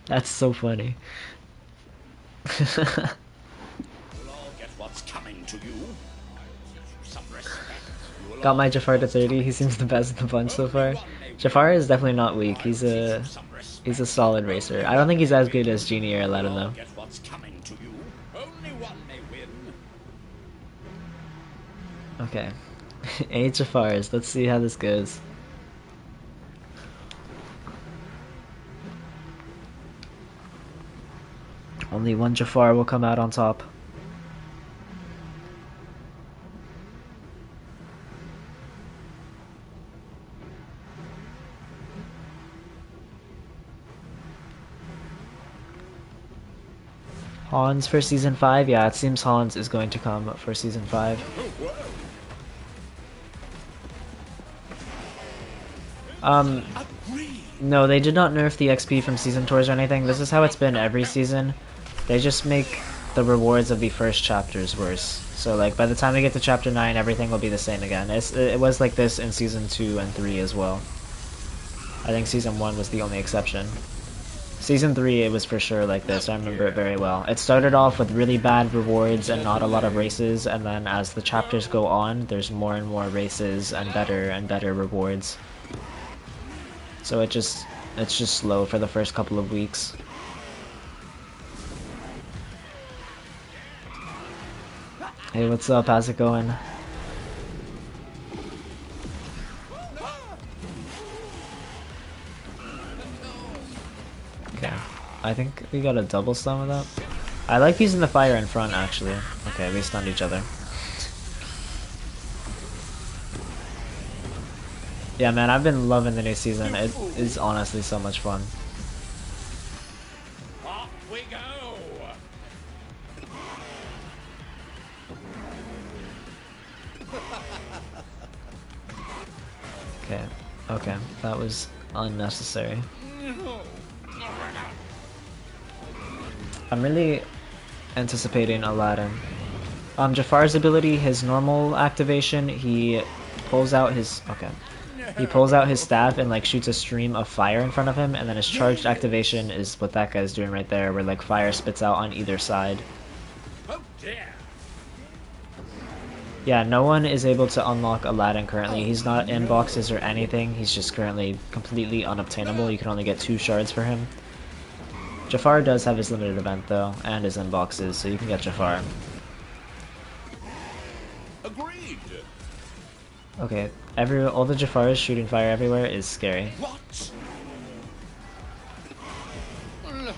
That's so funny. We'll all get what's coming to you. I'll give you some respect. You will Got all my get Jafar to what's 30. coming He seems the best in the bunch so far. Only one may win. Jafar is definitely not weak. He's I'll give a you some respect. he's a solid racer. I don't think he's as good as Genie or Aladdin We'll all though. get what's coming to you. Only one may win. Okay. 8 Jafars. Let's see how this goes. Only one Jafar will come out on top. Hans for season 5? Yeah, it seems Hans is going to come for season 5. No, they did not nerf the XP from season tours or anything. This is how it's been every season. They just make the rewards of the first chapters worse. So like by the time we get to chapter 9, everything will be the same again. It was like this in season 2 and 3 as well. I think season 1 was the only exception. Season 3, it was for sure like this. I remember it very well. It started off with really bad rewards and not a lot of races, and then as the chapters go on, there's more and more races and better rewards. So it's just slow for the first couple of weeks. Hey, what's up? How's it going? Okay, I think we got a double stun with that. I like using the fire in front actually. Okay, we stunned each other. Yeah, man, I've been loving the new season. It is honestly so much fun. Off we go. Okay, that was unnecessary. I'm really anticipating Aladdin. Jafar's ability, his normal activation, he pulls out his staff and like shoots a stream of fire in front of him, and then his charged activation is what that guy's doing right there, where like fire spits out on either side. Oh dear. Yeah, no one is able to unlock Aladdin currently. He's not in boxes or anything. He's just currently completely unobtainable. You can only get 2 shards for him. Jafar does have his limited event though, and is in boxes, so you can get Jafar. Agreed. Okay, all the Jafars shooting fire everywhere is scary. What? No.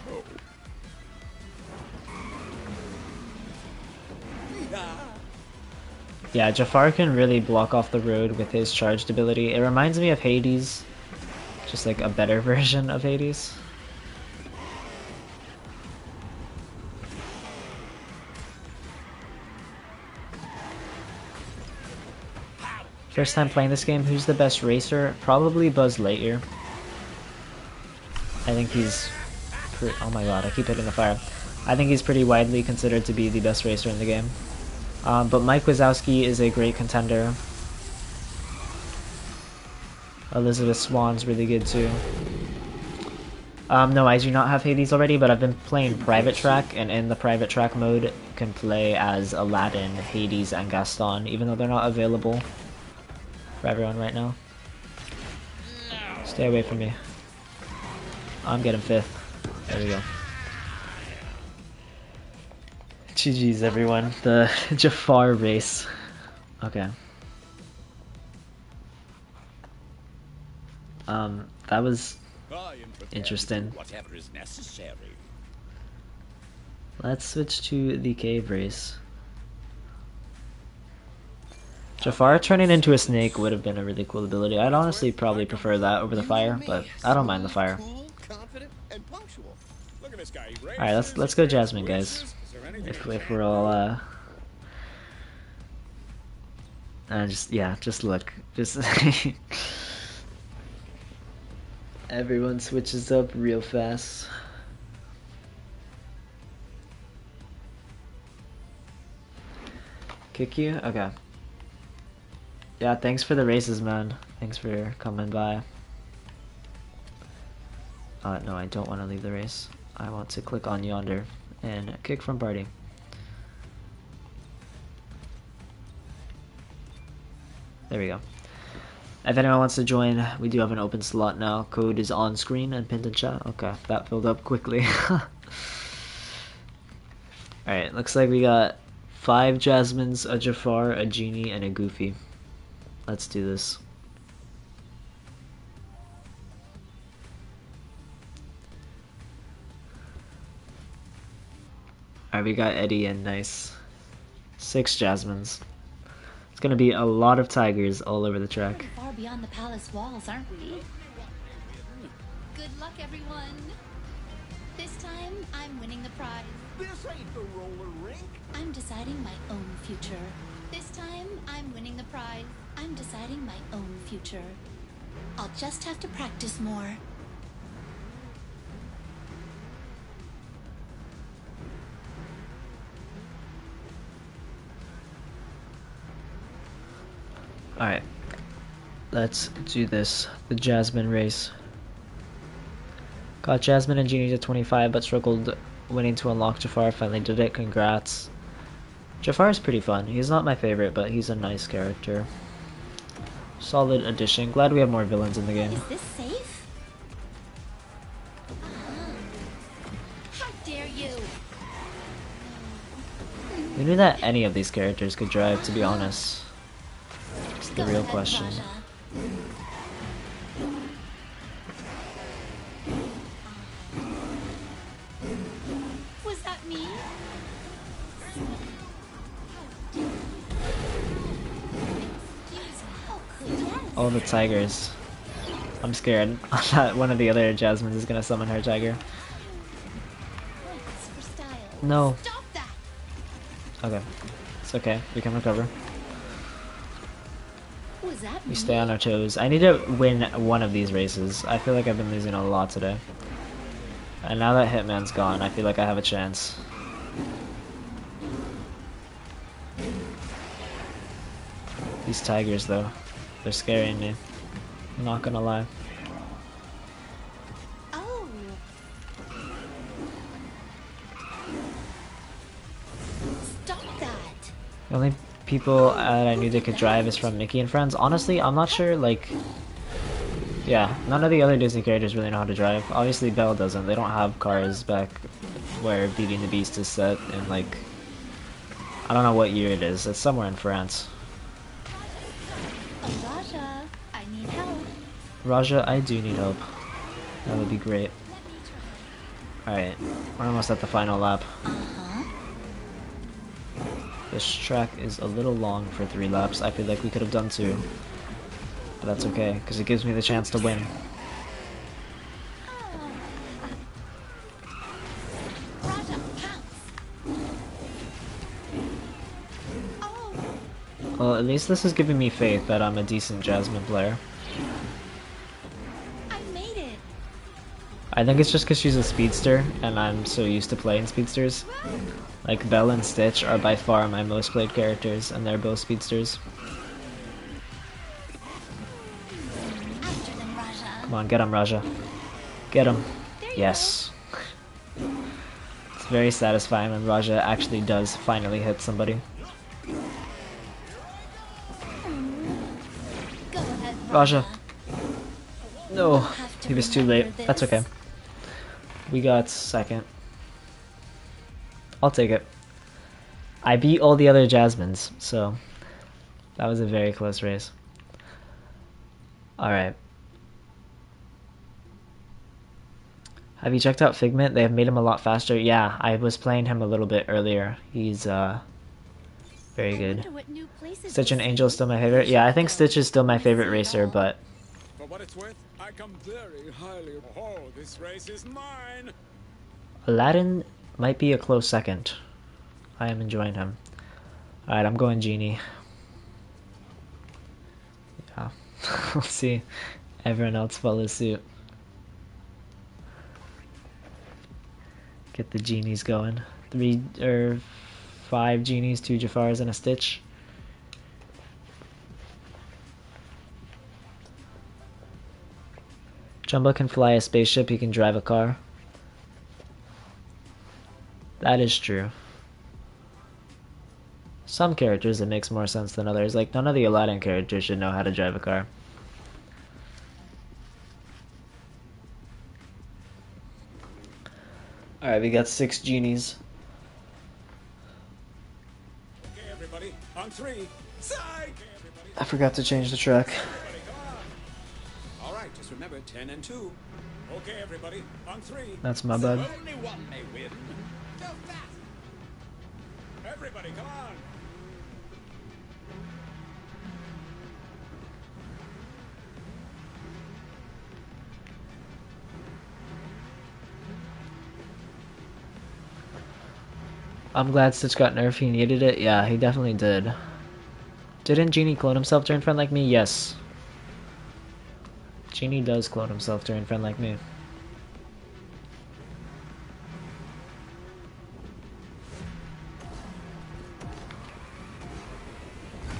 Yeah, Jafar can really block off the road with his charged ability. It reminds me of Hades, just like a better version of Hades. First time playing this game, who's the best racer? Probably Buzz Lightyear. I think he's oh my god, I keep hitting the fire. I think he's pretty widely considered to be the best racer in the game. But Mike Wazowski is a great contender. Elizabeth Swan's really good too. No, I do not have Hades already, but I've been playing Private Track, and in the Private Track mode, you can play as Aladdin, Hades, and Gaston, even though they're not available for everyone right now. Stay away from me. I'm getting 5th. There we go. GG's everyone. The Jafar race. Okay. That was interesting. Whatever is necessary. Let's switch to the cave race. Jafar turning into a snake would have been a really cool ability. I'd honestly probably prefer that over the fire, but I don't mind the fire. Cool, confident, and punctual. Look at this guy. Alright, let's go Jasmine, guys. If we're all just look. Just everyone switches up real fast. Kick you? Okay. Yeah, thanks for the races, man. Thanks for coming by. No, I don't want to leave the race. I want to click on yonder and kick from party. There we go. If anyone wants to join, we do have an open slot now. Code is on screen and pinned in chat. Okay, that filled up quickly. Alright, looks like we got 5 Jasmines, a Jafar, a Genie, and a Goofy. Let's do this. Alright, we got Eddie and nice. 6 Jasmines. It's gonna be a lot of tigers all over the track. Far beyond the palace walls, aren't we? Good luck, everyone. This time, I'm winning the prize. This ain't the roller rink. I'm deciding my own future. This time, I'm winning the prize. I'm deciding my own future. I'll just have to practice more. Alright, let's do this. The Jasmine race. Got Jasmine and Genie to 25, but struggled winning to unlock Jafar. Finally did it. Congrats. Jafar's pretty fun. He's not my favorite, but he's a nice character. Solid addition. Glad we have more villains in the game. Is this safe? How dare you? We knew that any of these characters could drive, to be honest. It's the real question. Raja. Was that me? Oh, the tigers. I'm scared that one of the other Jasmines is gonna summon her tiger. Points for style. No. Stop that! Okay. It's okay. We can recover. Was that We me? stay on our toes. I need to win one of these races. I feel like I've been losing a lot today. And now that Hitman's gone, I feel like I have a chance. These tigers, though. They're scaring me. I'm not gonna lie. Oh. Stop that! The only people that I knew that could drive is from Mickey and Friends. Honestly, I'm not sure, like... Yeah, none of the other Disney characters really know how to drive. Obviously, Belle doesn't. They don't have cars back where Beauty and the Beast is set in, like... I don't know what year it is. It's somewhere in France. Oh, Raja, I need help. Raja, I do need help. That would be great. Let me try. Alright, we're almost at the final lap. Uh-huh. This track is a little long for 3 laps. I feel like we could have done 2. But that's okay, because it gives me the chance to win. Raja, pounce! Oh! Well, at least this is giving me faith that I'm a decent Jasmine player. I made it! I think it's just because she's a speedster, and I'm so used to playing speedsters. Like, Belle and Stitch are by far my most played characters, and they're both speedsters. Ouch! Come on, get him, Raja. Get him. There you Yes. It's very satisfying when Raja actually does finally hit somebody. Go ahead, Raja. No, You'll have to he was too late. remember That's this. okay. We got second. I'll take it. I beat all the other Jasmines, so that was a very close race. Alright. Have you checked out Figment? They have made him a lot faster. Yeah, I was playing him a little bit earlier. He's very I good. wonder what new places Stitch and we'll Angel is see. still my favorite. Yeah, I think Stitch is still my favorite racer, but For what it's worth, I come very highly. Oh, this race is mine. Aladdin might be a close second. I am enjoying him. Alright, I'm going Genie. Yeah. We'll see. Everyone else follows suit. Get the genies going. 3 or 5 genies, 2 Jafars, and a Stitch. Jumbo can fly a spaceship, he can drive a car. That is true. Some characters it makes more sense than others. Like, none of the Aladdin characters should know how to drive a car. Alright, we got 6 genies. Okay, everybody, on 3. Psych! Okay, everybody. I forgot to change the track. Everybody, come on. All right, just remember 10 and 2. Okay, everybody, on 3. That's my bad. Only one may win. Go fast! Everybody, come on! I'm glad Stitch got nerfed. He needed it. Yeah, he definitely did. Didn't Genie clone himself during Friend Like Me? Yes. Genie does clone himself during Friend Like Me.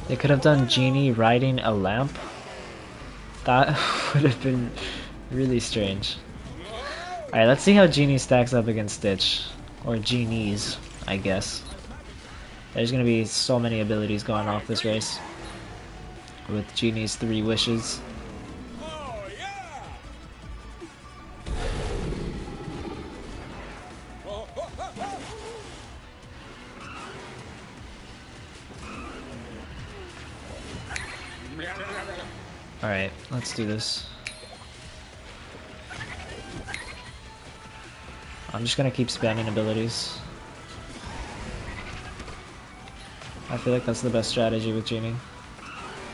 They could have done Genie riding a lamp. That would have been really strange. Alright, let's see how Genie stacks up against Stitch. Or Genies, I guess. There's gonna be so many abilities going off this race. With Genie's 3 wishes. Oh, yeah! Oh, oh, oh, oh. Alright, let's do this. I'm just gonna keep spamming abilities. I feel like that's the best strategy with Genie.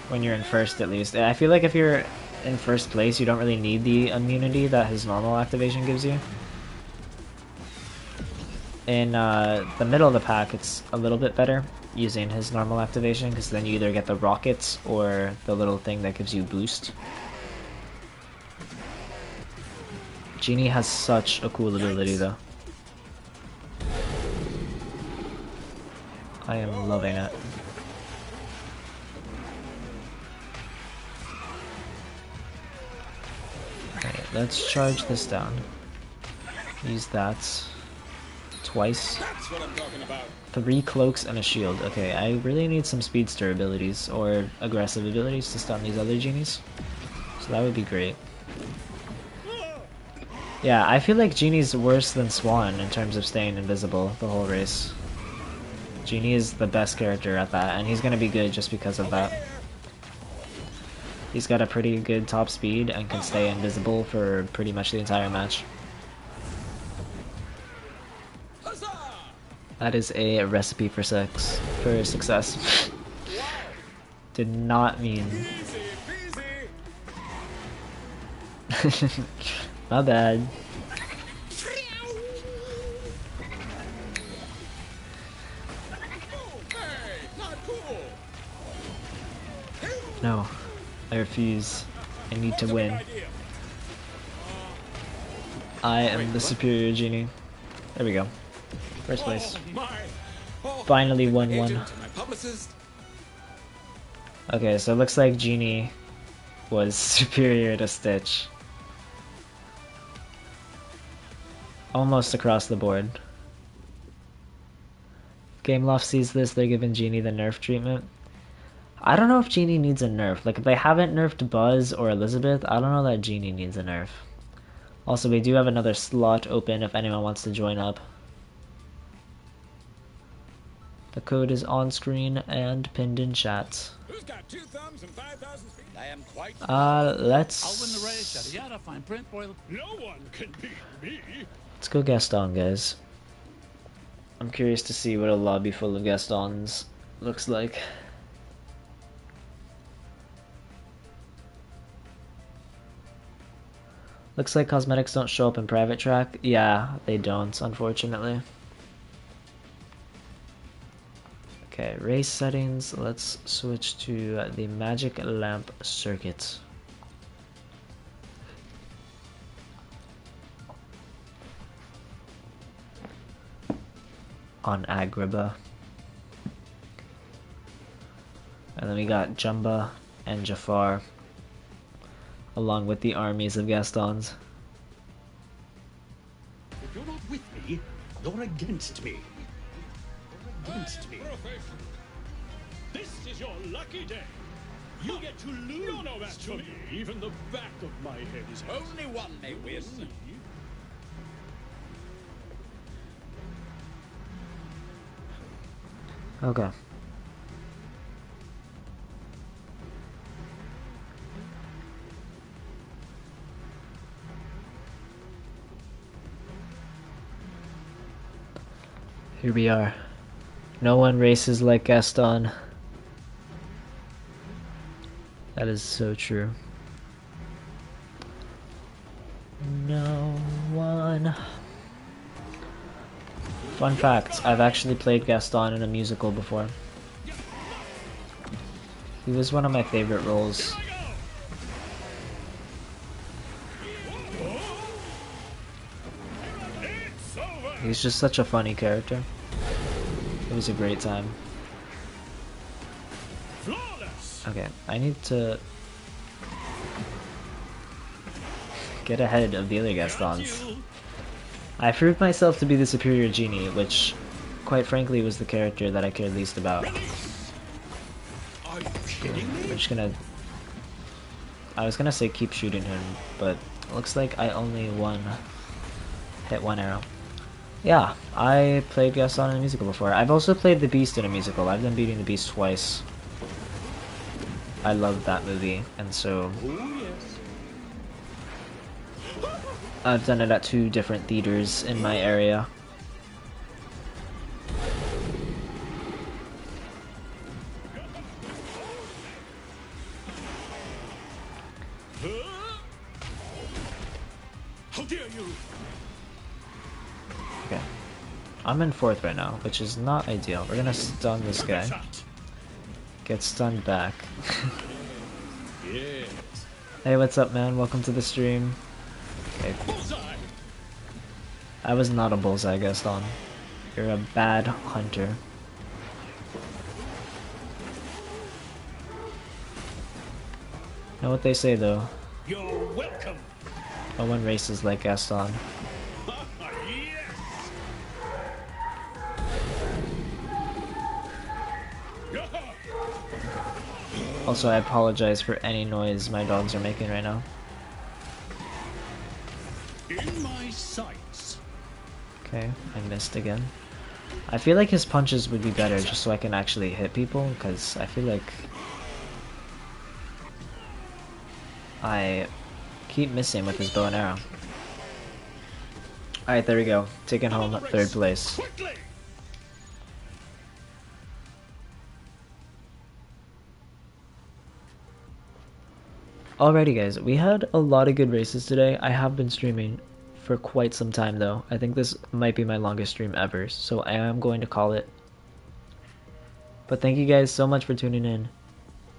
When you're in first, at least. I feel like if you're in first place, you don't really need the immunity that his normal activation gives you. In the middle of the pack, it's a little bit better using his normal activation, because then you either get the rockets or the little thing that gives you boost. Genie has such a cool ability though. I am loving it. Okay, let's charge this down. Use that twice. That's what I'm talking about. 3 cloaks and a shield. Okay, I really need some speedster abilities or aggressive abilities to stun these other genies. So that would be great. Yeah, I feel like Genie's worse than Swan in terms of staying invisible the whole race. Genie is the best character at that, and he's gonna be good just because of that. He's got a pretty good top speed and can stay invisible for pretty much the entire match. Huzzah! That is a recipe for success. Did not mean. Easy peasy. My bad. Hey, not cool. No, I refuse. I need to What's a win. good idea? I am the superior Genie. There we go. First place. Oh, my. Oh, Finally won my one. agent and my publicist. Okay, so it looks like Genie was superior to Stitch. Almost across the board. Gameloft sees this, they're giving Genie the nerf treatment. I don't know if Genie needs a nerf. Like, if they haven't nerfed Buzz or Elizabeth, I don't know that Genie needs a nerf. Also, we do have another slot open if anyone wants to join up. The code is on screen and pinned in chat. Who's got 2 thumbs and 5,000 feet? I am quite. Let's... I'll win the race. Yada yada. Fine print. Boil. No one can beat me. Let's go Gaston, guys. I'm curious to see what a lobby full of Gastons looks like. Looks like cosmetics don't show up in private track. Yeah, they don't, unfortunately. Okay, race settings. Let's switch to the magic lamp circuit. On Agrabah. And then we got Jumba and Jafar, along with the armies of Gastons. If you're not with me, you're against me. You're against me. This is your lucky day. You get to lose. You know that to me. Even the back of my head is hurt. Only one may win. Okay. Here we are. No one races like Gaston. That is so true. No one. Fun fact, I've actually played Gaston in a musical before. He was one of my favorite roles. He's just such a funny character. It was a great time. Okay, I need to get ahead of the other Gastons. I proved myself to be the superior Genie, which, quite frankly, was the character that I cared least about. I'm just gonna... I was gonna say keep shooting him, but it looks like I only hit one arrow. Yeah, I played Gaston in a musical before. I've also played the Beast in a musical. I've done Beating the Beast twice. I love that movie, and so... I've done it at 2 different theaters in my area. How dare you! Okay. I'm in 4th right now, which is not ideal. We're gonna stun this guy. Get stunned back. Yes. Hey, what's up, man? Welcome to the stream. Okay. I was not a bullseye, Gaston. You're a bad hunter. Know what they say, though? You're welcome. No one races like Gaston. Also, I apologize for any noise my dogs are making right now. In my sights. Okay, I missed again. I feel like his punches would be better just so I can actually hit people, because I feel like I keep missing with his bow and arrow. Alright, there we go. Taking home 3rd place. Alrighty guys, we had a lot of good races today. I have been streaming for quite some time though. I think this might be my longest stream ever, so I am going to call it. But thank you guys so much for tuning in.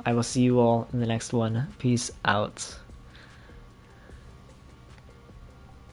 I will see you all in the next one. Peace out.